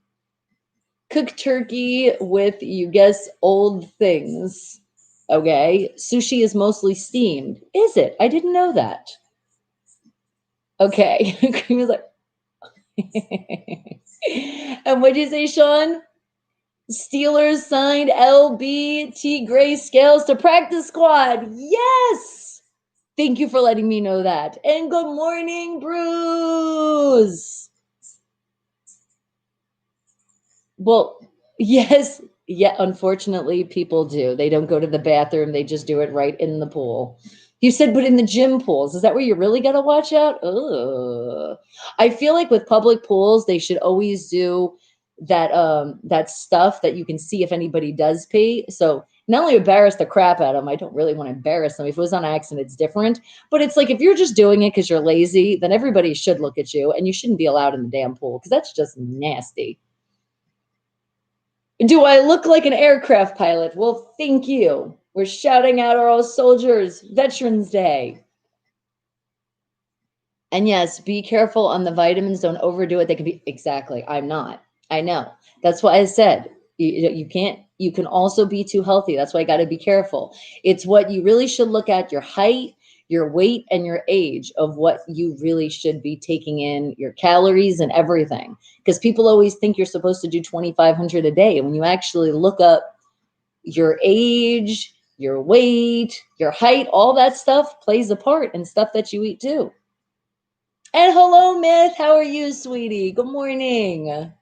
Cooked turkey with, you guess, old things. Okay. Sushi is mostly steamed. Is it? I didn't know that. Okay. He was like, and what'd you say, Sean? Steelers signed LBT Grayscales to practice squad. Yes. Thank you for letting me know that. And good morning, Bruce. Well, yes. Yeah, unfortunately, people do. They don't go to the bathroom. They just do it right in the pool. You said, but in the gym pools, is that where you really got to watch out? Ugh. I feel like with public pools, they should always do that stuff that you can see if anybody does pee. So not only embarrass the crap out of them, I don't really want to embarrass them. If it was on accident, it's different. But it's like if you're just doing it because you're lazy, then everybody should look at you, and you shouldn't be allowed in the damn pool because that's just nasty. Do I look like an aircraft pilot? Well, thank you. We're shouting out our soldiers, Veterans Day. And yes, be careful on the vitamins. Don't overdo it. They can be, exactly. I'm not. I know. That's why I said you can't, you can also be too healthy. That's why I got to be careful. It's what you really should look at: your height, your weight, and your age of what you really should be taking in, your calories and everything. Because people always think you're supposed to do 2,500 a day. And when you actually look up your age, your weight, your height, all that stuff plays a part in stuff that you eat too. And hello, Myth. How are you, sweetie? Good morning.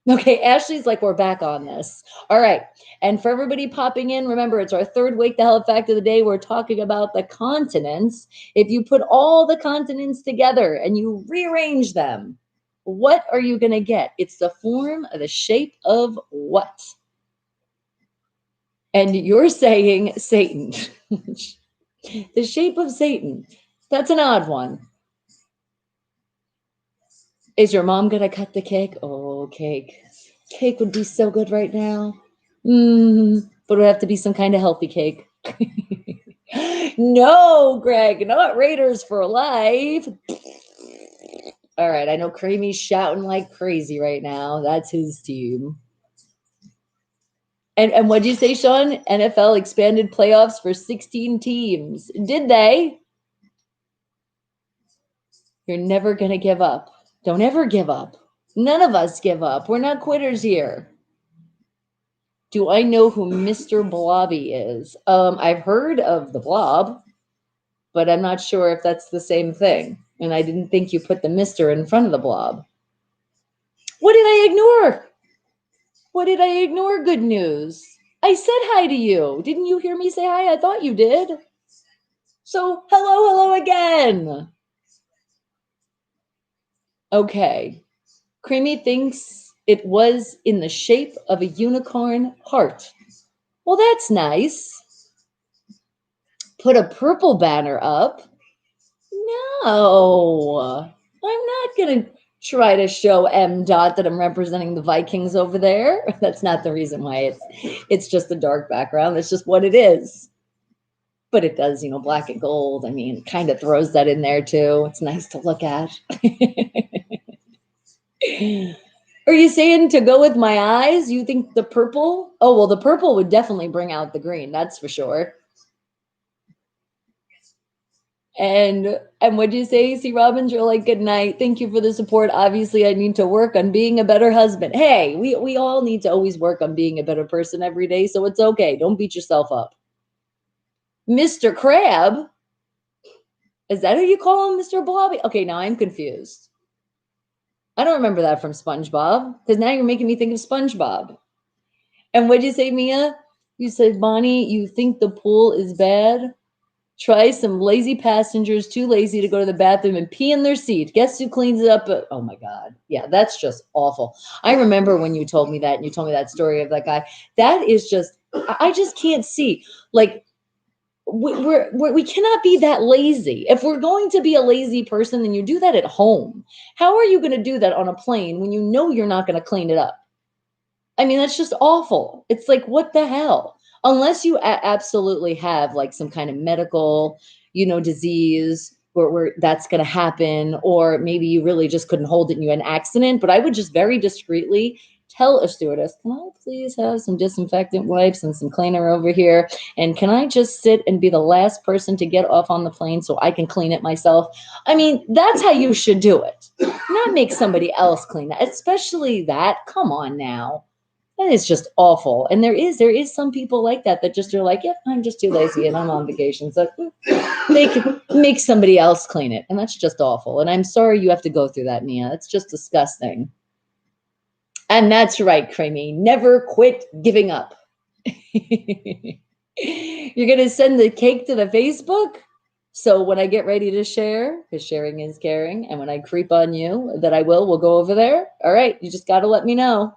Okay, Ashley's like, we're back on this. All right. And for everybody popping in, remember, it's our third Wake the Hell Up fact of the day. We're talking about the continents. If you put all the continents together and you rearrange them, what are you going to get? It's the form of the shape of what? And you're saying Satan. The shape of Satan. That's an odd one. Is your mom going to cut the cake? Oh, cake. Cake would be so good right now. But it would have to be some kind of healthy cake. No, Greg, not Raiders for life. All right, I know Creamy's shouting like crazy right now. That's his team. And what'd you say, Sean? NFL expanded playoffs for 16 teams. Did they? You're never going to give up. Don't ever give up. None of us give up. We're not quitters here. Do I know who Mr. Blobby is? I've heard of the Blob, but I'm not sure if that's the same thing. And I didn't think you put the Mr. in front of the Blob. What did I ignore? What did I ignore? Good news. I said hi to you. Didn't you hear me say hi? I thought you did. So hello again. Okay. Creamy thinks it was in the shape of a unicorn heart. Well, that's nice. Put a purple banner up. No, I'm not going to try to show M. Dot that I'm representing the Vikings over there. That's not the reason why it's just a dark background. That's just what it is. But it does, black and gold. I mean, kind of throws that in there too. It's nice to look at. Are you saying to go with my eyes? You think the purple? Oh, well, the purple would definitely bring out the green. That's for sure. And what'd you say, C. Robbins? You're like, good night. Thank you for the support. Obviously, I need to work on being a better husband. Hey, we all need to always work on being a better person every day. So it's okay. Don't beat yourself up. Mr. Crab? Is that who you call him, Mr. Blobby? Okay, now I'm confused. I don't remember that from SpongeBob, because now you're making me think of SpongeBob. And what'd you say, Mia? You said, Bonnie, you think the pool is bad? Try some lazy passengers, too lazy to go to the bathroom and pee in their seat. Guess who cleans it up? Oh my God. Yeah, that's just awful. I remember when you told me that, and you told me that story of that guy. That is just, I just can't see. Like, we cannot be that lazy. If we're going to be a lazy person, then you do that at home. How are you going to do that on a plane when you know you're not going to clean it up? I mean, that's just awful. It's like, what the hell? Unless you absolutely have like some kind of medical, disease where that's going to happen, or maybe you really just couldn't hold it and you had an accident. But I would just very discreetly tell a stewardess, can I please have some disinfectant wipes and some cleaner over here? And can I just sit and be the last person to get off on the plane so I can clean it myself? I mean, that's how you should do it. Not make somebody else clean that, especially that. Come on now. That is just awful. And there is some people like that just are like, yeah, I'm just too lazy and I'm on vacation. So they can make somebody else clean it. And that's just awful. And I'm sorry you have to go through that, Mia. It's just disgusting. And that's right, Creamy. Never quit giving up. You're going to send the cake to the Facebook? So when I get ready to share, because sharing is caring, and when I creep on you, that we'll go over there. All right, you just got to let me know.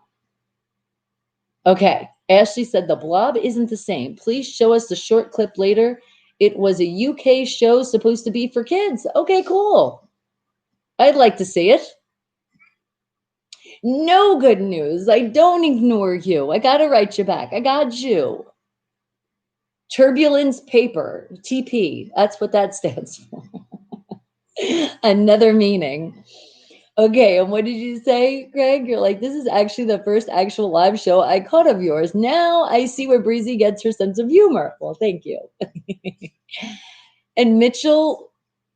Okay, Ashley said the blob isn't the same. Please show us the short clip later. It was a UK show supposed to be for kids. Okay, cool. I'd like to see it. No good news. I don't ignore you. I got to write you back. I got you. Turbulence paper, TP. That's what that stands for. Another meaning. Okay, and what did you say, Greg? You're like, this is actually the first actual live show I caught of yours. Now I see where Breezy gets her sense of humor. Well, thank you. And Mitchell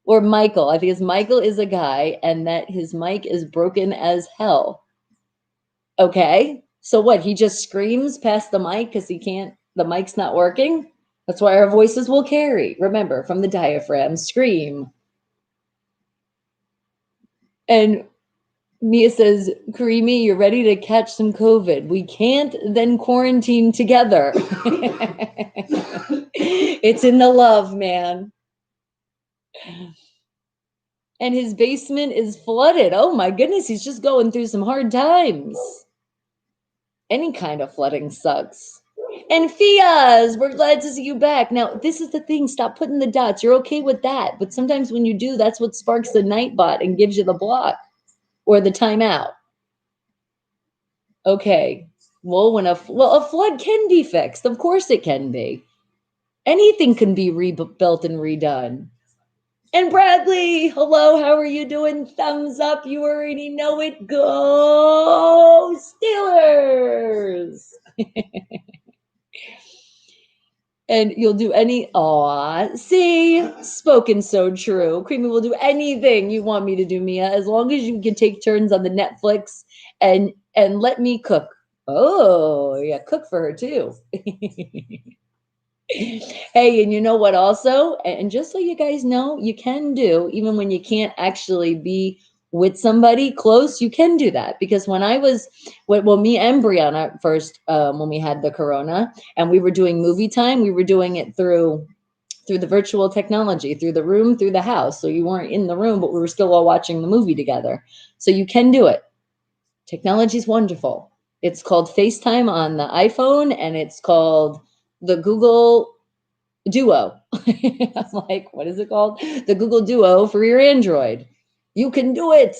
or Michael, I think it's Michael, is a guy, and that his mic is broken as hell. Okay, so what? He just screams past the mic because the mic's not working? That's why our voices will carry. Remember, from the diaphragm, scream. And Mia says, Karimi, you're ready to catch some COVID. We can't then quarantine together. It's in the love, man. And his basement is flooded. Oh my goodness, he's just going through some hard times. Any kind of flooding sucks. And Fiaz, we're glad to see you back. Now, this is the thing. Stop putting the dots. You're okay with that. But sometimes when you do, that's what sparks the Nightbot and gives you the block or the timeout. Okay. Well, a flood can be fixed. Of course it can be. Anything can be rebuilt and redone. And Bradley, hello, how are you doing? Thumbs up. You already know it. Go Steelers. And you'll do spoken so true. Creamy will do anything you want me to do, Mia, as long as you can take turns on the Netflix and let me cook. Oh, yeah, cook for her too. Hey, and you know what also? And just so you guys know, you can do, even when you can't actually be with somebody close, you can do that. Because when me and Brianna first, when we had the corona and we were doing movie time, we were doing it through the virtual technology, through the room, through the house. So you weren't in the room, but we were still all watching the movie together. So you can do it. Technology is wonderful. It's called FaceTime on the iPhone, and it's called the Google Duo. I'm like, what is it called? The Google Duo for your Android. You can do it.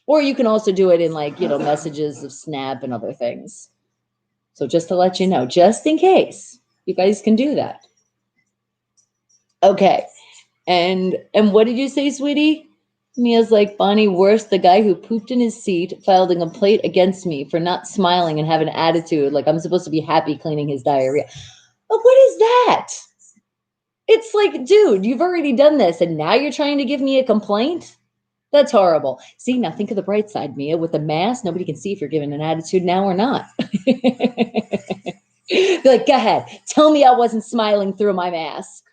Or you can also do it in messages of Snap and other things. So just to let you know, just in case, you guys can do that. Okay. And what did you say, sweetie? Mia's like, Bonnie, worse, the guy who pooped in his seat filed a complaint against me for not smiling and having an attitude like I'm supposed to be happy cleaning his diarrhea. But what is that? It's like, dude, you've already done this and now you're trying to give me a complaint? That's horrible. See, now think of the bright side, Mia. With the mask, nobody can see if you're giving an attitude now or not. Be like, go ahead. Tell me I wasn't smiling through my mask.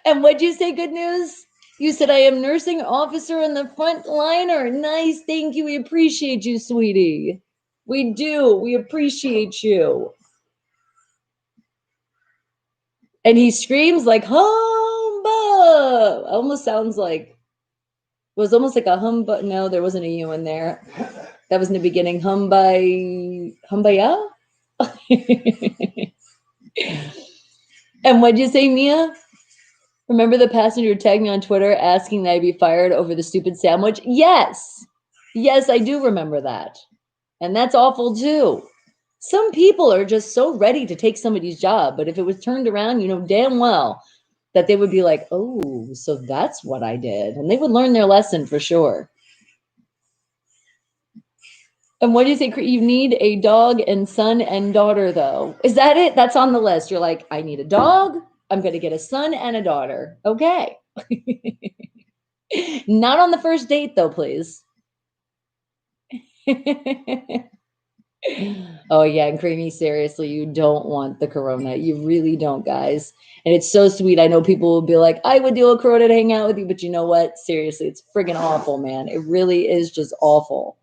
And what'd you say, good news? You said I am nursing officer in the front liner. Nice. Thank you. We appreciate you, sweetie. We do. We appreciate you. And he screams like, humbug. Almost sounds like, was almost like a humbug. No, there wasn't a U in there. That was in the beginning. Humbaya? And what'd you say, Mia? Remember the passenger tagged me on Twitter asking that I be fired over the stupid sandwich? Yes. Yes, I do remember that. And that's awful too. Some people are just so ready to take somebody's job, but if it was turned around, you know damn well that they would be like, oh, so that's what I did. And they would learn their lesson for sure. And what do you think? You need a dog and son and daughter, though. Is that it? That's on the list. You're like, I need a dog. I'm going to get a son and a daughter. Okay. Not on the first date, though, please. Oh, yeah. And Creamy, seriously, you don't want the corona. You really don't, guys. And it's so sweet. I know people will be like, I would do a corona to hang out with you. But you know what? Seriously, it's friggin' awful, man. It really is just awful.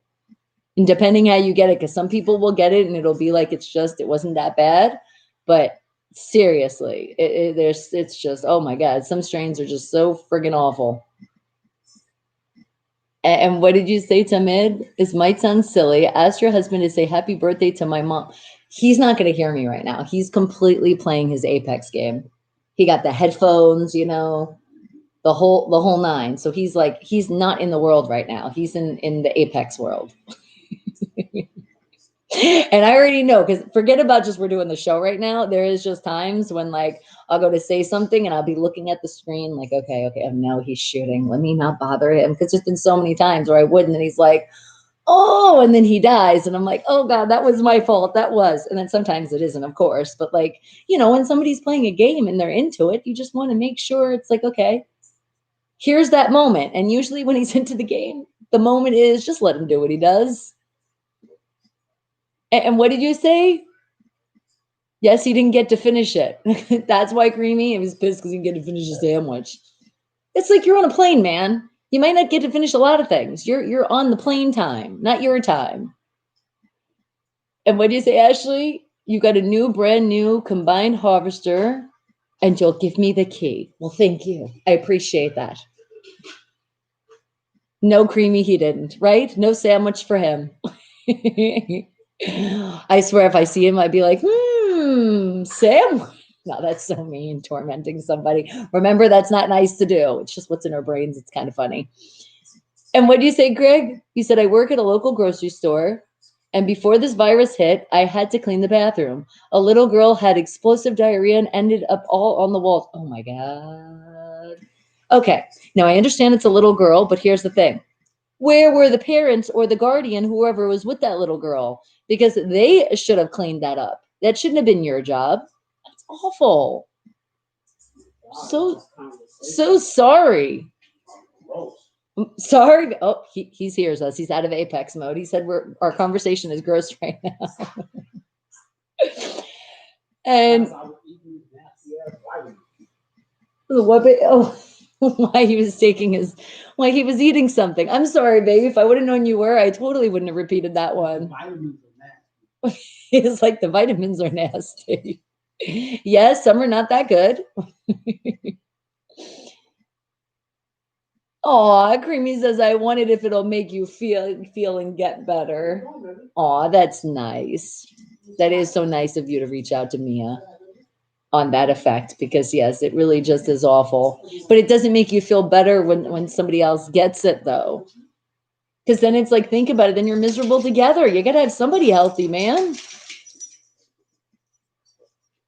And depending how you get it, because some people will get it and it'll be like it wasn't that bad. But seriously, it's just, oh my God, some strains are just so friggin' awful. And what did you say, Tamid? This might sound silly. Ask your husband to say happy birthday to my mom. He's not going to hear me right now. He's completely playing his Apex game. He got the headphones, you know, the whole nine. So he's like, he's not in the world right now. He's in the Apex world. And I already know, because forget about just we're doing the show right now. There is just times when like I'll go to say something and I'll be looking at the screen like, okay, I know he's shooting. Let me not bother him, because there's been so many times where I wouldn't, and he's like, oh, and then he dies, and I'm like, oh God, that was my fault. That was. And then sometimes it isn't, of course, but like, you know, when somebody's playing a game and they're into it, you just want to make sure it's like, okay, here's that moment. And usually when he's into the game, the moment is just let him do what he does. And what did you say? Yes, he didn't get to finish it. That's why Creamy, he was pissed because he didn't get to finish his sandwich. It's like you're on a plane, man. You might not get to finish a lot of things. You're on the plane time, not your time. And what do you say, Ashley? You got a brand new combined harvester, and you'll give me the key. Well, thank you. I appreciate that. No Creamy, he didn't, right? No sandwich for him. I swear if I see him, I'd be like, sandwich. No, that's so mean, tormenting somebody. Remember, that's not nice to do. It's just what's in our brains. It's kind of funny. And what do you say, Greg? You said, I work at a local grocery store, and before this virus hit, I had to clean the bathroom. A little girl had explosive diarrhea and ended up all on the walls. Oh my God. Okay, now I understand it's a little girl, but here's the thing. Where were the parents or the guardian, whoever was with that little girl? Because they should have cleaned that up. That shouldn't have been your job. That's awful. So sorry. Sorry. Oh, he's hears us. He's out of Apex mode. He said our conversation is gross right now. And what? Oh, why he was eating something. I'm sorry, baby. If I would have known you were, I totally wouldn't have repeated that one. It's like the vitamins are nasty. Yes, some are not that good. Aw, Creamy says, I want it if it'll make you feel and get better. Aw, that's nice. That is so nice of you to reach out to Mia on that effect, because yes, it really just is awful. But it doesn't make you feel better when somebody else gets it, though. Because then it's like, think about it, then you're miserable together. You got to have somebody healthy, man.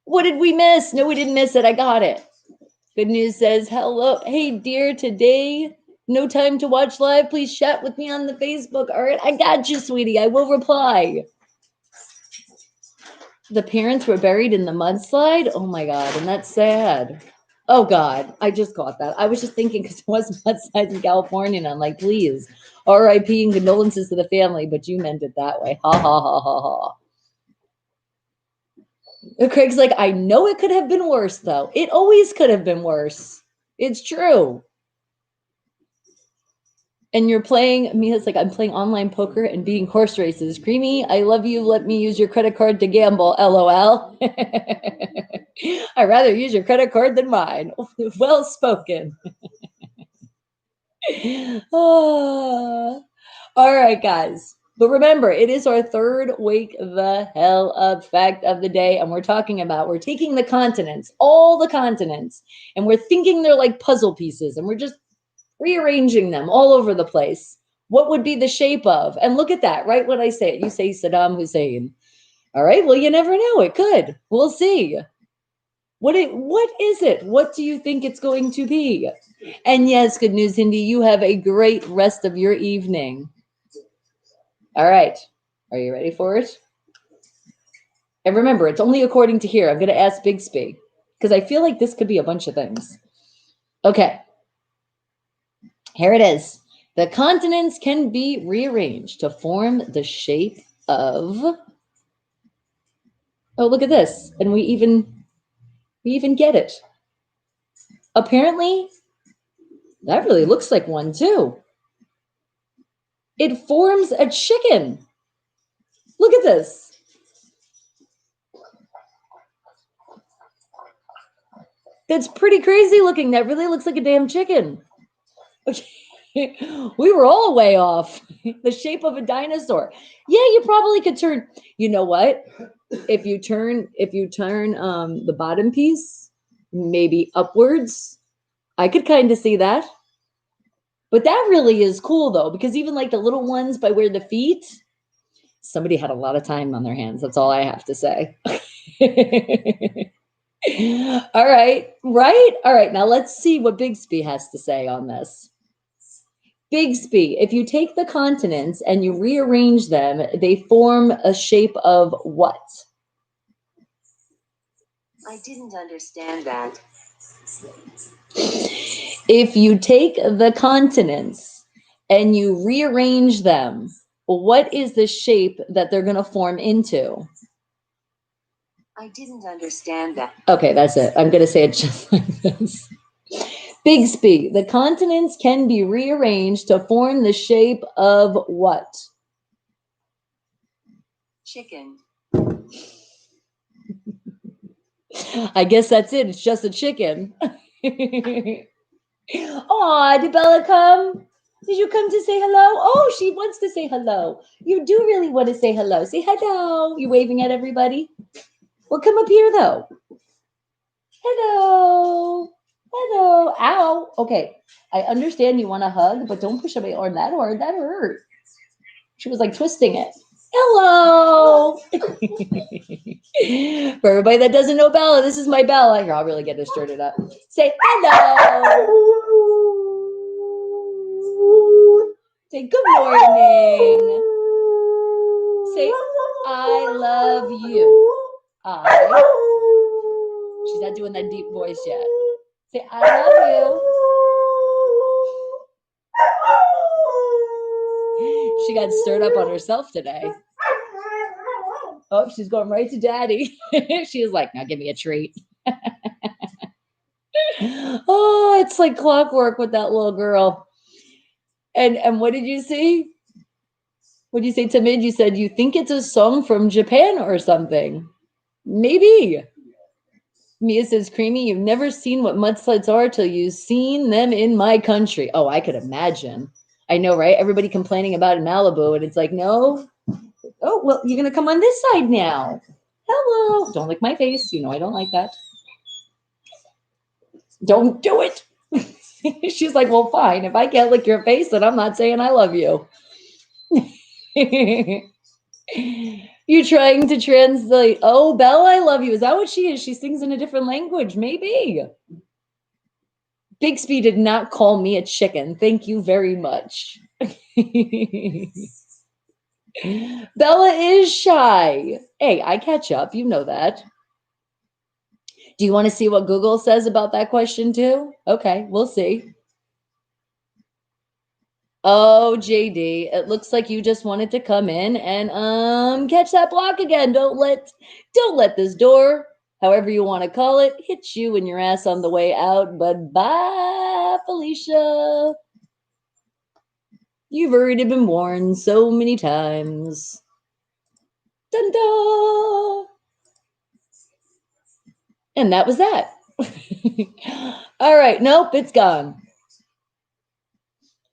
What did we miss? No, we didn't miss it. I got it. Good News says, hello. Hey, dear, today, no time to watch live. Please chat with me on the Facebook. All right, I got you, sweetie. I will reply. The parents were buried in the mudslide. Oh, my God. And that's sad. Oh, God. I just caught that. I was just thinking because it was mudslides in California. And I'm like, please, RIP and condolences to the family. But you meant it that way. Ha, ha, ha, ha, ha. Craig's like, I know it could have been worse, though. It always could have been worse. It's true. And you're playing, Mia's like, I'm playing online poker and beating horse races. Creamy, I love you. Let me use your credit card to gamble. LOL. I'd rather use your credit card than mine. Well spoken. Oh. All right, guys. But remember, it is our third wake the hell up fact of the day. And we're taking the continents, all the continents, and we're thinking they're like puzzle pieces. And we're just rearranging them all over the place. What would be the shape of? And look at that, right when I say it, you say Saddam Hussein. All right, well, you never know. It could. We'll see. What is it? What do you think it's going to be? And yes, Good News, Hindi, you have a great rest of your evening. All right. Are you ready for it? And remember, it's only according to here. I'm going to ask Bixby because I feel like this could be a bunch of things. Okay. Here it is. The continents can be rearranged to form the shape of. Oh, look at this. And we even get it. Apparently, that really looks like one too. It forms a chicken. Look at this. That's pretty crazy looking. That really looks like a damn chicken. Okay. We were all way off. The shape of a dinosaur. Yeah, you probably could turn. You know what? If you turn the bottom piece maybe upwards, I could kind of see that. But that really is cool though, because even like the little ones by where the feet, somebody had a lot of time on their hands. That's all I have to say. All right, right? All right, now let's see what Bixby has to say on this. Bixby, if you take the continents and you rearrange them, they form a shape of what? I didn't understand that. If you take the continents and you rearrange them, what is the shape that they're going to form into? I didn't understand that. Okay, that's it. I'm going to say it just like this. Bixby, the continents can be rearranged to form the shape of what? Chicken. I guess that's it. It's just a chicken. Aw, did Bella come? Did you come to say hello? Oh, she wants to say hello. You do really want to say hello. Say hello. You waving at everybody? Well, come up here, though. Hello. Hello. Ow. Okay. I understand you want a hug, but don't push away on that hard. That hurt. She was like twisting it. Hello. For everybody that doesn't know Bella, this is my Bella. Here, I'll really get this started up. Say hello. Say good morning. Say I love you. She's not doing that deep voice yet. Say I love you. She got stirred up on herself today. Oh, she's going right to daddy. She is like, now give me a treat. Oh, it's like clockwork with that little girl. And what did you see? What did you say, Tamid? You said you think it's a song from Japan or something. Maybe. Mia says, Creamy, you've never seen what mudslides are till you've seen them in my country. Oh, I could imagine. I know, right? Everybody complaining about Malibu, and it's like, no. Oh, well, you're going to come on this side now. Hello. Don't lick my face. You know I don't like that. Don't do it. She's like, well, fine. If I can't lick your face, then I'm not saying I love you. You trying to translate? Oh, Bella, I love you. Is that what she is? She sings in a different language. Maybe. Bixby did not call me a chicken. Thank you very much. Bella is shy. Hey, I catch up. You know that. Do you want to see what Google says about that question too? Okay, we'll see. Oh, JD, it looks like you just wanted to come in and catch that block again. Don't let this door, however you want to call it, hit you and your ass on the way out. But bye, Felicia. You've already been warned so many times. Dun dun. And that was that. All right, nope, it's gone.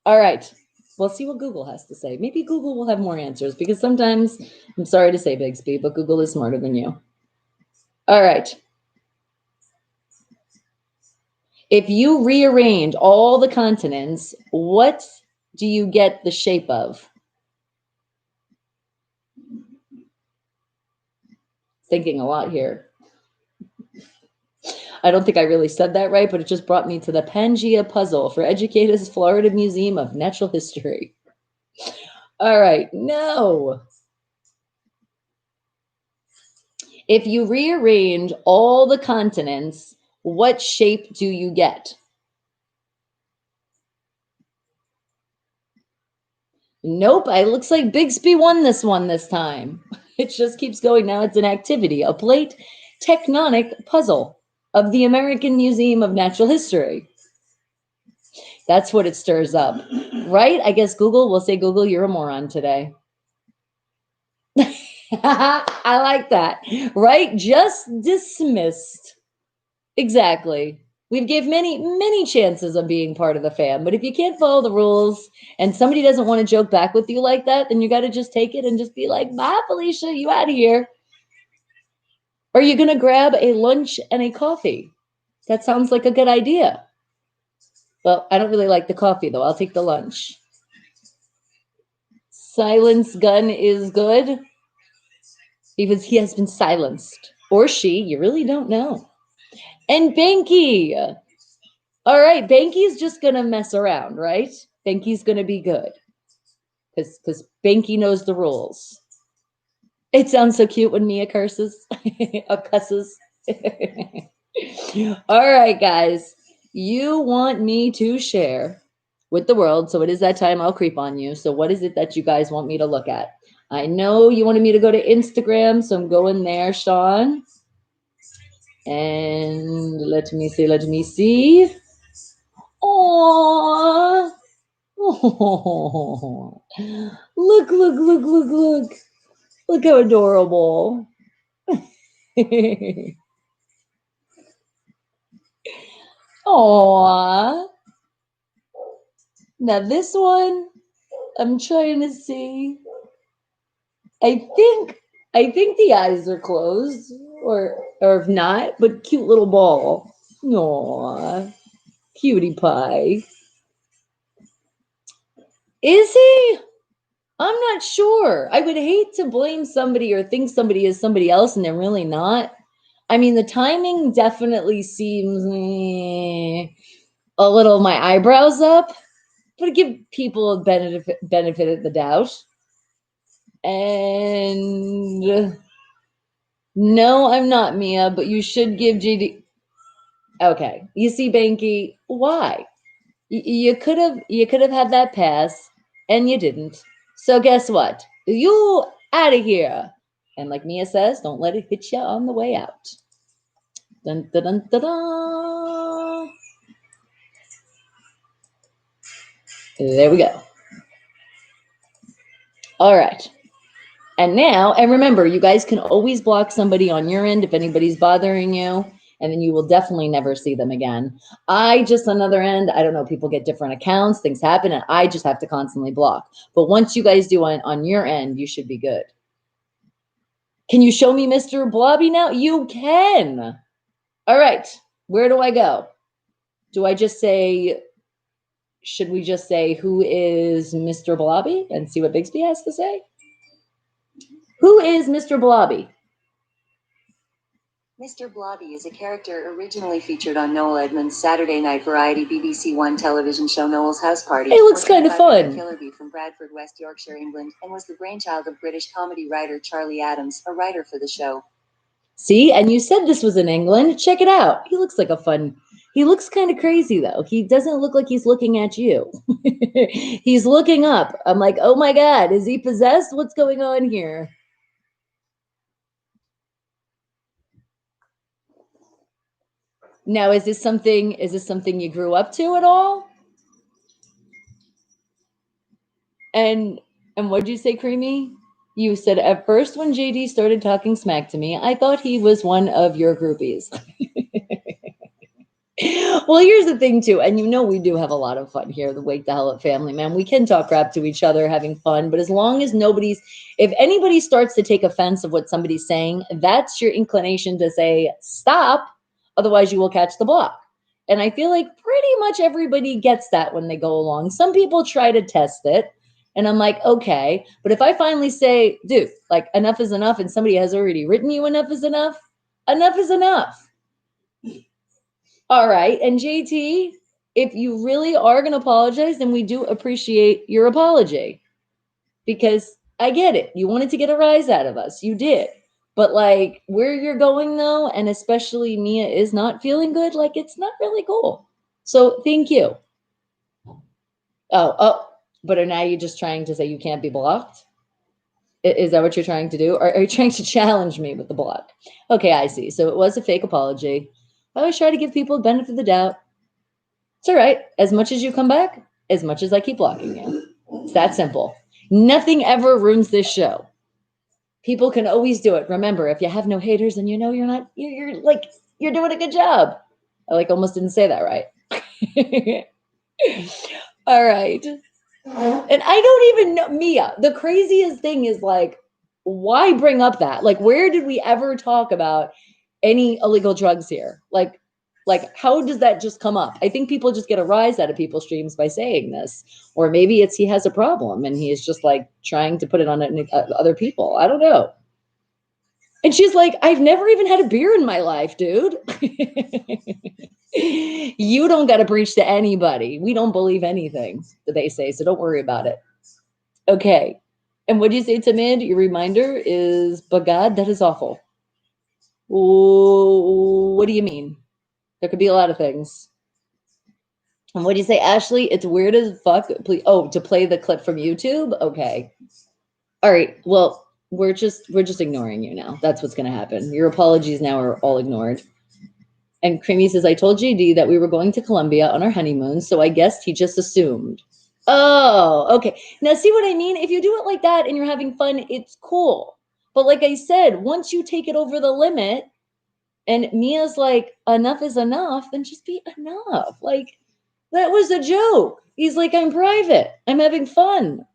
All right. We'll see what Google has to say. Maybe Google will have more answers because sometimes, I'm sorry to say, Bixby, but Google is smarter than you. All right. If you rearrange all the continents, what do you get the shape of? Thinking a lot here. I don't think I really said that right, but it just brought me to the Pangea puzzle for Educators Florida Museum of Natural History. All right, no. If you rearrange all the continents, what shape do you get? Nope, it looks like Bixby won this one this time. It just keeps going. Now it's an activity, a plate tectonic puzzle of the American Museum of Natural History. That's what it stirs up, right? I guess Google will say, Google, you're a moron today. I like that, right? Just dismissed. Exactly. We've gave many chances of being part of the fam, but if you can't follow the rules and somebody doesn't want to joke back with you like that, then you got to just take it and just be like, bye, Felicia, you out of here. Are you going to grab a lunch and a coffee? That sounds like a good idea. Well, I don't really like the coffee, though. I'll take the lunch. Silence gun is good because he has been silenced. Or she, you really don't know. And Banky. All right, Banky's just going to mess around, right? Banky's going to be good. Because Banky knows the rules. It sounds so cute when Mia curses. Cusses. All right, guys. You want me to share with the world. So it is that time I'll creep on you. So what is it that you guys want me to look at? I know you wanted me to go to Instagram, so I'm going there, Sean. And let me see. Aww. Oh, look. Look how adorable. Aww. Now this one, I'm trying to see. I think the eyes are closed, or if not, but cute little ball. Aww. Cutie pie. Is he? I'm not sure. I would hate to blame somebody or think somebody is somebody else and they're really not. I mean, the timing definitely seems a little my eyebrows up, but give people a benefit of the doubt. And no, I'm not Mia, but you should give JD. Okay, you see, Banky, why? You could have had that pass, and you didn't. So guess what? You out of here. And like Mia says, don't let it hit you on the way out. Dun, dun, dun, dun, dun. There we go. All right. And now, and remember, you guys can always block somebody on your end if anybody's bothering you, and then you will definitely never see them again. I just, on the other end, I don't know, people get different accounts, things happen, and I just have to constantly block. But once you guys do on your end, you should be good. Can you show me Mr. Blobby now? You can. All right. Where do I go? Do I just say, should we just say, who is Mr. Blobby and see what Bixby has to say? Who is Mr. Blobby? Mr. Blobby is a character originally featured on Noel Edmonds' Saturday night variety BBC One television show Noel's House Party. It looks kind of fun. Killerby from Bradford, West Yorkshire, England, and was the brainchild of British comedy writer Charlie Adams, a writer for the show. See, and you said this was in England. Check it out. He looks like a fun. He looks kind of crazy though. He doesn't look like he's looking at you. He's looking up. I'm like, oh my God, is he possessed? What's going on here? Now, is this something you grew up to at all? And what'd you say, Creamy? You said at first when JD started talking smack to me, I thought he was one of your groupies. Well, here's the thing too, and you know we do have a lot of fun here, the Wake the Hell Up family, man. We can talk crap to each other, having fun, but as long as if anybody starts to take offense of what somebody's saying, that's your inclination to say, stop, otherwise you will catch the block. And I feel like pretty much everybody gets that when they go along. Some people try to test it, and I'm like, okay, but if I finally say, dude, like enough is enough, and somebody has already written you enough is enough, enough is enough. All right. And JT, if you really are going to apologize, then we do appreciate your apology because I get it. You wanted to get a rise out of us. You did. But like where you're going though, and especially Mia is not feeling good, like it's not really cool. So thank you. Oh, but now you're just trying to say you can't be blocked? Is that what you're trying to do? Or are you trying to challenge me with the block? Okay, I see. So it was a fake apology. I always try to give people the benefit of the doubt. It's all right. As much as you come back, as much as I keep blocking you. It's that simple. Nothing ever ruins this show. People can always do it. Remember, if you have no haters, then you know you're doing a good job. I like almost didn't say that right. All right. And I don't even know, Mia, the craziest thing is like, why bring up that? Like, where did we ever talk about any illegal drugs here? Like how does that just come up? I think people just get a rise out of people's streams by saying this, or maybe it's he has a problem and he is just like trying to put it on other people. I don't know. And she's like, I've never even had a beer in my life, dude. You don't got to preach to anybody. We don't believe anything that they say, so don't worry about it. Okay. And what do you say, Tamid? Your reminder is, but God, that is awful. Ooh, what do you mean? There could be a lot of things. And what do you say, Ashley? It's weird as fuck. Please, to play the clip from YouTube? Okay. All right. Well, we're just ignoring you now. That's what's going to happen. Your apologies now are all ignored. And Creamy says, I told JD that we were going to Colombia on our honeymoon, so I guessed he just assumed. Oh, okay. Now, see what I mean? If you do it like that and you're having fun, it's cool. But like I said, once you take it over the limit and Mia's like, enough is enough, then just be enough. Like, that was a joke. He's like, I'm private. I'm having fun.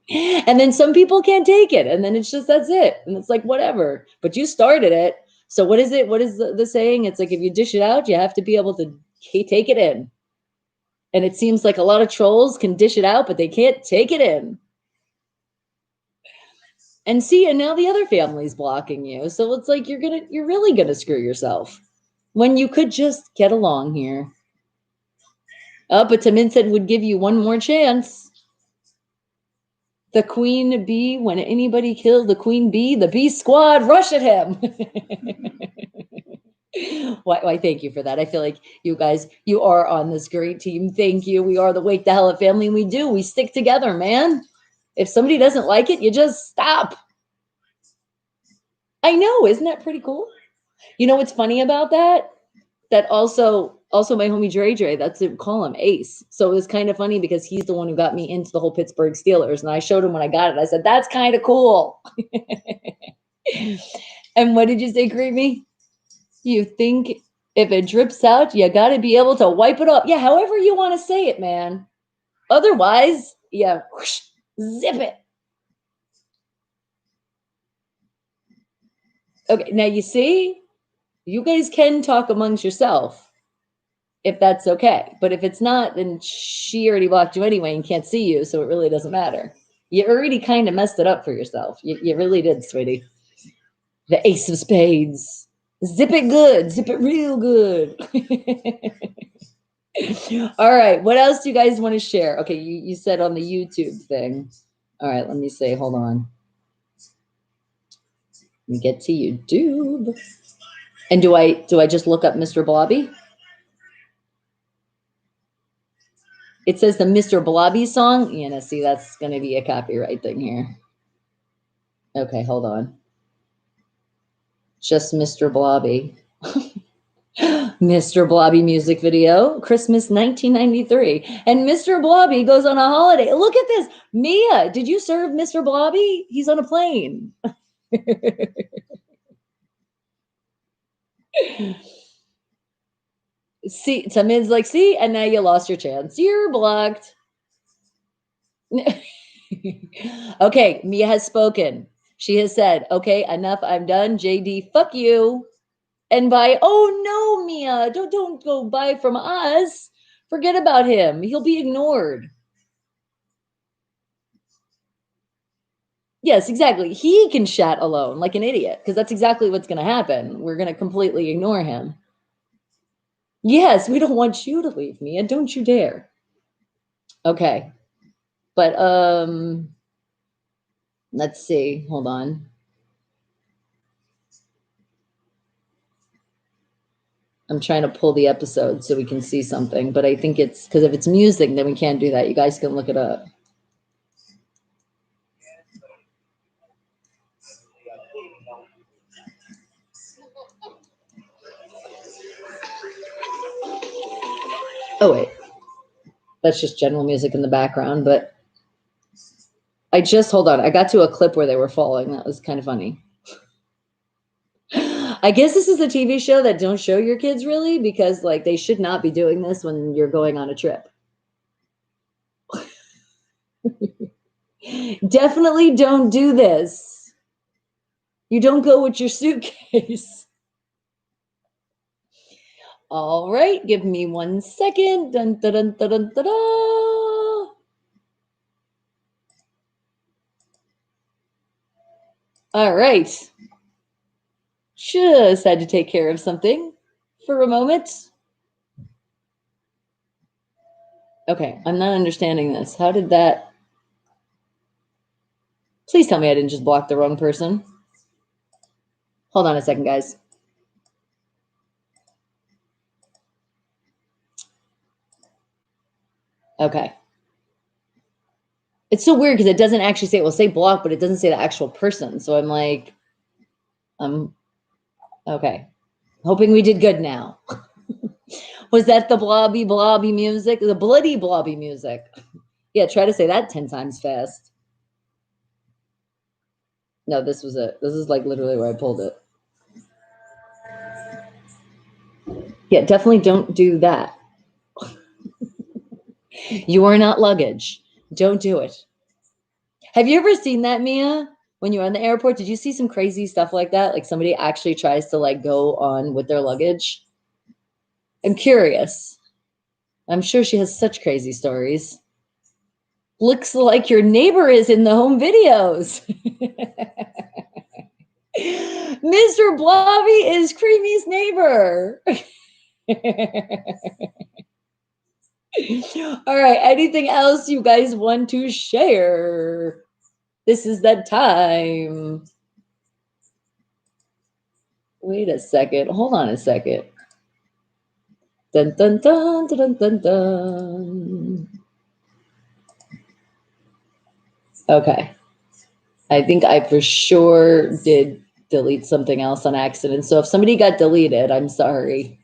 And then some people can't take it. And then it's just, that's it. And it's like, whatever. But you started it. So what is it? What is the saying? It's like, if you dish it out, you have to be able to take it in. And it seems like a lot of trolls can dish it out, but they can't take it in. And see, and now the other family's blocking you. So it's like, you're really gonna screw yourself when you could just get along here. Oh, but Tamin said would give you one more chance. The queen bee, when anybody kills the queen bee, the bee squad rush at him. Why, thank you for that. I feel like you guys, you are on this great team. Thank you. We are the Wake the Hell Up family. And we stick together, man. If somebody doesn't like it, you just stop. I know. Isn't that pretty cool? You know what's funny about that? That also my homie Dre, that's what we call him, Ace. So it was kind of funny because he's the one who got me into the whole Pittsburgh Steelers. And I showed him when I got it. I said, that's kind of cool. And what did you say, Creamy? You think if it drips out, you got to be able to wipe it off. Yeah, however you want to say it, man. Otherwise, yeah, whoosh, zip it. Okay, now you see, you guys can talk amongst yourself if that's okay. But if it's not, then she already blocked you anyway and can't see you, so it really doesn't matter. You already kind of messed it up for yourself. You really did, sweetie. The ace of spades. Zip it good. Zip it real good. All right. What else do you guys want to share? Okay, you said on the YouTube thing. All right, let me say, hold on. Let me get to YouTube. And do I just look up Mr. Blobby? It says the Mr. Blobby song. Yeah, see, that's going to be a copyright thing here. Okay, hold on. Just Mr. Blobby. Mr. Blobby music video, Christmas 1993. And Mr. Blobby goes on a holiday. Look at this. Mia, did you serve Mr. Blobby? He's on a plane. See, someone's like, see, and now you lost your chance. You're blocked. Okay, Mia has spoken. She has said, okay, enough, I'm done. JD, fuck you. And bye. Oh no, Mia, don't go buy from us. Forget about him. He'll be ignored. Yes, exactly. He can chat alone like an idiot because that's exactly what's going to happen. We're going to completely ignore him. Yes, we don't want you to leave, Mia. Don't you dare. Okay. But let's see. Hold on. I'm trying to pull the episode so we can see something, but I think it's because if it's music, then we can't do that. You guys can look it up. Oh, wait. That's just general music in the background, but hold on. I got to a clip where they were falling. That was kind of funny. I guess this is a TV show that don't show your kids really because like they should not be doing this when you're going on a trip. Definitely don't do this. You don't go with your suitcase. All right, give me 1 second. Dun, dun, dun, dun, dun, dun, dun. All right. Just had to take care of something for a moment. Okay, I'm not understanding this. How did that? Please tell me I didn't just block the wrong person. Hold on a second, guys. Okay. It's so weird because it doesn't actually say, well, say block, but it doesn't say the actual person. So I'm like, okay. Hoping we did good now. Was that the blobby music? The bloody blobby music. Yeah, try to say that 10 times fast. No, this was it. This is like literally where I pulled it. Yeah, definitely don't do that. You are not luggage. Don't do it. Have you ever seen that, Mia? When you were in the airport, did you see some crazy stuff like that? Like somebody actually tries to like go on with their luggage? I'm curious. I'm sure she has such crazy stories. Looks like your neighbor is in the home videos. Mr. Blobby is Creamy's neighbor. All right. Anything else you guys want to share? This is the time. Wait a second. Hold on a second. Dun, dun, dun, dun, dun, dun. Okay. I think I for sure did delete something else on accident. So if somebody got deleted, I'm sorry.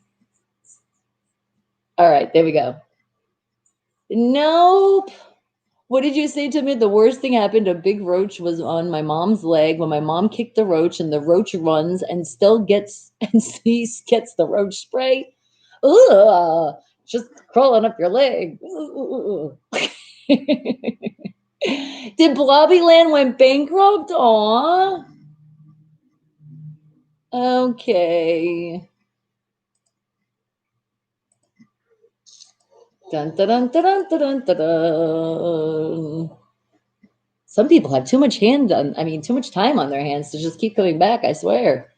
All right, there we go. Nope. What did you say to me? The worst thing happened. A big roach was on my mom's leg when my mom kicked the roach, and the roach runs and still gets and gets the roach spray. Ugh, just crawling up your leg. Did Blobbyland went bankrupt? Aw. Okay. Dun, dun, dun, dun, dun, dun, dun, dun. Some people have too much too much time on their hands to just keep coming back, I swear.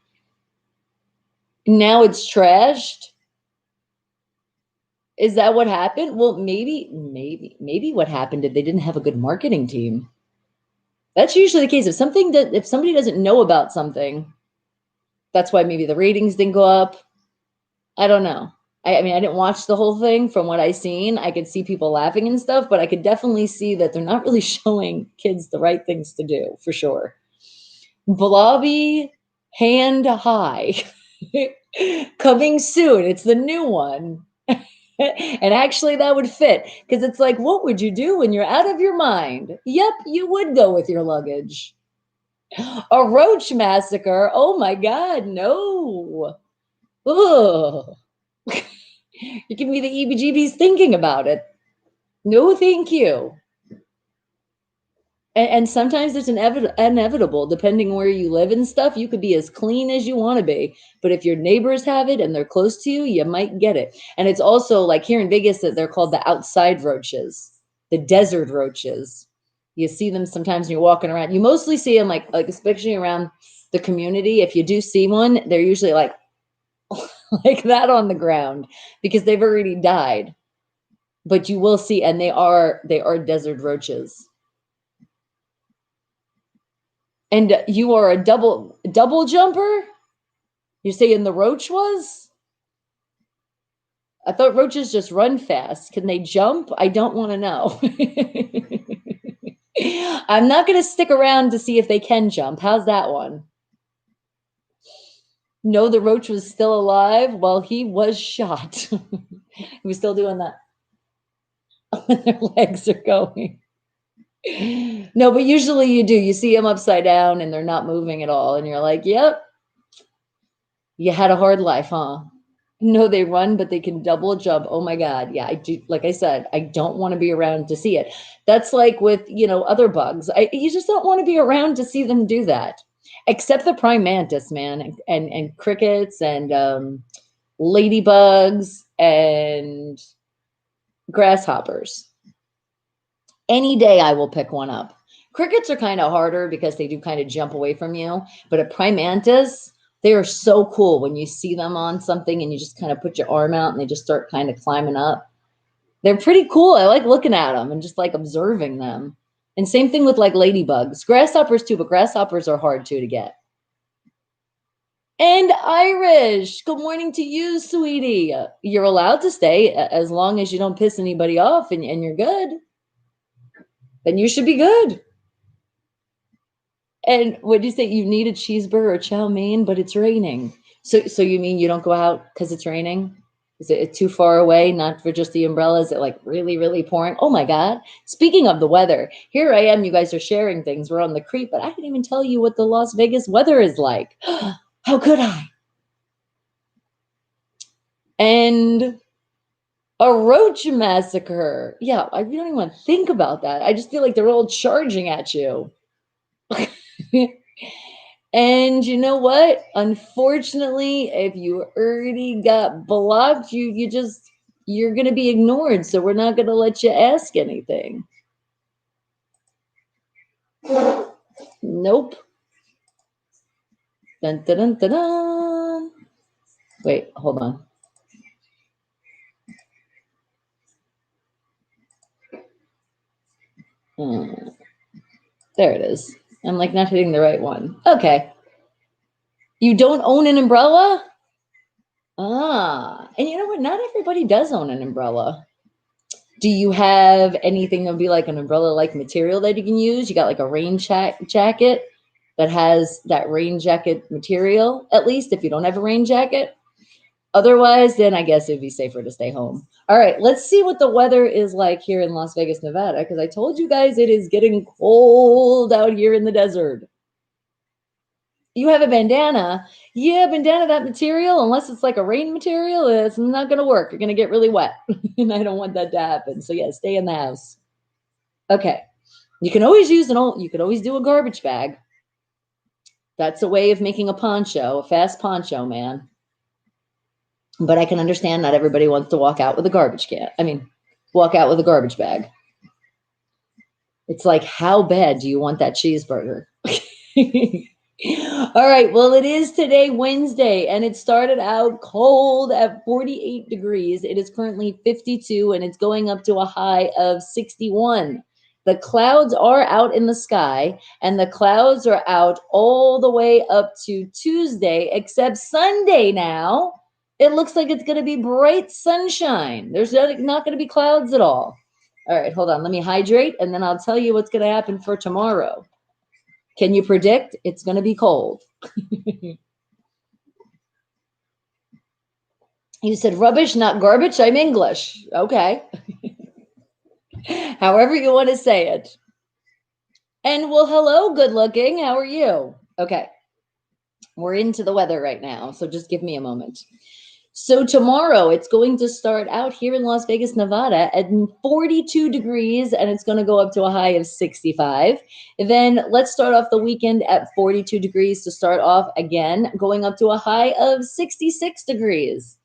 Now it's trashed. Is that what happened? Well, maybe what happened is they didn't have a good marketing team. That's usually the case. If somebody doesn't know about something, that's why maybe the ratings didn't go up. I don't know. I mean, I didn't watch the whole thing. From what I seen, I could see people laughing and stuff, but I could definitely see that they're not really showing kids the right things to do, for sure. Blobby Hand High. Coming soon. It's the new one. And actually that would fit, because it's like, what would you do when you're out of your mind? Yep, you would go with your luggage. A roach massacre. Oh my God, no. Ugh. You give me the EBGBs thinking about it. No, thank you. And sometimes it's inevitable, depending where you live and stuff. You could be as clean as you want to be, but if your neighbors have it and they're close to you, you might get it. And it's also like here in Vegas that they're called the outside roaches, the desert roaches. You see them sometimes when you're walking around. You mostly see them like especially around the community. If you do see one, they're usually like like that on the ground because they've already died. But you will see, and they are desert roaches. And you are a double jumper? You're saying the roach was? I thought roaches just run fast. Can they jump? I don't want to know. I'm not going to stick around to see if they can jump. How's that one? No, the roach was still alive. Well, he was shot. He was still doing that when their legs are going. No, but usually you do. You see them upside down and they're not moving at all. And you're like, yep, you had a hard life, huh? No, they run, but they can double jump. Oh my God. Yeah, I do. Like I said, I don't want to be around to see it. That's like with, other bugs. You just don't want to be around to see them do that. Except the prime mantis, man, and crickets and ladybugs and grasshoppers. Any day I will pick one up. Crickets are kind of harder because they do kind of jump away from you, but a prime mantis, they are so cool when you see them on something and you just kind of put your arm out and they just start kind of climbing up. They're pretty cool. I like looking at them and just like observing them. And same thing with like ladybugs, grasshoppers too, but grasshoppers are hard too to get. And Irish, good morning to you, sweetie. You're allowed to stay as long as you don't piss anybody off and you're good. Then you should be good. And what do you say? You need a cheeseburger or chow mein, but it's raining. So you mean you don't go out because it's raining? Is it too far away? Not for just the umbrella? Is it like really, really pouring? Oh my God. Speaking of the weather, here I am. You guys are sharing things. We're on the creep, but I didn't even tell you what the Las Vegas weather is like. How could I? And a roach massacre. Yeah, I don't even want to think about that. I just feel like they're all charging at you. And you know what? Unfortunately, if you already got blocked, you're going to be ignored. So we're not going to let you ask anything. Nope. Dun, dun, dun, dun, dun. Wait, hold on. There it is. I'm like not hitting the right one. Okay. You don't own an umbrella? Ah, and you know what? Not everybody does own an umbrella. Do you have anything that would be like an umbrella-like material that you can use? You got like a rain jacket that has that rain jacket material, at least if you don't have a rain jacket. Otherwise, then I guess it'd be safer to stay home. All right, let's see what the weather is like here in Las Vegas, Nevada, because I told you guys it is getting cold out here in the desert. You have a bandana. Yeah, bandana, that material, unless it's like a rain material, it's not going to work. You're going to get really wet. And I don't want that to happen. So yeah, stay in the house. Okay. You can always you could always do a garbage bag. That's a way of making a poncho, a fast poncho, man. But I can understand not everybody wants to walk out with a garbage can. Walk out with a garbage bag. It's like, how bad do you want that cheeseburger? All right. Well, it is today, Wednesday, and it started out cold at 48 degrees. It is currently 52, and it's going up to a high of 61. The clouds are out in the sky, and the clouds are out all the way up to Tuesday, except Sunday now. It looks like it's going to be bright sunshine. There's not going to be clouds at all. All right, hold on. Let me hydrate, and then I'll tell you what's going to happen for tomorrow. Can you predict? It's going to be cold. You said rubbish, not garbage. I'm English. Okay. However you want to say it. And well, hello, good looking. How are you? Okay. We're into the weather right now, so just give me a moment. So tomorrow it's going to start out here in Las Vegas, Nevada at 42 degrees, and it's going to go up to a high of 65. Then let's start off the weekend at 42 degrees to start off again, going up to a high of 66 degrees.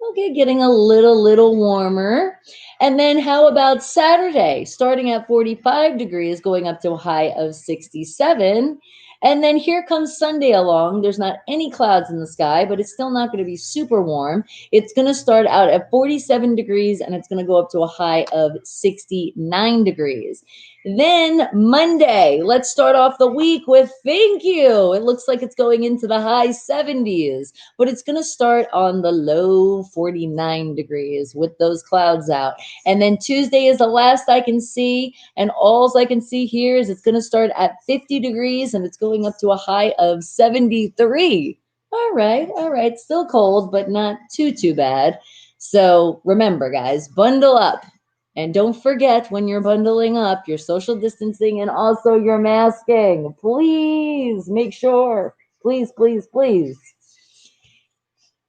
Okay, getting a little warmer. And then how about Saturday, starting at 45 degrees, going up to a high of 67. And then here comes Sunday along. There's not any clouds in the sky, but it's still not going to be super warm. It's going to start out at 47 degrees, and it's going to go up to a high of 69 degrees. Then Monday, let's start off the week with thank you. It looks like it's going into the high 70s, but it's going to start on the low 49 degrees with those clouds out. And then Tuesday is the last I can see, and all I can see here is it's going to start at 50 degrees, and it's going up to a high of 73. All right. Still cold, but not too bad. So remember, guys, bundle up. And don't forget when you're bundling up, your social distancing and also your masking. Please make sure. Please.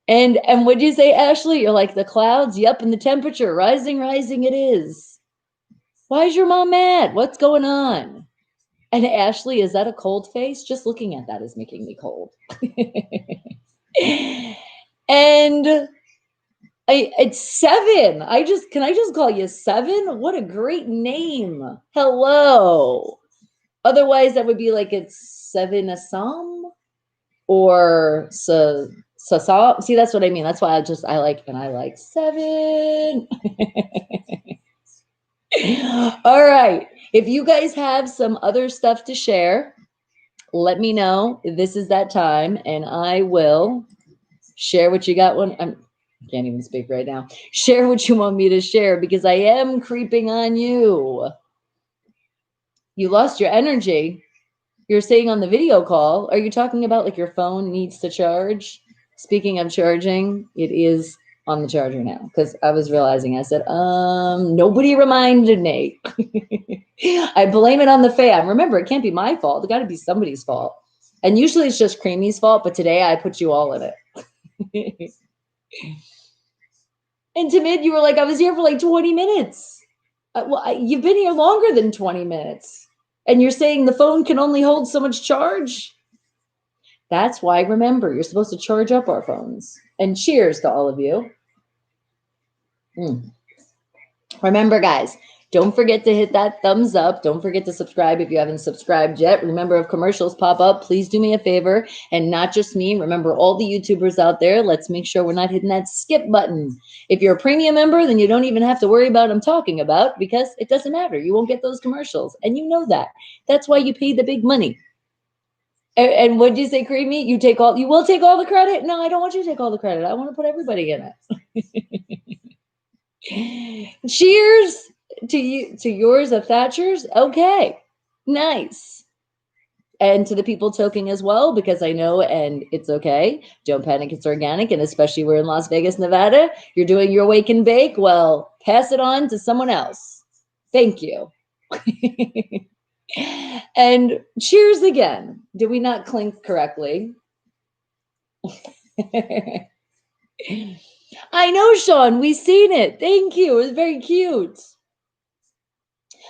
And what'd you say, Ashley? You're like the clouds? Yep, and the temperature rising it is. Why is your mom mad? What's going on? And Ashley, is that a cold face? Just looking at that is making me cold. And it's 7. Can I just call you 7? What a great name. Hello. Otherwise, that would be like it's 7 Assam or Sasam. See, that's what I mean. That's why I like 7. All right. If you guys have some other stuff to share, let me know. This is that time, and I will share what you got. Can't even speak right now. Share what you want me to share because I am creeping on you. You lost your energy. You're saying on the video call, are you talking about like your phone needs to charge? Speaking of charging, it is on the charger now because I was realizing I said, nobody reminded me. I blame it on the fan. Remember, it can't be my fault. It got to be somebody's fault. And usually it's just Creamy's fault, but today I put you all in it. And Timid, you were like, I was here for like 20 minutes. You've been here longer than 20 minutes. And you're saying the phone can only hold so much charge? That's why, remember, you're supposed to charge up our phones. And cheers to all of you. Remember, guys, don't forget to hit that thumbs up. Don't forget to subscribe if you haven't subscribed yet. Remember, if commercials pop up, please do me a favor. And not just me. Remember, all the YouTubers out there, let's make sure we're not hitting that skip button. If you're a premium member, then you don't even have to worry about what I'm talking about because it doesn't matter. You won't get those commercials. And you know that. That's why you pay the big money. And what did you say, Creamy? You will take all the credit? No, I don't want you to take all the credit. I want to put everybody in it. Cheers to you, to yours of Thatcher's. Okay, nice. And to the people toking as well, because I know, and it's okay. Don't panic, it's organic. And especially we're in Las Vegas, Nevada. You're doing your wake and bake. Well, pass it on to someone else. Thank you. And cheers again. Did we not clink correctly? I know, Sean. We've seen it. Thank you. It was very cute.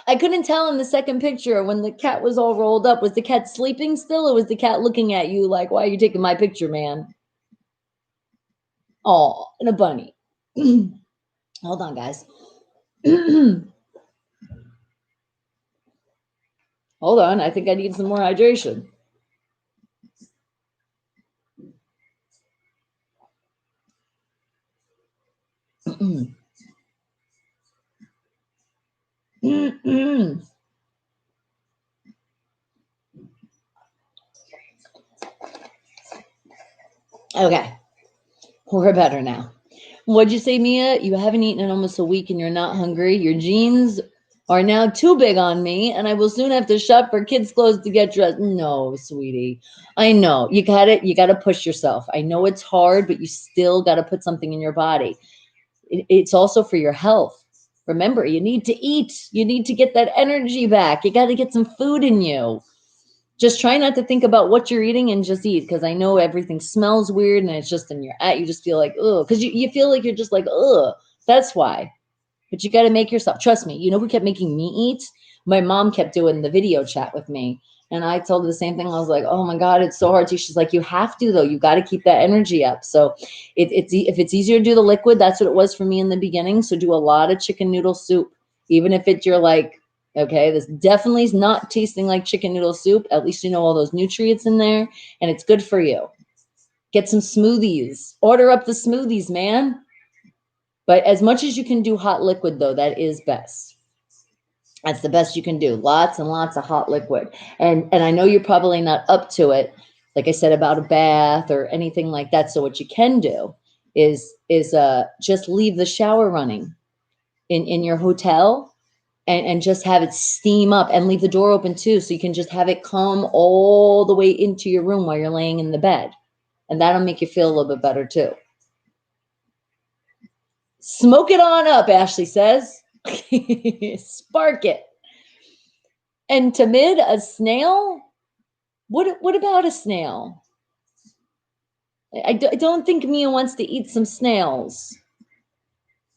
I couldn't tell in the second picture when the cat was all rolled up. Was the cat sleeping still, or was the cat looking at you like, why are you taking my picture, man? Oh, and a bunny. Hold on, guys. Hold on. I think I need some more hydration. Okay. We're better now. What'd you say, Mia? You haven't eaten in almost a week and you're not hungry. Your jeans are now too big on me, and I will soon have to shop for kids' clothes to get dressed. No, sweetie. I know. You got it. You got to push yourself. I know it's hard, but you still got to put something in your body. It's also for your health. Remember, you need to eat. You need to get that energy back. You got to get some food in you. Just try not to think about what you're eating and just eat, because I know everything smells weird and it's just in your you just feel like, ugh, because you feel like you're just like, ugh. That's why. But you got to make yourself, trust me, you know who kept making me eat? My mom kept doing the video chat with me. And I told her the same thing. I was like, oh my God, it's so hard to. She's like, you have to, though. You got to keep that energy up. So if it's easier to do the liquid, that's what it was for me in the beginning. So do a lot of chicken noodle soup. Even if you're like, okay, this definitely is not tasting like chicken noodle soup. At least you know all those nutrients in there, and it's good for you. Get some smoothies. Order up the smoothies, man. But as much as you can do hot liquid, though, that is best. That's the best you can do. Lots and lots of hot liquid. And I know you're probably not up to it, like I said, about a bath or anything like that. So what you can do is just leave the shower running in your hotel, and just have it steam up, and leave the door open too. So you can just have it come all the way into your room while you're laying in the bed. And that'll make you feel a little bit better too. Smoke it on up, Ashley says. Spark it. And Tamid, a snail? What about a snail? I don't think Mia wants to eat some snails.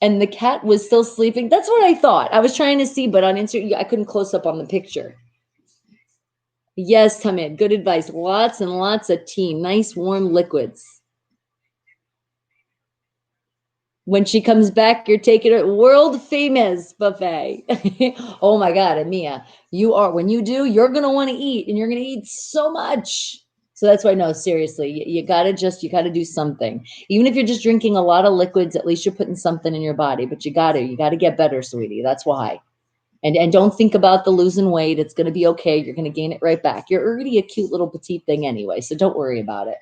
And the cat was still sleeping. That's what I thought. I was trying to see, but on Instagram, I couldn't close up on the picture. Yes, Tamid, good advice. Lots and lots of tea. Nice warm liquids. When she comes back, you're taking her world famous buffet. Oh my God, and Mia, you are, when you do, you're going to want to eat, and you're going to eat so much. So that's why, no, seriously, you got to do something. Even if you're just drinking a lot of liquids, at least you're putting something in your body, but you got to get better, sweetie. That's why. And don't think about the losing weight. It's going to be okay. You're going to gain it right back. You're already a cute little petite thing anyway, so don't worry about it.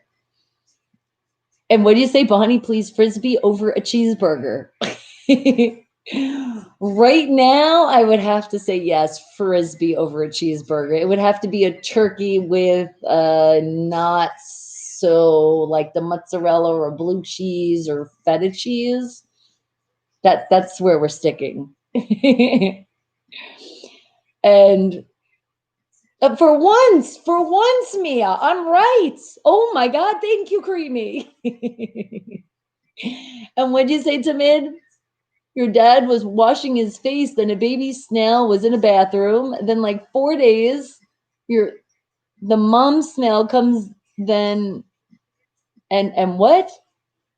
And what do you say, Bonnie? Please, Frisbee over a cheeseburger. Right now, I would have to say yes, Frisbee over a cheeseburger. It would have to be a turkey with not so like the mozzarella or blue cheese or feta cheese. That's where we're sticking. And for once, Mia, I'm right. Oh my God, thank you, Creamy. And what'd you say, Tamid? Your dad was washing his face, then a baby snail was in a bathroom. Then like 4 days, the mom snail comes then and what?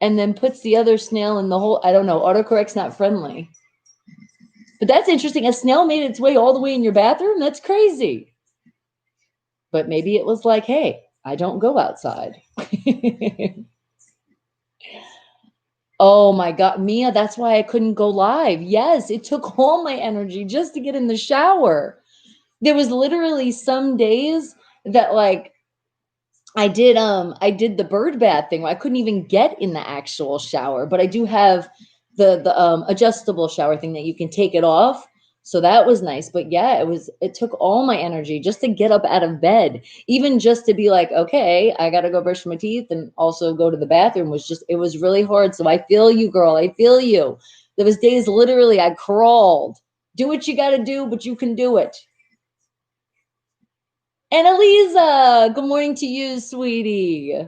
And then puts the other snail in the hole. I don't know. Autocorrect's not friendly. But that's interesting. A snail made its way all the way in your bathroom? That's crazy. But maybe it was like, hey, I don't go outside. Oh my God, Mia, that's why I couldn't go live. Yes, it took all my energy just to get in the shower. There was literally some days that like I did the bird bath thing where I couldn't even get in the actual shower, but I do have the adjustable shower thing that you can take it off. So that was nice. But yeah, it took all my energy just to get up out of bed, even just to be like, okay, I got to go brush my teeth and also go to the bathroom it was really hard. So I feel you, girl. I feel you. There was days literally I crawled. Do what you got to do, but you can do it. And Eliza, good morning to you, sweetie.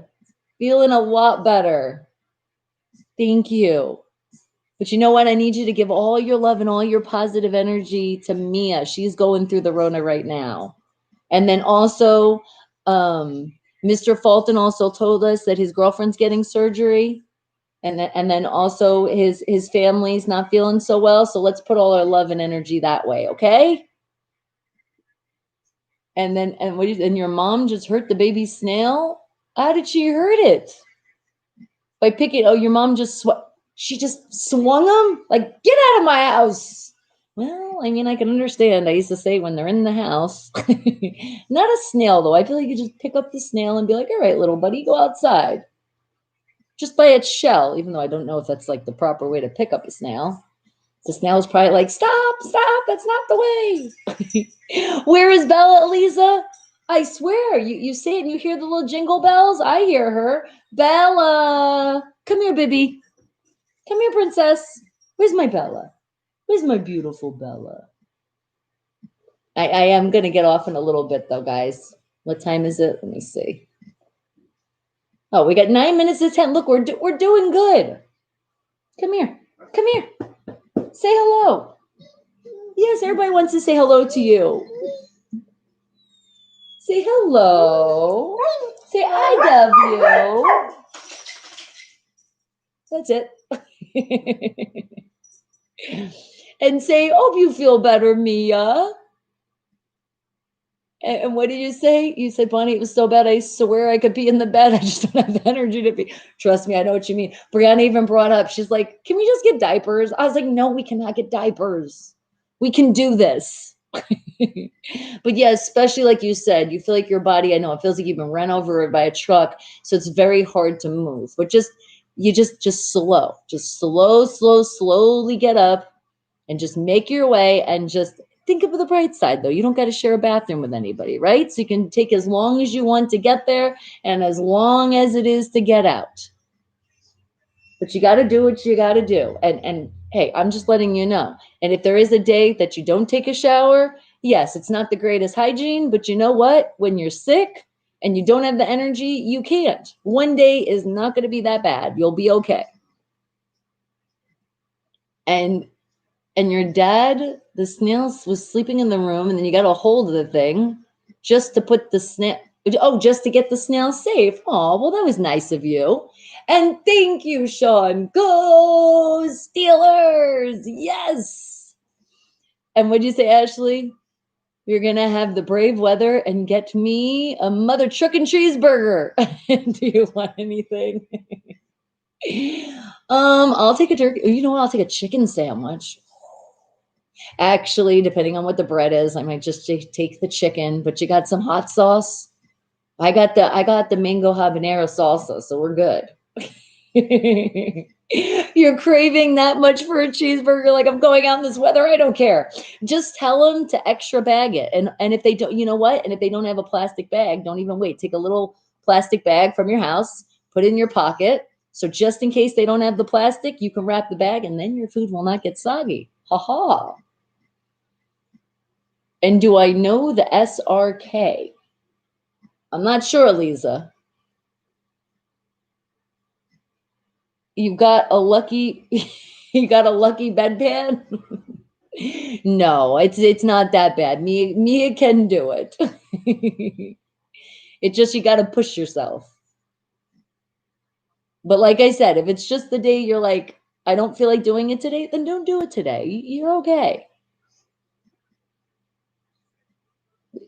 Feeling a lot better. Thank you. But you know what? I need you to give all your love and all your positive energy to Mia. She's going through the Rona right now. And then also, Mr. Fulton also told us that his girlfriend's getting surgery. And then also his family's not feeling so well. So let's put all our love and energy that way, okay? And then, and your mom just hurt the baby snail? How did she hurt it? By picking, oh, your mom she just swung them? Like, get out of my house. Well, I mean, I can understand. I used to say when they're in the house, not a snail though. I feel like you just pick up the snail and be like, all right, little buddy, go outside. Just by its shell, even though I don't know if that's like the proper way to pick up a snail. The snail's probably like, stop, that's not the way. Where is Bella, Elisa? I swear, you say it and you hear the little jingle bells. I hear her. Bella, come here, baby. Come here, princess. Where's my Bella? Where's my beautiful Bella? I am going to get off in a little bit, though, guys. What time is it? Let me see. Oh, we got 9 minutes to 10. Look, we're doing good. Come here. Come here. Say hello. Yes, everybody wants to say hello to you. Say hello. Say I love you. That's it. And say, hope you feel better, Mia. And what did you say? You said, Bonnie, it was so bad. I swear I could be in the bed. I just don't have the energy to be. Trust me, I know what you mean. Brianna even brought up, she's like, can we just get diapers? I was like, no, we cannot get diapers. We can do this. But yeah, especially like you said, you feel like your body, I know it feels like you've been run over by a truck. So it's very hard to move. But just slowly get up and just make your way and just think of the bright side, though. You don't got to share a bathroom with anybody, right? So you can take as long as you want to get there and as long as it is to get out. But you got to do what you got to do. And hey, I'm just letting you know. And if there is a day that you don't take a shower, yes, it's not the greatest hygiene, but you know what? When you're sick and you don't have the energy, you can't. One day is not going to be that bad. You'll be okay. And your dad, the snail, was sleeping in the room, and then you got a hold of the thing just to put the snail, just to get the snail safe. Oh, well, that was nice of you. And thank you, Sean. Go Steelers. Yes. And what'd you say, Ashley? You're going to have the brave weather and get me a mother truck and cheeseburger. Do you want anything? I'll take a turkey. You know what? I'll take a chicken sandwich. Actually, depending on what the bread is, I might just take the chicken, but you got some hot sauce. I got the mango habanero salsa, so we're good. You're craving that much for a cheeseburger, like I'm going out in this weather. I don't care. Just tell them to extra bag it. And if they don't, you know what? And if they don't have a plastic bag, don't even wait. Take a little plastic bag from your house, put it in your pocket. So just in case they don't have the plastic, you can wrap the bag and then your food will not get soggy. Ha ha. And do I know the SRK? I'm not sure, Lisa. You got a lucky bedpan? No, it's not that bad. Mia can do it. It's just you got to push yourself. But like I said, if it's just the day you're like, I don't feel like doing it today, then don't do it today. You're okay.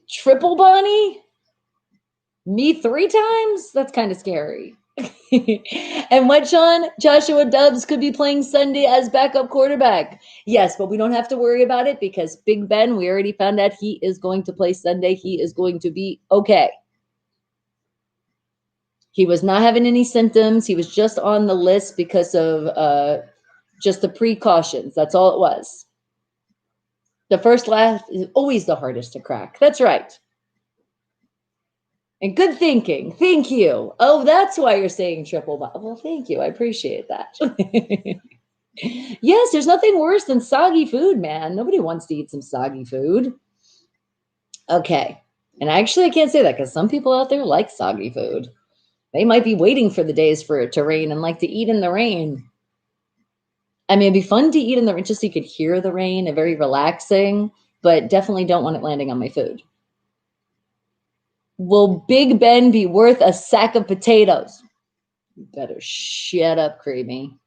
Triple Bonnie? Me 3 times? That's kind of scary. And what, Sean? Joshua Dobbs could be playing Sunday as backup quarterback. Yes, but we don't have to worry about it because Big Ben, we already found out he is going to play Sunday. He is going to be okay. He was not having any symptoms. He was just on the list because of just the precautions. That's all it was. The first laugh is always the hardest to crack. That's right. And good thinking. Thank you. Oh, that's why you're saying triple. Well, thank you. I appreciate that. Yes, there's nothing worse than soggy food, man. Nobody wants to eat some soggy food. Okay. And actually, I can't say that because some people out there like soggy food. They might be waiting for the days for it to rain and like to eat in the rain. I mean, it'd be fun to eat in the rain just so you could hear the rain and very relaxing, but definitely don't want it landing on my food. Will Big Ben be worth a sack of potatoes? You better shut up, Creamy.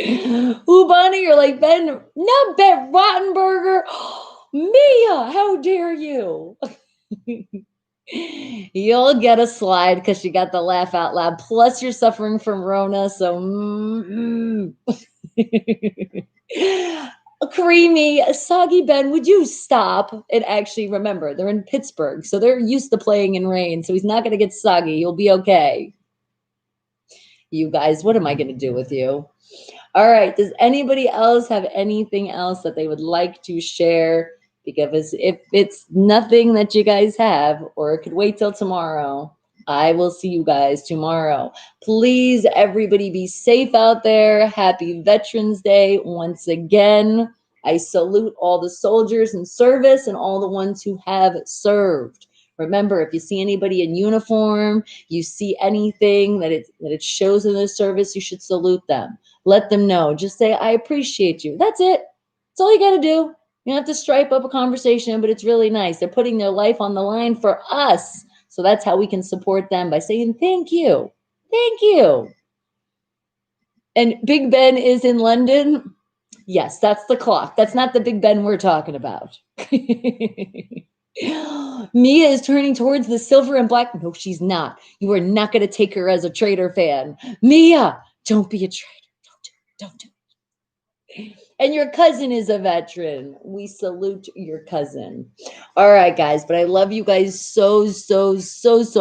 Ooh, Bonnie, you're like, Ben, not Ben Rottenberger. Mia, how dare you? You'll get a slide because you got the laugh out loud. Plus, you're suffering from Rona, so creamy, soggy Ben. Would you stop and actually remember? They're in Pittsburgh, so they're used to playing in rain. So he's not going to get soggy. You'll be okay. You guys, what am I going to do with you? All right. Does anybody else have anything else that they would like to share? Because if it's nothing that you guys have, or it could wait till tomorrow, I will see you guys tomorrow. Please, everybody, be safe out there. Happy Veterans Day once again. I salute all the soldiers in service and all the ones who have served. Remember, if you see anybody in uniform, you see anything that it shows in their service, you should salute them. Let them know. Just say, I appreciate you. That's it. That's all you got to do. You don't have to stripe up a conversation, but it's really nice. They're putting their life on the line for us. So that's how we can support them, by saying, thank you. Thank you. And Big Ben is in London. Yes, that's the clock. That's not the Big Ben we're talking about. Mia is turning towards the silver and black. No, she's not. You are not going to take her as a traitor fan. Mia, don't be a traitor. Don't do it. And your cousin is a veteran. We salute your cousin. All right, guys, but I love you guys so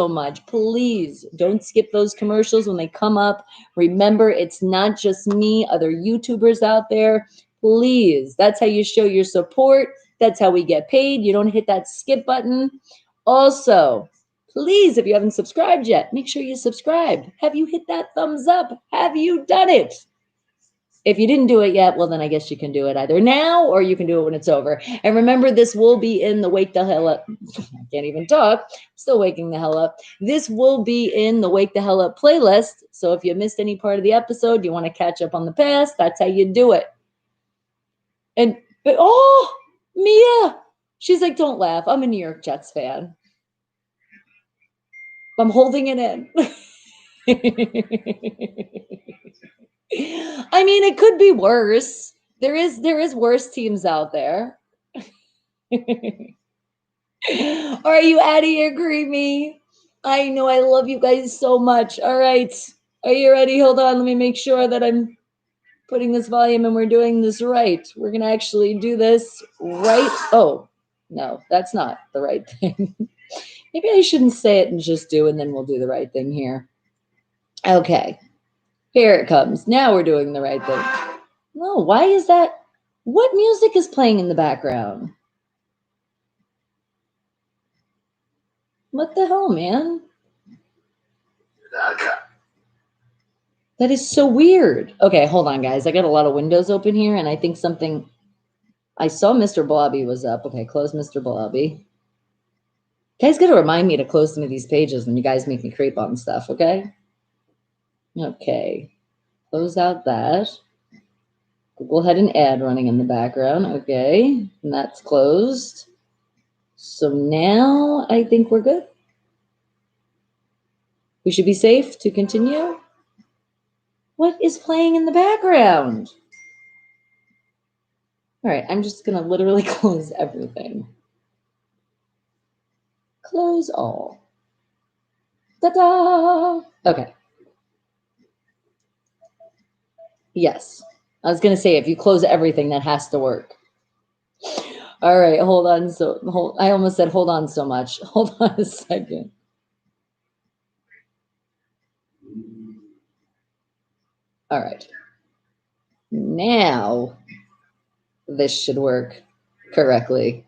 much. Please don't skip those commercials when they come up. Remember, it's not just me, other YouTubers out there. Please, that's how you show your support. That's how we get paid. You don't hit that skip button. Also, please, if you haven't subscribed yet, make sure you subscribe. Have you hit that thumbs up? Have you done it? If you didn't do it yet, well, then I guess you can do it either now or you can do it when it's over. And remember, this will be in the Wake the Hell Up. I can't even talk. Still waking the hell up. This will be in the Wake the Hell Up playlist. So if you missed any part of the episode, you want to catch up on the past, that's how you do it. But oh, Mia, she's like, don't laugh. I'm a New York Jets fan. I'm holding it in. I mean, it could be worse. There is worse teams out there. Are you out of here, Creamy? I know I love you guys so much. All right. Are you ready? Hold on. Let me make sure that I'm putting this volume and we're doing this right. We're going to actually do this right. Oh, no, that's not the right thing. Maybe I shouldn't say it and just do, and then we'll do the right thing here. Okay. Here it comes. Now we're doing the right thing. No, why is that? What music is playing in the background? What the hell, man? That is so weird. Okay, hold on, guys. I got a lot of windows open here, and I think something... I saw Mr. Blobby was up. Okay, close Mr. Blobby. You guys got to remind me to close some of these pages when you guys make me creep on stuff, okay? Okay. Close out that. Google had an ad running in the background. Okay, and that's closed. So now I think we're good. We should be safe to continue. What is playing in the background? All right, I'm just going to literally close everything. Close all. Ta-da! Okay. Yes. I was going to say, if you close everything, that has to work. All right, hold on. I almost said hold on so much. Hold on a second. All right. Now, this should work correctly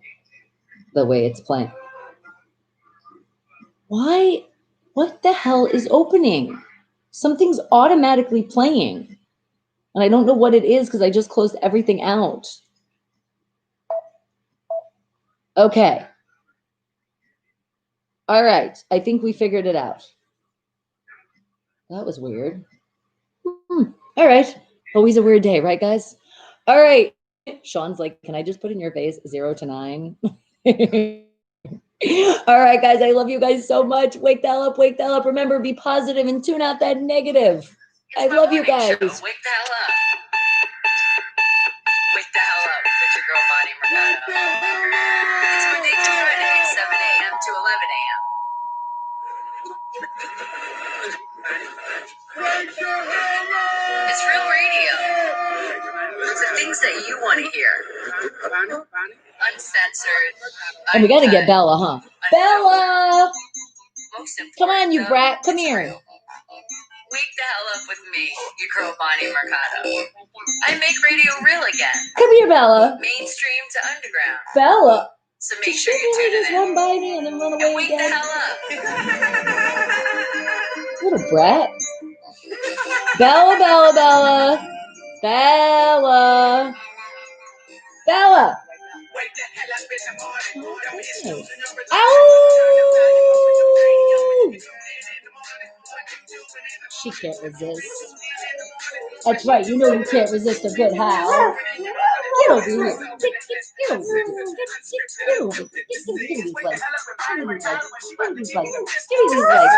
the way it's playing. Why? What the hell is opening? Something's automatically playing. And I don't know what it is because I just closed everything out. Okay. All right. I think we figured it out. That was weird. All right. Always a weird day, right, guys? All right. Sean's like, can I just put in your face 0 to 9? All right, guys. I love you guys so much. Wake the hell up. Wake the hell up. Remember, be positive and tune out that negative. I love you guys. Wake the hell up. Wake the hell up with your girl, Bonnie Mercado. 11 a.m. It's real radio. It's the things that you want to hear. Uncensored. And we got to get uncut, Bella, huh? unfiltered. Bella! Most Come on, important, you though, brat. Come it's here. real. Wake the hell up with me, your girl Bonnie Mercado. I make radio real again. Come here, Bella. Mainstream to underground. Bella. So Did make she sure you really tune just it in. run by me and then run And away wake the again? hell up. What a brat. Bella, Bella, Bella. Bella. Bella. Okay. Ow! She can't resist. That's right. You know you can't resist a good howl. Get over here. Get over here. Get over here. Get over here. Give me these legs. Give me these legs. Give me these legs. Give me these legs.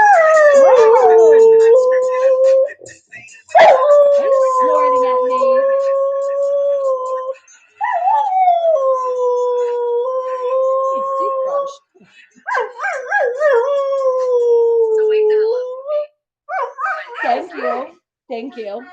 Are you snorting at me? So wake the hell up with me. Thank you. Thank you.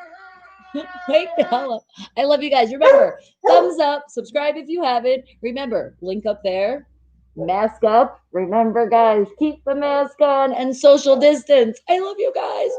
Wake the hell up. I love you guys. Remember, thumbs up, subscribe if you haven't. Remember, link up there. Mask up. Remember, guys, keep the mask on and social distance. I love you guys.